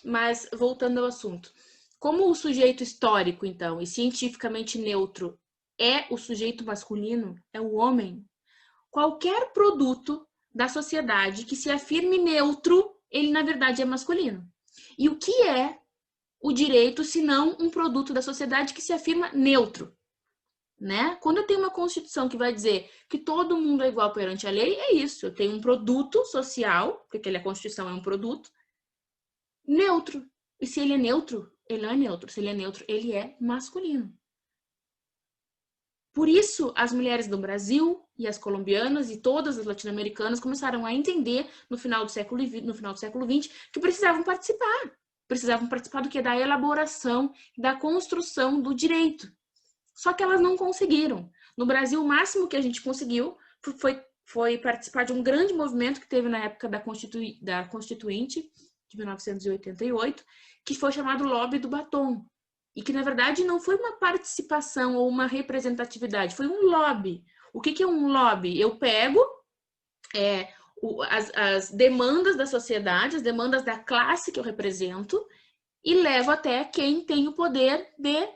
mas voltando ao assunto. Como o sujeito histórico, então, e cientificamente neutro é o sujeito masculino, é o homem, qualquer produto da sociedade que se afirme neutro, ele na verdade é masculino. E o que é o direito, se não um produto da sociedade que se afirma neutro? Né? Quando eu tenho uma Constituição que vai dizer que todo mundo é igual perante a lei, é isso. Eu tenho um produto social, porque a Constituição é um produto, neutro. E se ele é neutro, ele não é neutro. Se ele é neutro, ele é masculino. Por isso, as mulheres do Brasil e as colombianas e todas as latino-americanas começaram a entender no final do século XX que precisavam participar. Precisavam participar do que? Da elaboração, da construção do direito. Só que elas não conseguiram. No Brasil, o máximo que a gente conseguiu foi participar de um grande movimento que teve na época da Constituinte, de 1988, que foi chamado Lobby do Batom. E que, na verdade, não foi uma participação ou uma representatividade, foi um lobby. O que é um lobby? Eu pego as demandas da sociedade, as demandas da classe que eu represento e levo até quem tem o poder de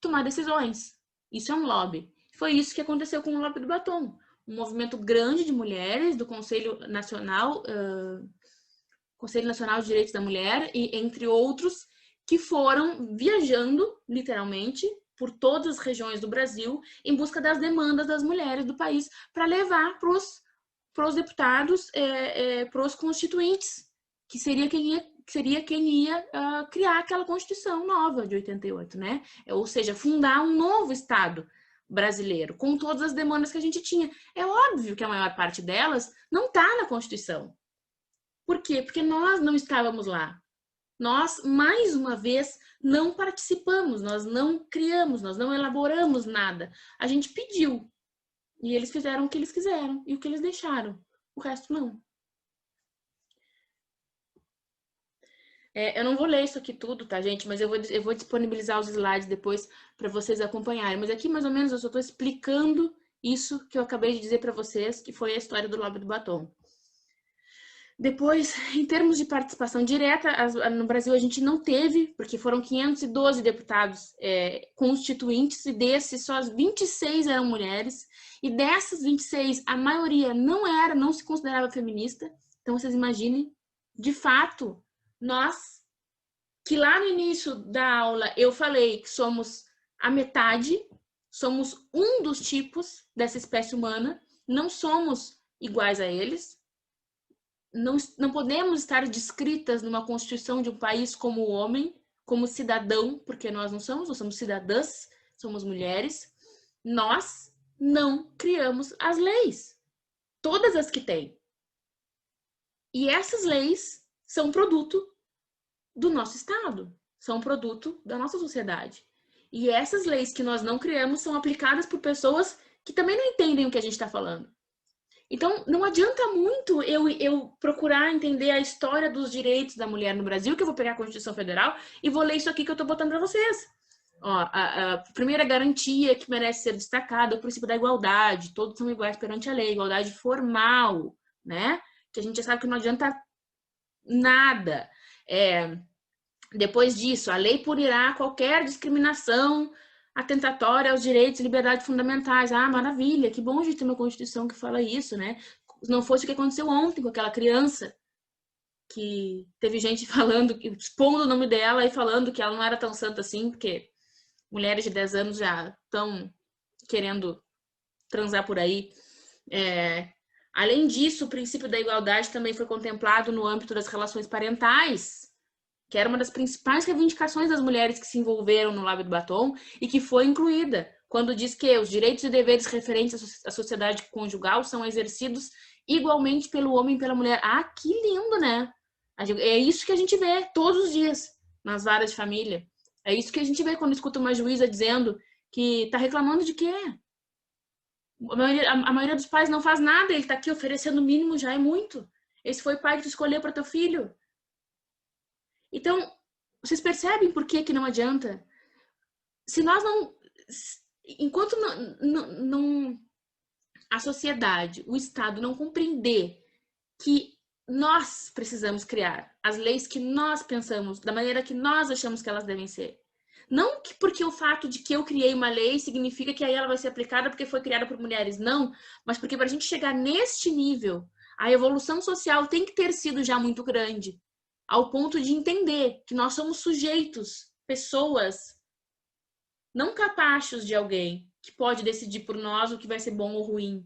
tomar decisões. Isso é um lobby. Foi isso que aconteceu com o Lobby do Batom. Um movimento grande de mulheres do Conselho Nacional de Direitos da Mulher, e entre outros, que foram viajando, literalmente, por todas as regiões do Brasil, em busca das demandas das mulheres do país, para levar para os deputados, para os constituintes, que seria quem ia criar aquela Constituição nova de 88, né? Ou seja, fundar um novo Estado brasileiro, com todas as demandas que a gente tinha. É óbvio que a maior parte delas não está na Constituição. Por quê? Porque nós não estávamos lá. Nós, mais uma vez, não participamos, nós não criamos, nós não elaboramos nada. A gente pediu. E eles fizeram o que eles quiseram e o que eles deixaram. O resto não. Eu não vou ler isso aqui tudo, tá, gente? Mas eu vou disponibilizar os slides depois para vocês acompanharem. Mas aqui, mais ou menos, eu só estou explicando isso que eu acabei de dizer para vocês, que foi a história do Lobby do Batom. Depois, em termos de participação direta, no Brasil a gente não teve, porque foram 512 deputados constituintes, e desses só as 26 eram mulheres. E dessas 26, a maioria não se considerava feminista. Então, vocês imaginem, de fato, nós, que lá no início da aula eu falei que somos a metade, somos um dos tipos dessa espécie humana, não somos iguais a eles, não podemos estar descritas numa Constituição de um país como homem, como cidadão, porque nós somos cidadãs, somos mulheres. Nós não criamos as leis, todas as que tem. E essas leis são produto do nosso Estado, são produto da nossa sociedade. E essas leis que nós não criamos são aplicadas por pessoas que também não entendem o que a gente está falando. Então, não adianta muito eu procurar entender a história dos direitos da mulher no Brasil, que eu vou pegar a Constituição Federal e vou ler isso aqui que eu tô botando para vocês. Ó, a primeira garantia que merece ser destacada é o princípio da igualdade. Todos são iguais perante a lei. Igualdade formal, né? Que a gente já sabe que não adianta nada. Depois disso, a lei punirá qualquer discriminação atentatória aos direitos e liberdades fundamentais. Ah, maravilha, que bom a gente ter uma Constituição que fala isso, né? Se não fosse o que aconteceu ontem com aquela criança, que teve gente falando, expondo o nome dela e falando que ela não era tão santa assim, porque mulheres de 10 anos já estão querendo transar por aí. Além disso, o princípio da igualdade também foi contemplado no âmbito das relações parentais, que era uma das principais reivindicações das mulheres que se envolveram no Lábio do Batom e que foi incluída, quando diz que os direitos e deveres referentes à sociedade conjugal são exercidos igualmente pelo homem e pela mulher. Ah, que lindo, né? É isso que a gente vê todos os dias nas varas de família. É isso que a gente vê quando escuta uma juíza dizendo que tá reclamando de quê? A maioria dos pais não faz nada, ele tá aqui oferecendo o mínimo, já é muito. Esse foi o pai que tu escolheu para teu filho. Então, vocês percebem por que não adianta? Se nós não... Enquanto a sociedade, o Estado não compreender que nós precisamos criar as leis que nós pensamos, da maneira que nós achamos que elas devem ser. Não porque o fato de que eu criei uma lei significa que aí ela vai ser aplicada porque foi criada por mulheres, não. Mas porque para a gente chegar neste nível, a evolução social tem que ter sido já muito grande, ao ponto de entender que nós somos sujeitos, pessoas, não capachos de alguém que pode decidir por nós o que vai ser bom ou ruim.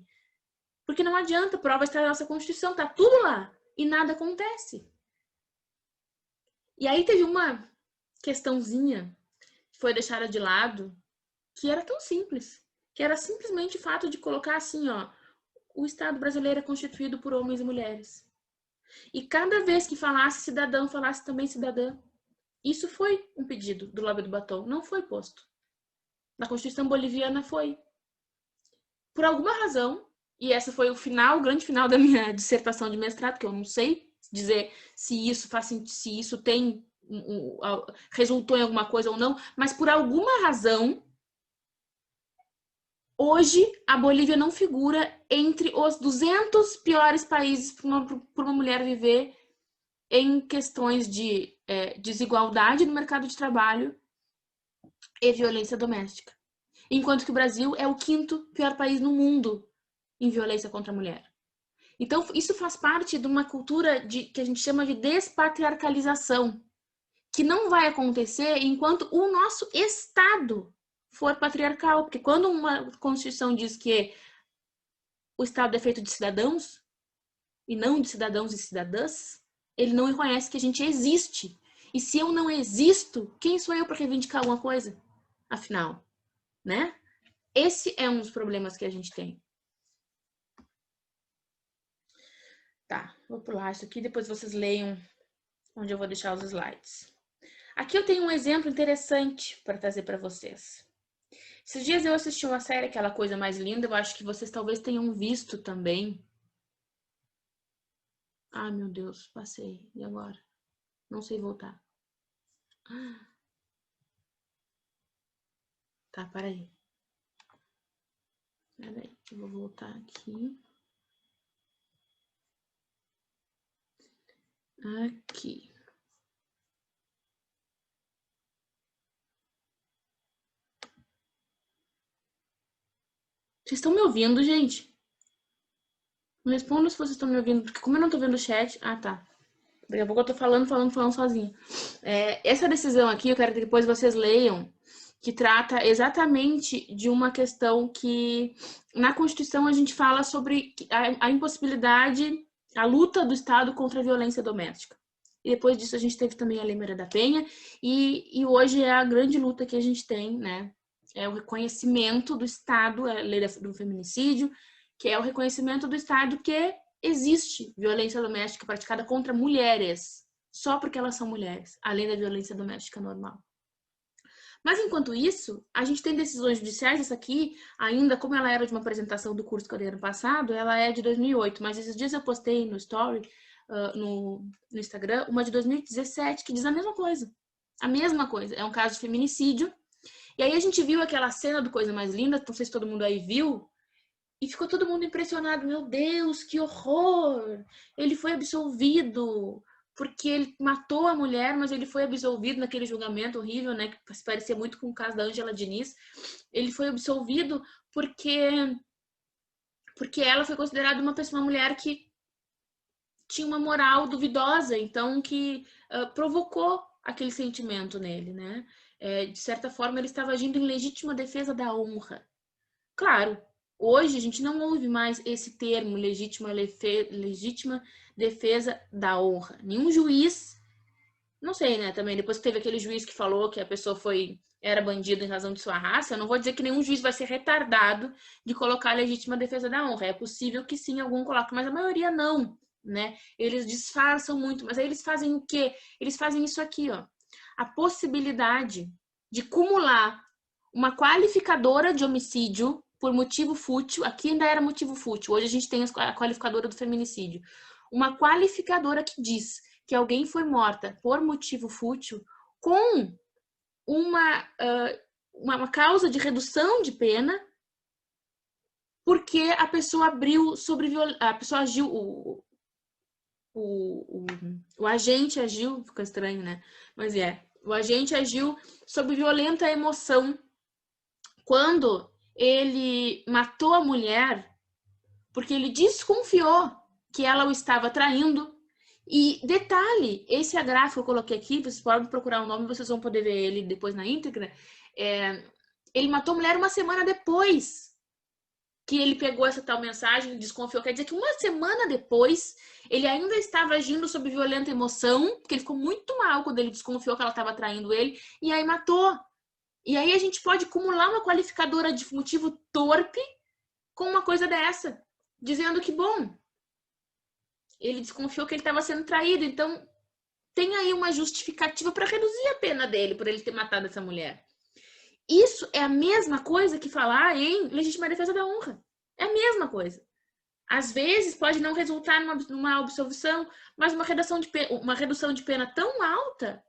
Porque não adianta, a prova está na nossa Constituição, tá tudo lá e nada acontece. E aí teve uma questãozinha que foi deixada de lado, que era tão simples, que era simplesmente o fato de colocar assim, ó, o Estado brasileiro é constituído por homens e mulheres. E cada vez que falasse cidadão, falasse também cidadã. Isso foi um pedido do Lábio do Batom, não foi posto. Na Constituição boliviana foi. Por alguma razão, e essa foi o final, o grande final da minha dissertação de mestrado, que eu não sei dizer se isso faz sentido, se isso tem resultou em alguma coisa ou não, mas por alguma razão hoje a Bolívia não figura entre os 200 piores países para uma mulher viver em questões de desigualdade no mercado de trabalho e violência doméstica. Enquanto que o Brasil é o 5º pior país no mundo em violência contra a mulher. Então, isso faz parte de uma cultura que a gente chama de despatriarcalização, que não vai acontecer enquanto o nosso Estado for patriarcal. Porque quando uma Constituição diz que o Estado é feito de cidadãos, e não de cidadãos e cidadãs, ele não reconhece que a gente existe. E se eu não existo, quem sou eu para reivindicar alguma coisa? Afinal, né? Esse é um dos problemas que a gente tem. Tá, vou pular isso aqui, depois vocês leiam onde eu vou deixar os slides. Aqui eu tenho um exemplo interessante para trazer para vocês. Esses dias eu assisti uma série, Aquela Coisa Mais Linda, eu acho que vocês talvez tenham visto também. Ai, meu Deus, passei. E agora? Não sei voltar. Tá, peraí. Peraí, eu vou voltar aqui. Aqui. Vocês estão me ouvindo, gente? Me respondam se vocês estão me ouvindo, porque como eu não tô vendo o chat... Ah, tá. Daqui a pouco eu tô falando sozinha. Essa decisão aqui, eu quero que depois vocês leiam, que trata exatamente de uma questão que na Constituição a gente fala sobre a impossibilidade, a luta do Estado contra a violência doméstica. E depois disso a gente teve também a Lei Maria da Penha, e hoje é a grande luta que a gente tem, né? É o reconhecimento do Estado, a Lei do Feminicídio, que é o reconhecimento do Estado que existe violência doméstica praticada contra mulheres, só porque elas são mulheres, além da violência doméstica normal. Mas, enquanto isso, a gente tem decisões judiciais. Essa aqui, ainda, como ela era de uma apresentação do curso que eu dei ano passado, ela é de 2008. Mas esses dias eu postei no Story, no Instagram, uma de 2017, que diz a mesma coisa. A mesma coisa. É um caso de feminicídio. E aí a gente viu aquela cena do Coisa Mais Linda, não sei se todo mundo aí viu, e ficou todo mundo impressionado. Meu Deus, que horror! Ele foi absolvido porque ele matou a mulher, mas ele foi absolvido naquele julgamento horrível, né? Que se parecia muito com o caso da Ângela Diniz. Ele foi absolvido porque ela foi considerada uma mulher que tinha uma moral duvidosa, então que provocou aquele sentimento nele, né? De certa forma, ele estava agindo em legítima defesa da honra. Claro, hoje a gente não ouve mais esse termo, legítima defesa da honra. Nenhum juiz, não sei, né, também, depois que teve aquele juiz que falou que a pessoa era bandida em razão de sua raça, eu não vou dizer que nenhum juiz vai ser retardado de colocar a legítima defesa da honra. É possível que sim, algum coloque, mas a maioria não, né? Eles disfarçam muito, mas aí eles fazem o quê? Eles fazem isso aqui, ó. A possibilidade de cumular uma qualificadora de homicídio por motivo fútil, aqui ainda era motivo fútil, hoje a gente tem a qualificadora do feminicídio. Uma qualificadora que diz que alguém foi morta por motivo fútil com uma causa de redução de pena porque a pessoa agiu, o agente agiu, fica estranho, né? Mas o agente agiu sob violenta emoção quando ele matou a mulher porque ele desconfiou que ela o estava traindo. E detalhe, esse agráfico que eu coloquei aqui, vocês podem procurar o nome, vocês vão poder ver ele depois na íntegra. Ele matou a mulher uma semana depois que ele pegou essa tal mensagem e desconfiou. Quer dizer que uma semana depois, ele ainda estava agindo sob violenta emoção, porque ele ficou muito mal quando ele desconfiou que ela estava traindo ele, e aí matou. E aí a gente pode acumular uma qualificadora de motivo torpe com uma coisa dessa, dizendo que, bom, ele desconfiou que ele estava sendo traído, então tem aí uma justificativa para reduzir a pena dele por ele ter matado essa mulher. Isso é a mesma coisa que falar em legítima defesa da honra. É a mesma coisa. Às vezes pode não resultar numa absolvição, mas uma redução de pena tão alta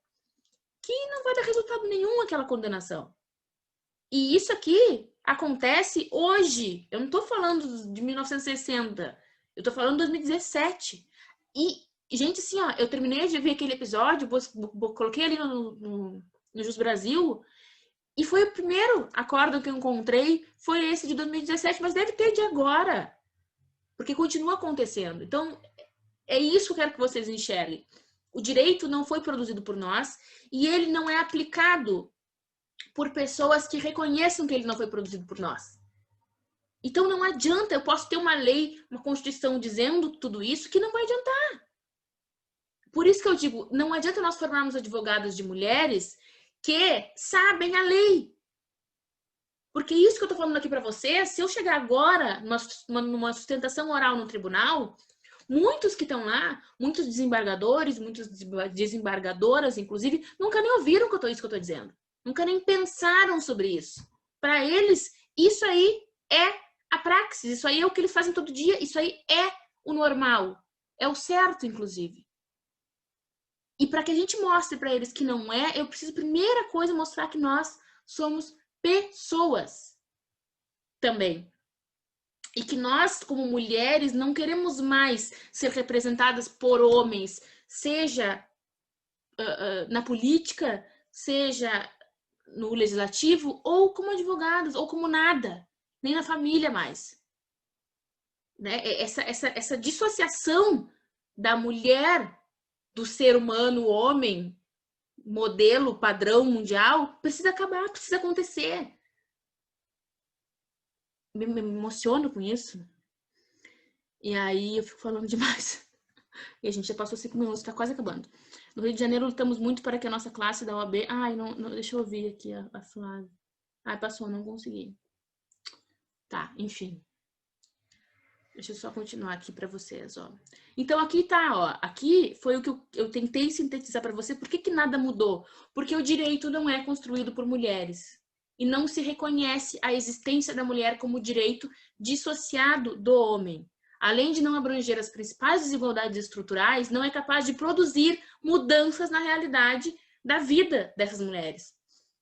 que não vai dar resultado nenhum aquela condenação. E isso aqui acontece hoje. Eu não estou falando de 1960. Eu estou falando de 2017. E, gente, assim, ó, eu terminei de ver aquele episódio, coloquei ali no Jus Brasil, e foi o primeiro acórdão que eu encontrei, foi esse de 2017, mas deve ter de agora. Porque continua acontecendo. Então, é isso que eu quero que vocês enxerguem. O direito não foi produzido por nós e ele não é aplicado por pessoas que reconheçam que ele não foi produzido por nós. Então não adianta, eu posso ter uma lei, uma constituição dizendo tudo isso que não vai adiantar. Por isso que eu digo, não adianta nós formarmos advogadas de mulheres que sabem a lei. Porque isso que eu tô falando aqui para vocês, se eu chegar agora numa sustentação oral no tribunal, muitos que estão lá, muitos desembargadores, muitas desembargadoras, inclusive, nunca nem ouviram isso que eu tô dizendo. Nunca nem pensaram sobre isso. Para eles, isso aí é a praxis, isso aí é o que eles fazem todo dia, isso aí é o normal, é o certo, inclusive. E para que a gente mostre para eles que não é, eu preciso, primeira coisa, mostrar que nós somos pessoas também. E que nós, como mulheres, não queremos mais ser representadas por homens, seja na política, seja no legislativo, ou como advogadas, ou como nada, nem na família mais. Né? Essa dissociação da mulher do ser humano, homem, modelo, padrão mundial, precisa acabar, precisa acontecer. Me emociono com isso. E aí eu fico falando demais. E a gente já passou 5 minutos, tá quase acabando. No Rio de Janeiro lutamos muito para que a nossa classe da OAB... Ai, não deixa eu ouvir aqui a Flávia. Ai, passou, não consegui. Tá, enfim. Deixa eu só continuar aqui para vocês, ó. Então, aqui tá, ó. Aqui foi o que eu tentei sintetizar para você. Por que que nada mudou? Porque o direito não é construído por mulheres. E não se reconhece a existência da mulher como direito dissociado do homem. Além de não abranger as principais desigualdades estruturais, não é capaz de produzir mudanças na realidade da vida dessas mulheres.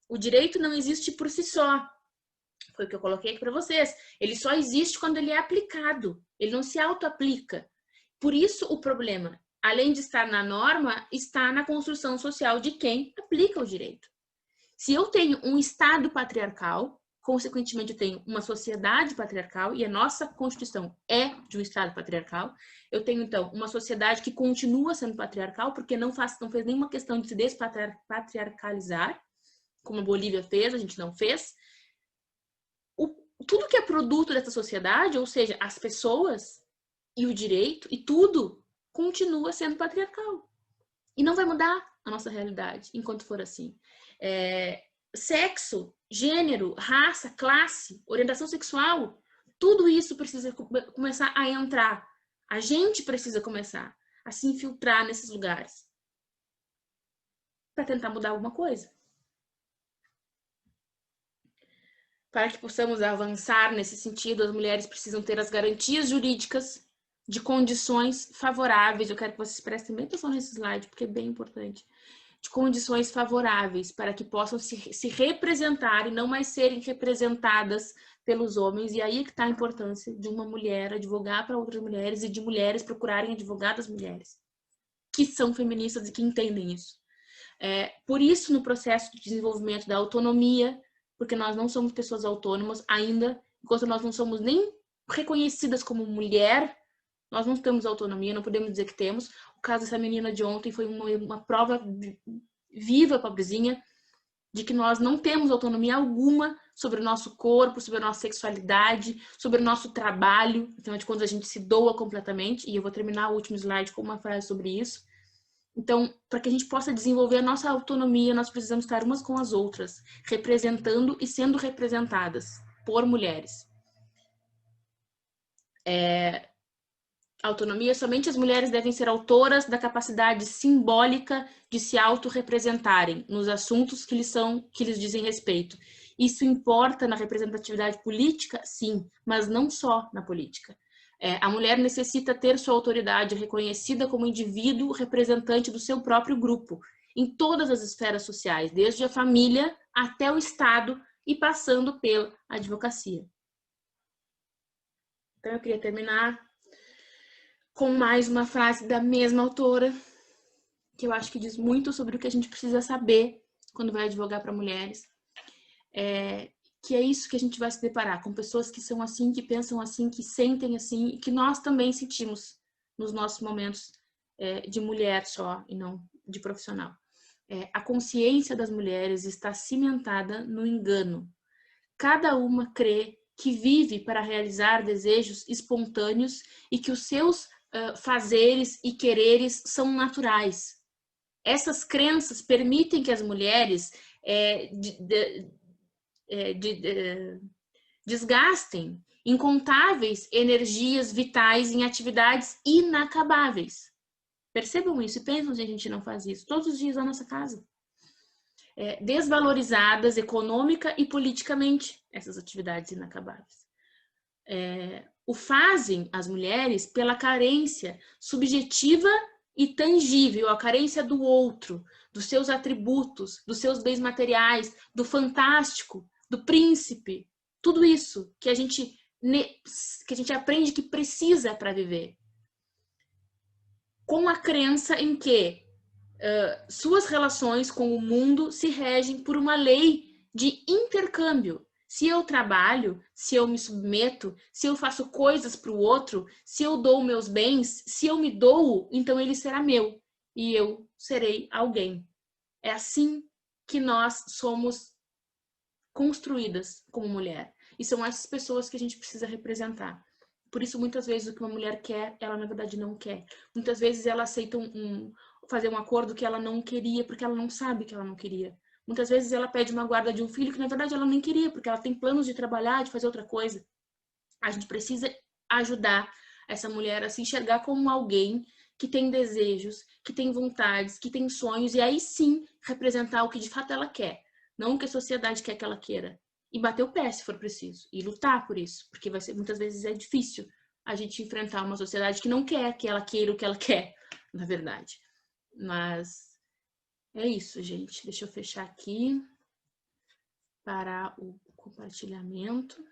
O direito não existe por si só. Foi o que eu coloquei aqui para vocês. Ele só existe quando ele é aplicado. Ele não se auto-aplica. Por isso o problema, além de estar na norma, está na construção social de quem aplica o direito. Se eu tenho um Estado patriarcal, consequentemente eu tenho uma sociedade patriarcal, e a nossa Constituição é de um Estado patriarcal, eu tenho então uma sociedade que continua sendo patriarcal, porque não fez nenhuma questão de se despatriarcalizar, como a Bolívia fez, a gente não fez. Tudo que é produto dessa sociedade, ou seja, as pessoas e o direito e tudo, continua sendo patriarcal. E não vai mudar a nossa realidade enquanto for assim. Sexo, gênero, raça, classe, orientação sexual, tudo isso precisa começar a entrar. A gente precisa começar a se infiltrar nesses lugares para tentar mudar alguma coisa. Para que possamos avançar nesse sentido, as mulheres precisam ter as garantias jurídicas de condições favoráveis. Eu quero que vocês prestem bem atenção nesse slide, porque é bem importante. De condições favoráveis para que possam se representar e não mais serem representadas pelos homens. E aí é que está a importância de uma mulher advogar para outras mulheres e de mulheres procurarem advogadas mulheres que são feministas e que entendem isso. Por isso, no processo de desenvolvimento da autonomia, porque nós não somos pessoas autônomas ainda, enquanto nós não somos nem reconhecidas como mulher, nós não temos autonomia, não podemos dizer que temos. O caso dessa menina de ontem foi uma prova viva, pobrezinha, de que nós não temos autonomia alguma sobre o nosso corpo, sobre a nossa sexualidade, sobre o nosso trabalho. Afinal de contas, a gente se doa completamente, e eu vou terminar o último slide com uma frase sobre isso. Então, para que a gente possa desenvolver a nossa autonomia, nós precisamos estar umas com as outras, representando e sendo representadas por mulheres. Autonomia, somente as mulheres devem ser autoras da capacidade simbólica de se autorrepresentarem nos assuntos que lhes dizem respeito. Isso importa na representatividade política? Sim, mas não só na política. A mulher necessita ter sua autoridade reconhecida como indivíduo representante do seu próprio grupo, em todas as esferas sociais, desde a família até o Estado e passando pela advocacia. Então, eu queria terminar com mais uma frase da mesma autora, que eu acho que diz muito sobre o que a gente precisa saber quando vai advogar para mulheres. Que é isso que a gente vai se deparar, com pessoas que são assim, que pensam assim, que sentem assim, e que nós também sentimos nos nossos momentos de mulher só, e não de profissional. A consciência das mulheres está cimentada no engano. Cada uma crê que vive para realizar desejos espontâneos e que os seus fazeres e quereres são naturais. Essas crenças permitem que as mulheres desgastem incontáveis energias vitais em atividades inacabáveis. Percebam isso e pensam se a gente não faz isso todos os dias na nossa casa. Desvalorizadas econômica e politicamente, essas atividades inacabáveis. O fazem as mulheres pela carência subjetiva e tangível, a carência do outro, dos seus atributos, dos seus bens materiais, do fantástico, do príncipe, tudo isso que a gente aprende que precisa para viver. Com a crença em que suas relações com o mundo se regem por uma lei de intercâmbio. Se eu trabalho, se eu me submeto, se eu faço coisas para o outro, se eu dou meus bens, se eu me dou, então ele será meu e eu serei alguém. É assim que nós somos construídas como mulher. E são essas pessoas que a gente precisa representar. Por isso, muitas vezes, o que uma mulher quer, ela na verdade não quer. Muitas vezes ela aceita fazer um acordo que ela não queria, porque ela não sabe que ela não queria. Muitas vezes ela pede uma guarda de um filho que na verdade ela nem queria, porque ela tem planos de trabalhar, de fazer outra coisa. A gente precisa ajudar essa mulher a se enxergar como alguém que tem desejos, que tem vontades, que tem sonhos, e aí sim representar o que de fato ela quer, não o que a sociedade quer que ela queira. E bater o pé se for preciso, e lutar por isso, porque vai ser, muitas vezes é difícil a gente enfrentar uma sociedade que não quer que ela queira o que ela quer, na verdade. Mas é isso, gente. Deixa eu fechar aqui, parar o compartilhamento.